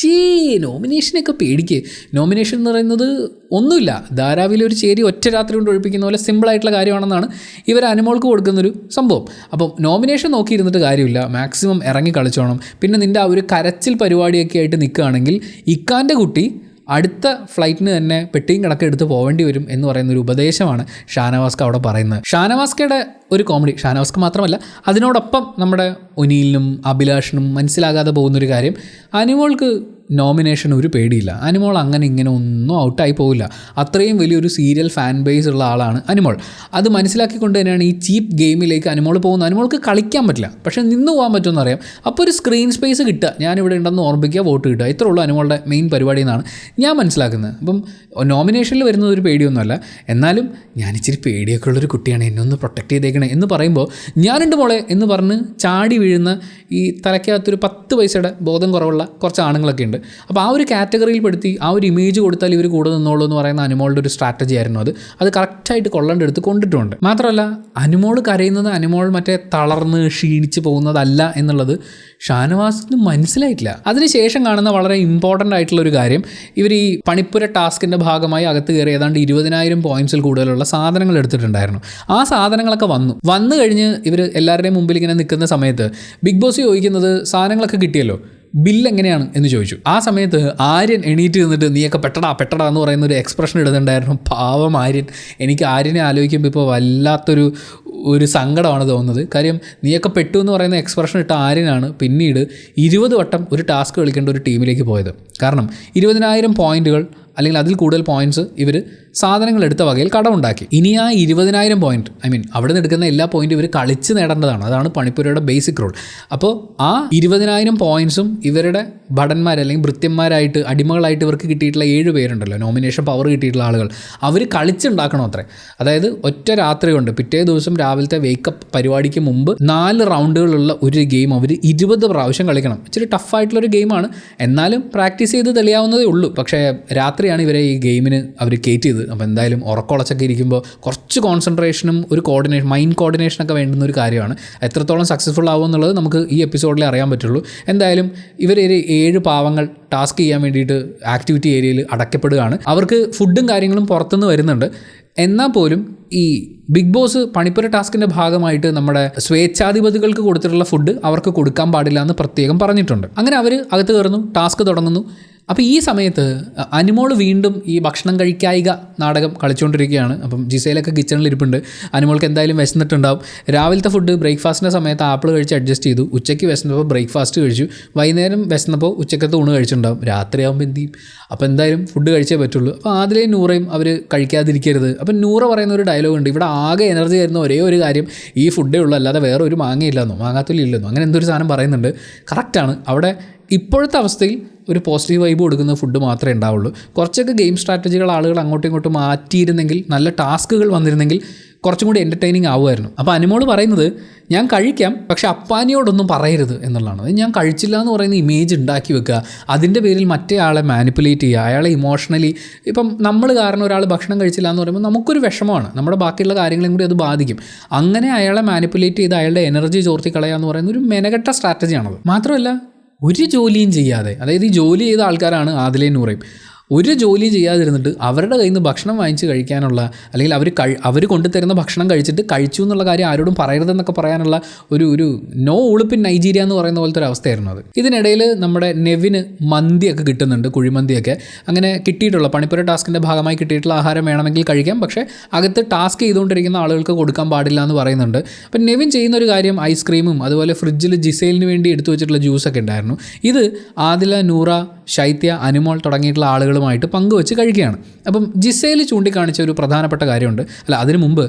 നോമിനേഷനൊക്കെ പേടിക്കുക. നോമിനേഷൻ എന്ന് പറയുന്നത് ഒന്നുമില്ല, ധാരാവിലെ ഒരു ചേരി ഒറ്റ രാത്രി കൊണ്ട് ഒഴിപ്പിക്കുന്ന പോലെ സിമ്പിളായിട്ടുള്ള കാര്യമാണെന്നാണ് ഇവർ അനുമോൾക്ക് കൊടുക്കുന്നൊരു സംഭവം. അപ്പം നോമിനേഷൻ നോക്കിയിരുന്നിട്ട് കാര്യമില്ല, മാക്സിമം ഇറങ്ങി കളിച്ചോണം. പിന്നെ നിൻ്റെ ആ ഒരു കരച്ചിൽ പരിപാടിയൊക്കെ ആയിട്ട് നിൽക്കുകയാണെങ്കിൽ ഇക്കാൻ്റെ കുട്ടി അടുത്ത ഫ്ലൈറ്റിന് തന്നെ പെട്ടിയും കണക്ക് എടുത്ത് പോകേണ്ടി വരും എന്ന് പറയുന്നൊരു ഉപദേശമാണ് ഷാനവാസ്ക അവിടെ പറയുന്നത്. ഷാനവാസ്കയുടെ ഒരു കോമഡി, ഷാനവാസ്ക മാത്രമല്ല അതിനോടൊപ്പം നമ്മുടെ ഒനീലിനും അഭിലാഷിനും മനസ്സിലാകാതെ പോകുന്നൊരു കാര്യം, അനുമോൾക്ക് നോമിനേഷൻ ഒരു പേടിയില്ല. അനിമോൾ അങ്ങനെ ഇങ്ങനെ ഒന്നും ഔട്ടായി പോവില്ല. അത്രയും വലിയൊരു സീരിയൽ ഫാൻ ബേസ് ഉള്ള ആളാണ് അനിമോൾ. അത് മനസ്സിലാക്കിക്കൊണ്ട് തന്നെയാണ് ഈ ചീപ്പ് ഗെയിമിലേക്ക് അനിമോൾ പോകുന്നത്. അനിമോൾക്ക് കളിക്കാൻ പറ്റില്ല, പക്ഷേ നിന്ന് പോകാൻ പറ്റുമെന്ന് അറിയാം. അപ്പോൾ ഒരു സ്ക്രീൻ സ്പേസ് കിട്ടുക, ഞാനിവിടെ ഉണ്ടെന്ന് ഓർമ്മിക്കുക, വോട്ട് കിട്ടുക, ഇത്രേ ഉള്ളൂ അനിമോളുടെ മെയിൻ പരിപാടി എന്നാണ് ഞാൻ മനസ്സിലാക്കുന്നത്. അപ്പം നോമിനേഷനിൽ വരുന്നത് ഒരു പേടിയൊന്നുമല്ല, എന്നാലും ഞാൻ ഇച്ചിരി പേടിയൊക്കെ ഉള്ളൊരു കുട്ടിയാണ്, എന്നെ ഒന്ന് പ്രൊട്ടക്ട് ചെയ്തേക്കണേ എന്ന് പറയുമ്പോൾ ഞാനുണ്ട് മോളെ എന്ന് പറഞ്ഞ് ചാടി വീഴുന്ന ഈ തലയ്ക്കകത്തൊരു 10 പൈസയുടെ ബോധം കുറവുള്ള കുറച്ച് ആണുങ്ങളൊക്കെ ഉണ്ട്. അപ്പോൾ ആ ഒരു കാറ്റഗറിയിൽ പെടുത്തി ആ ഒരു ഇമേജ് കൊടുത്താൽ ഇവർ കൂടെ നിന്നോളൂ എന്ന് പറയുന്ന അനിമോളുടെ ഒരു സ്ട്രാറ്റജി ആയിരുന്നു. അത് കറക്റ്റായിട്ട് കൊള്ളേണ്ടടുത്ത് കൊണ്ടിട്ടുണ്ട്. മാത്രമല്ല അനിമോൾ കരയുന്നത് അനിമോൾ മറ്റേ തളർന്ന് ക്ഷീണിച്ച് പോകുന്നതല്ല എന്നുള്ളത് ഷാനവാസിന് മനസ്സിലായിട്ടില്ല. അതിനുശേഷം കാണുന്ന വളരെ ഇമ്പോർട്ടൻ്റ് ആയിട്ടുള്ള ഒരു കാര്യം, ഇവർ ഈ പണിപ്പുര ടാസ്കിൻ്റെ ഭാഗമായി അകത്ത് കയറി ഏതാണ്ട് 20,000 പോയിൻറ്റ്സിൽ കൂടുതലുള്ള സാധനങ്ങൾ എടുത്തിട്ടുണ്ടായിരുന്നു. ആ സാധനങ്ങളൊക്കെ വന്നു കഴിഞ്ഞ് ഇവർ എല്ലാവരുടെയും മുമ്പിൽ ഇങ്ങനെ നിൽക്കുന്ന സമയത്ത് ബിഗ് ബോസ് ചോദിക്കുന്നത് സാധനങ്ങളൊക്കെ കിട്ടിയല്ലോ, ബില്ല് എങ്ങനെയാണ് എന്ന് ചോദിച്ചു. ആ സമയത്ത് ആര്യൻ എണീറ്റ് നിന്നിട്ട് നീയൊക്കെ പെട്ടടാ എന്ന് പറയുന്ന ഒരു എക്സ്പ്രഷൻ ഇടുന്നുണ്ടായിരുന്നു. പാവം ആര്യൻ. എനിക്ക് ആര്യനെ ആലോചിക്കുമ്പോൾ ഇപ്പോൾ വല്ലാത്തൊരു സങ്കടമാണ് തോന്നുന്നത്. കാര്യം നീയൊക്കെ പെട്ടു എന്ന് പറയുന്ന എക്സ്പ്രഷൻ ഇട്ട ആര്യനാണ് പിന്നീട് 20 വട്ടം ഒരു ടാസ്ക് കളിക്കേണ്ട ഒരു ടീമിലേക്ക് പോയത്. കാരണം 20,000 പോയിൻറ്റുകൾ അല്ലെങ്കിൽ അതിൽ കൂടുതൽ പോയിൻറ്റ്സ് ഇവർ സാധനങ്ങൾ എടുത്ത വകയിൽ കടമുണ്ടാക്കി. ഇനി ആ 20,000 പോയിൻറ്റ്, അവിടെ നിന്ന് എടുക്കുന്ന എല്ലാ പോയിൻറ്റും ഇവർ കളിച്ച് നേടേണ്ടതാണ്. അതാണ് പണിപ്പുരയുടെ ബേസിക് റോൾ. അപ്പോൾ ആ 20,000 പോയിൻറ്റ്സും ഇവരുടെ ഭടന്മാർ അല്ലെങ്കിൽ ഭൃത്യന്മാരായിട്ട് അടിമകളായിട്ട് ഇവർക്ക് കിട്ടിയിട്ടുള്ള 7 പേരുണ്ടല്ലോ, നോമിനേഷൻ പവർ കിട്ടിയിട്ടുള്ള ആളുകൾ, അവർ കളിച്ചുണ്ടാക്കണം അത്രേ. അതായത് ഒറ്റ രാത്രി കൊണ്ട് പിറ്റേ ദിവസം രാവിലത്തെ വേക്കപ്പ് പരിപാടിക്ക് മുമ്പ് 4 റൗണ്ടുകളുള്ള ഒരു ഗെയിം അവർ 20 പ്രാവശ്യം കളിക്കണം. ഇച്ചിരി ടഫായിട്ടുള്ളൊരു ഗെയിമാണ്, എന്നാലും പ്രാക്ടീസ് ചെയ്ത് തെളിയാവുന്നതേ ഉള്ളൂ. പക്ഷേ രാത്രിയാണ് ഇവരെ ഈ ഗെയിമിന് അവർ കയറ്റിയത്. അപ്പോൾ എന്തായാലും ഉറക്കമുളച്ചൊക്കെ ഇരിക്കുമ്പോൾ കുറച്ച് കോൺസെൻട്രേഷനും ഒരു മൈൻഡ് കോർഡിനേഷനൊക്കെ വേണ്ടുന്ന ഒരു കാര്യമാണ്. എത്രത്തോളം സക്സസ്ഫുൾ ആവും എന്നുള്ളത് നമുക്ക് ഈ എപ്പിസോഡിലേ അറിയാൻ പറ്റുള്ളൂ. എന്തായാലും ഇവർ 7 പാവങ്ങൾ ടാസ്ക് ചെയ്യാൻ വേണ്ടിയിട്ട് ആക്ടിവിറ്റി ഏരിയയിൽ അടയ്ക്കപ്പെടുകയാണ്. അവർക്ക് ഫുഡും കാര്യങ്ങളും പുറത്തുനിന്ന് വരുന്നുണ്ട്. എന്നാൽ പോലും ഈ ബിഗ് ബോസ് പണിപ്പുര ടാസ്കിൻ്റെ ഭാഗമായിട്ട് നമ്മുടെ സ്വേച്ഛാധിപതികൾക്ക് കൊടുത്തിട്ടുള്ള ഫുഡ് അവർക്ക് കൊടുക്കാൻ പാടില്ല എന്ന് പ്രത്യേകം പറഞ്ഞിട്ടുണ്ട്. അങ്ങനെ അവർ അകത്ത് കയറുന്നു, ടാസ്ക് തുടങ്ങുന്നു. അപ്പോൾ ഈ സമയത്ത് അനിമോൾ വീണ്ടും ഈ ഭക്ഷണം കഴിക്കായിക നാടകം കളിച്ചുകൊണ്ടിരിക്കുകയാണ്. അപ്പം ജിസയിലൊക്കെ കിച്ചണിലിരിപ്പുണ്ട്. അനിമോൾക്ക് എന്തായാലും വിശന്നിട്ടുണ്ടാവും. രാവിലത്തെ ഫുഡ് ബ്രേക്ക്ഫാസ്റ്റിൻ്റെ സമയത്ത് ആപ്പിൾ കഴിച്ച് അഡ്ജസ്റ്റ് ചെയ്തു. ഉച്ചയ്ക്ക് വിശന്നപ്പോൾ ബ്രേക്ക്ഫാസ്റ്റ് കഴിച്ചു. വൈകുന്നേരം വിശന്നപ്പോൾ ഉച്ചക്കത്തെ ഊണ് കഴിച്ചിട്ടുണ്ടാവും. രാത്രിയാകുമ്പോൾ എന്ത് ചെയ്യും? അപ്പോൾ എന്തായാലും ഫുഡ് കഴിച്ചേ പറ്റുള്ളൂ. അപ്പോൾ ആദിലയും നൂറയും അവർ കഴിക്കാതിരിക്കരുത്. അപ്പം നൂറ പറയുന്ന ഒരു ഡയലോഗ് ഉണ്ട്, ഇവിടെ ആകെ എനർജി തരുന്ന ഒരേ ഒരു കാര്യം ഈ ഫുഡേ ഉള്ളൂ, അല്ലാതെ വേറെ ഒരു മാങ്ങയില്ലെന്നോ മാങ്ങാത്തൊലി ഇല്ലെന്നോ അങ്ങനെ എന്തൊരു സാധനം പറയുന്നുണ്ട്. കറക്റ്റാണ്. അവിടെ ഇപ്പോഴത്തെ അവസ്ഥയിൽ ഒരു പോസിറ്റീവ് വൈബ് കൊടുക്കുന്ന ഫുഡ് മാത്രമേ ഉണ്ടാവുള്ളൂ. കുറച്ചൊക്കെ ഗെയിം സ്ട്രാറ്റജികൾ ആളുകൾ അങ്ങോട്ടും ഇങ്ങോട്ടും മാറ്റിയിരുന്നെങ്കിൽ, നല്ല ടാസ്കുകൾ വന്നിരുന്നെങ്കിൽ കുറച്ചും കൂടി എൻ്റർടൈനിങ് ആവുമായിരുന്നു. അപ്പോൾ അനിമോൾ പറയുന്നത് ഞാൻ കഴിക്കാം, പക്ഷേ അപ്പാനിയോടൊന്നും പറയരുത് എന്നുള്ളതാണ്. അത് ഞാൻ കഴിച്ചില്ല എന്ന് പറയുന്ന ഇമേജ് ഉണ്ടാക്കി വെക്കുക, അതിൻ്റെ പേരിൽ മറ്റേ ആളെ മാനിപ്പുലേറ്റ് ചെയ്യുക, അയാളെ ഇമോഷണലി. ഇപ്പം നമ്മൾ കാരണം ഒരാൾ ഭക്ഷണം കഴിച്ചില്ല എന്ന് പറയുമ്പോൾ നമുക്കൊരു വിഷമമാണ്, നമ്മുടെ ബാക്കിയുള്ള കാര്യങ്ങളെയും കൂടി അത് ബാധിക്കും. അങ്ങനെ അയാളെ മാനിപ്പുലേറ്റ് ചെയ്ത് അയാളുടെ എനർജി ചോർത്തി കളയുക എന്ന് പറയുന്ന ഒരു മെനകെട്ട സ്ട്രാറ്റജിയാണത്. മാത്രമല്ല ഒരു ജോലിയും ചെയ്യാതെ, അതായത് ഈ ജോലി ചെയ്ത ആൾക്കാരാണ് ആദിലയും നൂറയും, ഒരു ജോലിയും ചെയ്യാതിരുന്നിട്ട് അവരുടെ കയ്യിൽ നിന്ന് ഭക്ഷണം വാങ്ങിച്ച് കഴിക്കാനുള്ള, അല്ലെങ്കിൽ അവർ കൊണ്ടുതരുന്ന ഭക്ഷണം കഴിച്ചിട്ട് കഴിച്ചു എന്നുള്ള കാര്യം ആരോടും പറയരുതെന്നൊക്കെ പറയാനുള്ള ഒരു നോ ഉളുപ്പിൻ നൈജീരിയ എന്ന് പറയുന്ന പോലത്തെ ഒരു അവസ്ഥയായിരുന്നു അത്. ഇതിനിടയിൽ നമ്മുടെ നെവിന് മന്തിയൊക്കെ കിട്ടുന്നുണ്ട്, കുഴിമന്തിയൊക്കെ. അങ്ങനെ കിട്ടിയിട്ടുള്ള പണിപ്പുര ടാസ്കിൻ്റെ ഭാഗമായി കിട്ടിയിട്ടുള്ള ആഹാരം വേണമെങ്കിൽ കഴിക്കാം, പക്ഷേ അകത്ത് ടാസ്ക് ചെയ്തുകൊണ്ടിരിക്കുന്ന ആളുകൾക്ക് കൊടുക്കാൻ പാടില്ല എന്ന് പറയുന്നുണ്ട്. അപ്പം നെവിൻ ചെയ്യുന്ന ഒരു കാര്യം ഐസ്ക്രീമും അതുപോലെ ഫ്രിഡ്ജിൽ ജിസേലിന് വേണ്ടി എടുത്തു വെച്ചിട്ടുള്ള ജ്യൂസൊക്കെ ഉണ്ടായിരുന്നു. ഇത് ആദില, നൂറ, ശൈത്യ, അനിമോൾ തുടങ്ങിയിട്ടുള്ള ആളുകളുമായിട്ട് പങ്കുവെച്ച് കഴിക്കുകയാണ്. അപ്പം ജിസേൽ ചൂണ്ടിക്കാണിച്ച ഒരു പ്രധാനപ്പെട്ട കാര്യമുണ്ട്. അതിനു മുമ്പ്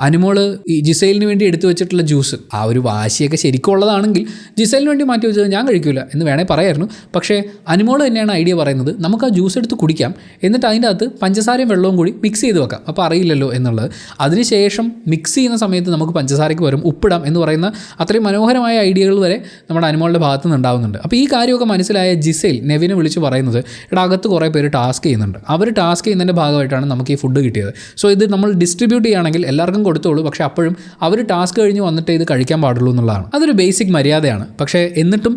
അനിമോൾ ഈ ജിസേലിന് വേണ്ടി എടുത്തു വെച്ചിട്ടുള്ള ജ്യൂസ്, ആ ഒരു വാശിയൊക്കെ ശരിക്കും ഉള്ളതാണെങ്കിൽ ജിസേലിന് വേണ്ടി മാറ്റി വെച്ചത് ഞാൻ കഴിക്കില്ല എന്ന് വേണേൽ പറയായിരുന്നു. പക്ഷേ അനിമോൾ തന്നെയാണ് ഐഡിയ പറയുന്നത്, നമുക്ക് ആ ജ്യൂസ് എടുത്ത് കുടിക്കാം, എന്നിട്ട് അതിൻ്റെ അകത്ത് പഞ്ചസാരയും വെള്ളവും കൂടി മിക്സ് ചെയ്ത് വെക്കാം, അപ്പോൾ അറിയില്ലല്ലോ എന്നുള്ളത്. അതിനുശേഷം മിക്സ് ചെയ്യുന്ന സമയത്ത് നമുക്ക് പഞ്ചസാരയ്ക്ക് പകരം ഉപ്പിടാം എന്ന് പറയുന്ന അത്രയും മനോഹരമായ ഐഡിയകൾ വരെ നമ്മുടെ അനിമോളുടെ ഭാഗത്ത് നിന്ന് ഉണ്ടാകുന്നുണ്ട്. അപ്പോൾ ഈ കാര്യമൊക്കെ മനസ്സിലായ ജിസേൽ നെവിനെ വിളിച്ച് പറയുന്നത്, ഇവിടെ അകത്ത് കുറേ പേര് ടാസ്ക് ചെയ്യുന്നുണ്ട്, അവർ ടാസ്ക് ചെയ്യുന്നതിൻ്റെ ഭാഗമായിട്ടാണ് നമുക്ക് ഈ ഫുഡ് കിട്ടിയത്. സോ ഇത് നമ്മൾ ഡിസ്ട്രിബ്യൂട്ട് ചെയ്യുകയാണെങ്കിൽ എല്ലാവർക്കും കൊടുത്തോളൂ, പക്ഷേ അപ്പോഴും അവർ ടാസ്ക് കഴിഞ്ഞ് വന്നിട്ട് ഇത് കഴിക്കാൻ പാടുള്ളൂ എന്നുള്ളതാണ്. അതൊരു ബേസിക് മര്യാദയാണ്. പക്ഷേ എന്നിട്ടും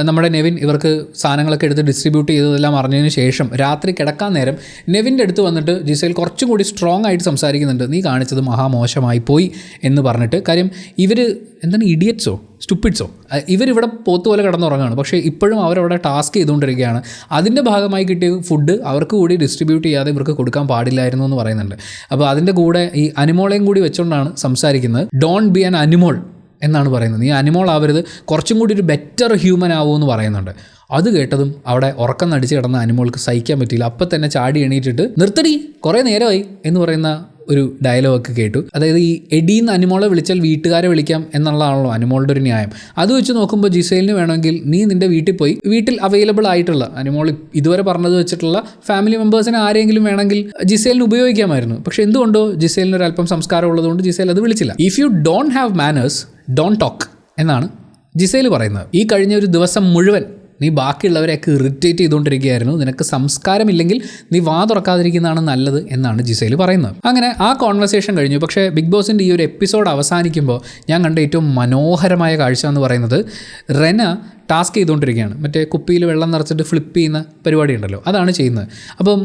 നമ്മുടെ നെവിൻ ഇവർക്ക് സാധനങ്ങളൊക്കെ എടുത്ത് ഡിസ്ട്രിബ്യൂട്ട് ചെയ്തതെല്ലാം അറിഞ്ഞതിന് ശേഷം രാത്രി കിടക്കാൻ നേരം നെവിൻ്റെ അടുത്ത് വന്നിട്ട് ജിസേൽ കുറച്ചും കൂടി സ്ട്രോങ് ആയിട്ട് സംസാരിക്കുന്നുണ്ട്. നീ കാണിച്ചത് മഹാമോശമായി പോയി എന്ന് പറഞ്ഞിട്ട്. കാര്യം ഇവർ എന്താണ് ഇഡിയറ്റ്സോ സ്റ്റുപ്പിഡ്സോ, ഇവരിവിടെ പോത്ത് പോലെ കിടന്നുറങ്ങുകയാണ്, പക്ഷേ ഇപ്പോഴും അവരവിടെ ടാസ്ക് ചെയ്തുകൊണ്ടിരിക്കുകയാണ്. അതിൻ്റെ ഭാഗമായി കിട്ടിയ ഫുഡ് അവർക്ക് കൂടി ഡിസ്ട്രിബ്യൂട്ട് ചെയ്യാതെ ഇവർക്ക് കൊടുക്കാൻ പാടില്ലായിരുന്നു എന്ന് പറയുന്നുണ്ട്. അപ്പോൾ അതിൻ്റെ കൂടെ ഈ അനിമോളെയും കൂടി വെച്ചുകൊണ്ടാണ് സംസാരിക്കുന്നത്. ഡോണ്ട് ബി ആൻ അനിമോൾ എന്നാണ് പറയുന്നത്. നീ അനിമോൾ ആവരുത്, കുറച്ചും കൂടി ഒരു ബെറ്റർ ഹ്യൂമൻ ആവുമെന്ന് പറയുന്നുണ്ട്. അത് കേട്ടതും അവിടെ ഉറക്കം നടിച്ച് കിടന്ന അനുമോൾക്ക് സഹിക്കാൻ പറ്റിയില്ല. അപ്പം തന്നെ ചാടി എണീറ്റിട്ട് നിർത്തടി കുറേ നേരമായി എന്ന് പറയുന്ന ഒരു ഡയലോഗൊക്കെ കേട്ടു. അതായത് ഈ എടീന്ന് അനുമോളെ വിളിച്ചാൽ വീട്ടുകാരെ വിളിക്കാം എന്നുള്ളതാണല്ലോ അനുമോളുടെ ഒരു ന്യായം. അത് വെച്ച് നോക്കുമ്പോൾ ജിസേലിന് വേണമെങ്കിൽ നീ നിൻ്റെ വീട്ടിൽ പോയി വീട്ടിൽ അവൈലബിൾ ആയിട്ടുള്ള അനുമോൾ ഇതുവരെ പറഞ്ഞത് വെച്ചിട്ടുള്ള ഫാമിലി മെമ്പേഴ്സിനെ ആരെങ്കിലും വേണമെങ്കിൽ ജിസേലിന് ഉപയോഗിക്കാമായിരുന്നു. പക്ഷേ എന്തുകൊണ്ടോ ജിസേലിന് ഒരു അല്പം സംസ്കാരം ഉള്ളതുകൊണ്ട് ജിസേൽ അത് വിളിച്ചില്ല. If you don't have manners don't talk എന്നാണ് ജിസേൽ പറയുന്നത്. ഈ കഴിഞ്ഞ ഒരു ദിവസം മുഴുവൻ നീ ബാക്കിയുള്ളവരെയൊക്കെ ഇറിറ്റേറ്റ് ചെയ്തുകൊണ്ടിരിക്കുകയായിരുന്നു. നിനക്ക് സംസ്കാരമില്ലെങ്കിൽ നീ വാ തുറക്കാതിരിക്കുന്നതാണ് നല്ലത് എന്നാണ് ജിസേൽ പറയുന്നത്. അങ്ങനെ ആ കോൺവെർസേഷൻ കഴിഞ്ഞു. പക്ഷേ ബിഗ് ബോസിൻ്റെ ഈ ഒരു എപ്പിസോഡ് അവസാനിക്കുമ്പോൾ ഞാൻ കണ്ട ഏറ്റവും മനോഹരമായ കാഴ്ച എന്ന് പറയുന്നത് റെന ടാസ്ക് ചെയ്തുകൊണ്ടിരിക്കുകയാണ്. മറ്റേ കുപ്പിയിൽ വെള്ളം നിറച്ചിട്ട് ഫ്ലിപ്പ് ചെയ്യുന്ന പരിപാടി ഉണ്ടല്ലോ, അതാണ് ചെയ്യുന്നത്. അപ്പം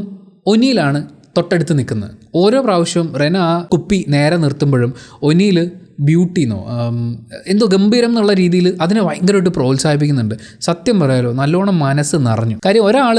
ഒനിയിലാണ് തൊട്ടടുത്ത് നിൽക്കുന്നത്. ഓരോ പ്രാവശ്യവും റെന ആ കുപ്പി നേരെ നിർത്തുമ്പോഴും ഒനിയിൽ ബ്യൂട്ടിന്നോ എന്തോ ഗംഭീരം എന്നുള്ള രീതിയിൽ അതിനെ ഭയങ്കരമായിട്ട് പ്രോത്സാഹിപ്പിക്കുന്നുണ്ട്. സത്യം പറയാലോ നല്ലോണം മനസ്സ് നിറഞ്ഞു. കാര്യം ഒരാൾ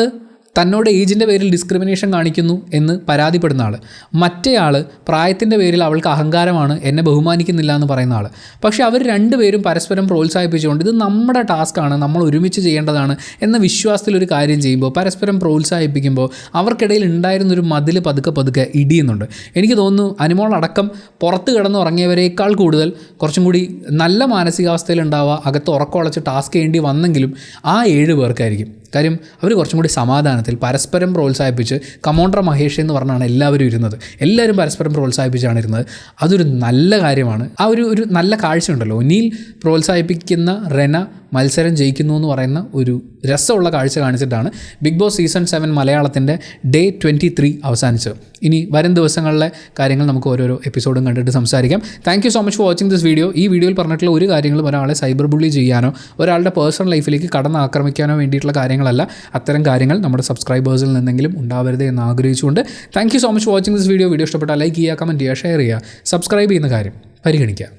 തന്നോട് ഏജിൻ്റെ പേരിൽ ഡിസ്ക്രിമിനേഷൻ കാണിക്കുന്നു എന്ന് പരാതിപ്പെടുന്ന ആൾ, മറ്റേ ആൾ പ്രായത്തിൻ്റെ പേരിൽ അവൾക്ക് അഹങ്കാരമാണ്, എന്നെ ബഹുമാനിക്കുന്നില്ല എന്ന് പറയുന്ന ആൾ. പക്ഷേ അവർ രണ്ടുപേരും പരസ്പരം പ്രോത്സാഹിപ്പിച്ചുകൊണ്ട് ഇത് നമ്മുടെ ടാസ്ക്കാണ്, നമ്മൾ ഒരുമിച്ച് ചെയ്യേണ്ടതാണ് എന്ന വിശ്വാസത്തിലൊരു കാര്യം ചെയ്യുമ്പോൾ, പരസ്പരം പ്രോത്സാഹിപ്പിക്കുമ്പോൾ അവർക്കിടയിൽ ഉണ്ടായിരുന്നൊരു മതിൽ പതുക്കെ ഇടിയുന്നുണ്ട്. എനിക്ക് തോന്നുന്നു അനുമോൾ അടക്കം പുറത്ത് കിടന്നുറങ്ങിയവരേക്കാൾ കൂടുതൽ കുറച്ചും കൂടി നല്ല മാനസികാവസ്ഥയിലുണ്ടാവുക അകത്ത് ഉറക്കമുളച്ച് ടാസ്ക് ചെയ്യേണ്ടി വന്നെങ്കിലും ആ 7 പേർക്കായിരിക്കും. കാര്യം അവർ കുറച്ചും കൂടി സമാധാനത്തിൽ പരസ്പരം പ്രോത്സാഹിപ്പിച്ച് കമോണ്ട്ര മഹേഷ് എന്ന് പറഞ്ഞാണ് എല്ലാവരും ഇരുന്നത്. എല്ലാവരും പരസ്പരം പ്രോത്സാഹിപ്പിച്ചാണ് ഇരുന്നത്. അതൊരു നല്ല കാര്യമാണ്. ആ ഒരു നല്ല കാഴ്ച ഉണ്ടല്ലോ. ഒനിയിൽ പ്രോത്സാഹിപ്പിക്കുന്ന റെന മത്സരം ജയിക്കുന്നു എന്ന് പറയുന്ന ഒരു രസമുള്ള കാഴ്ച കാണിച്ചിട്ടാണ് ബിഗ് ബോസ് സീസൺ 7 മലയാളത്തിൻ്റെ ഡേ 23 അവസാനിച്ചത്. ഇനി വരും ദിവസങ്ങളിലെ കാര്യങ്ങൾ നമുക്ക് ഓരോരോ എപ്പിസോഡും കണ്ടിട്ട് സംസാരിക്കാം. Thank you so much for watching this video. ഈ വീഡിയോയിൽ പറഞ്ഞിട്ടുള്ള ഒരു കാര്യങ്ങളും ഒരാളെ സൈബർ ബുള്ളി ചെയ്യാനോ ഒരാളുടെ പേഴ്സണൽ ലൈഫിലേക്ക് കടന്നാക്രമിക്കാനോ വേണ്ടിയിട്ടുള്ള കാര്യങ്ങളല്ല. അത്തരം കാര്യങ്ങൾ നമ്മുടെ സബ്സ്ക്രൈബേഴ്സിൽ നിന്നെങ്കിലും ഉണ്ടാവരുത് എന്ന് ആഗ്രഹിച്ചുകൊണ്ട് thank you so much for watching this video. Video ഇഷ്ടപ്പെട്ടാൽ ലൈക്ക് ചെയ്യുക, കമൻറ്റ് ചെയ്യുക, ഷെയർ ചെയ്യുക, സബ്സ്ക്രൈബ് ചെയ്യുന്ന കാര്യം പരിഗണിക്കുക.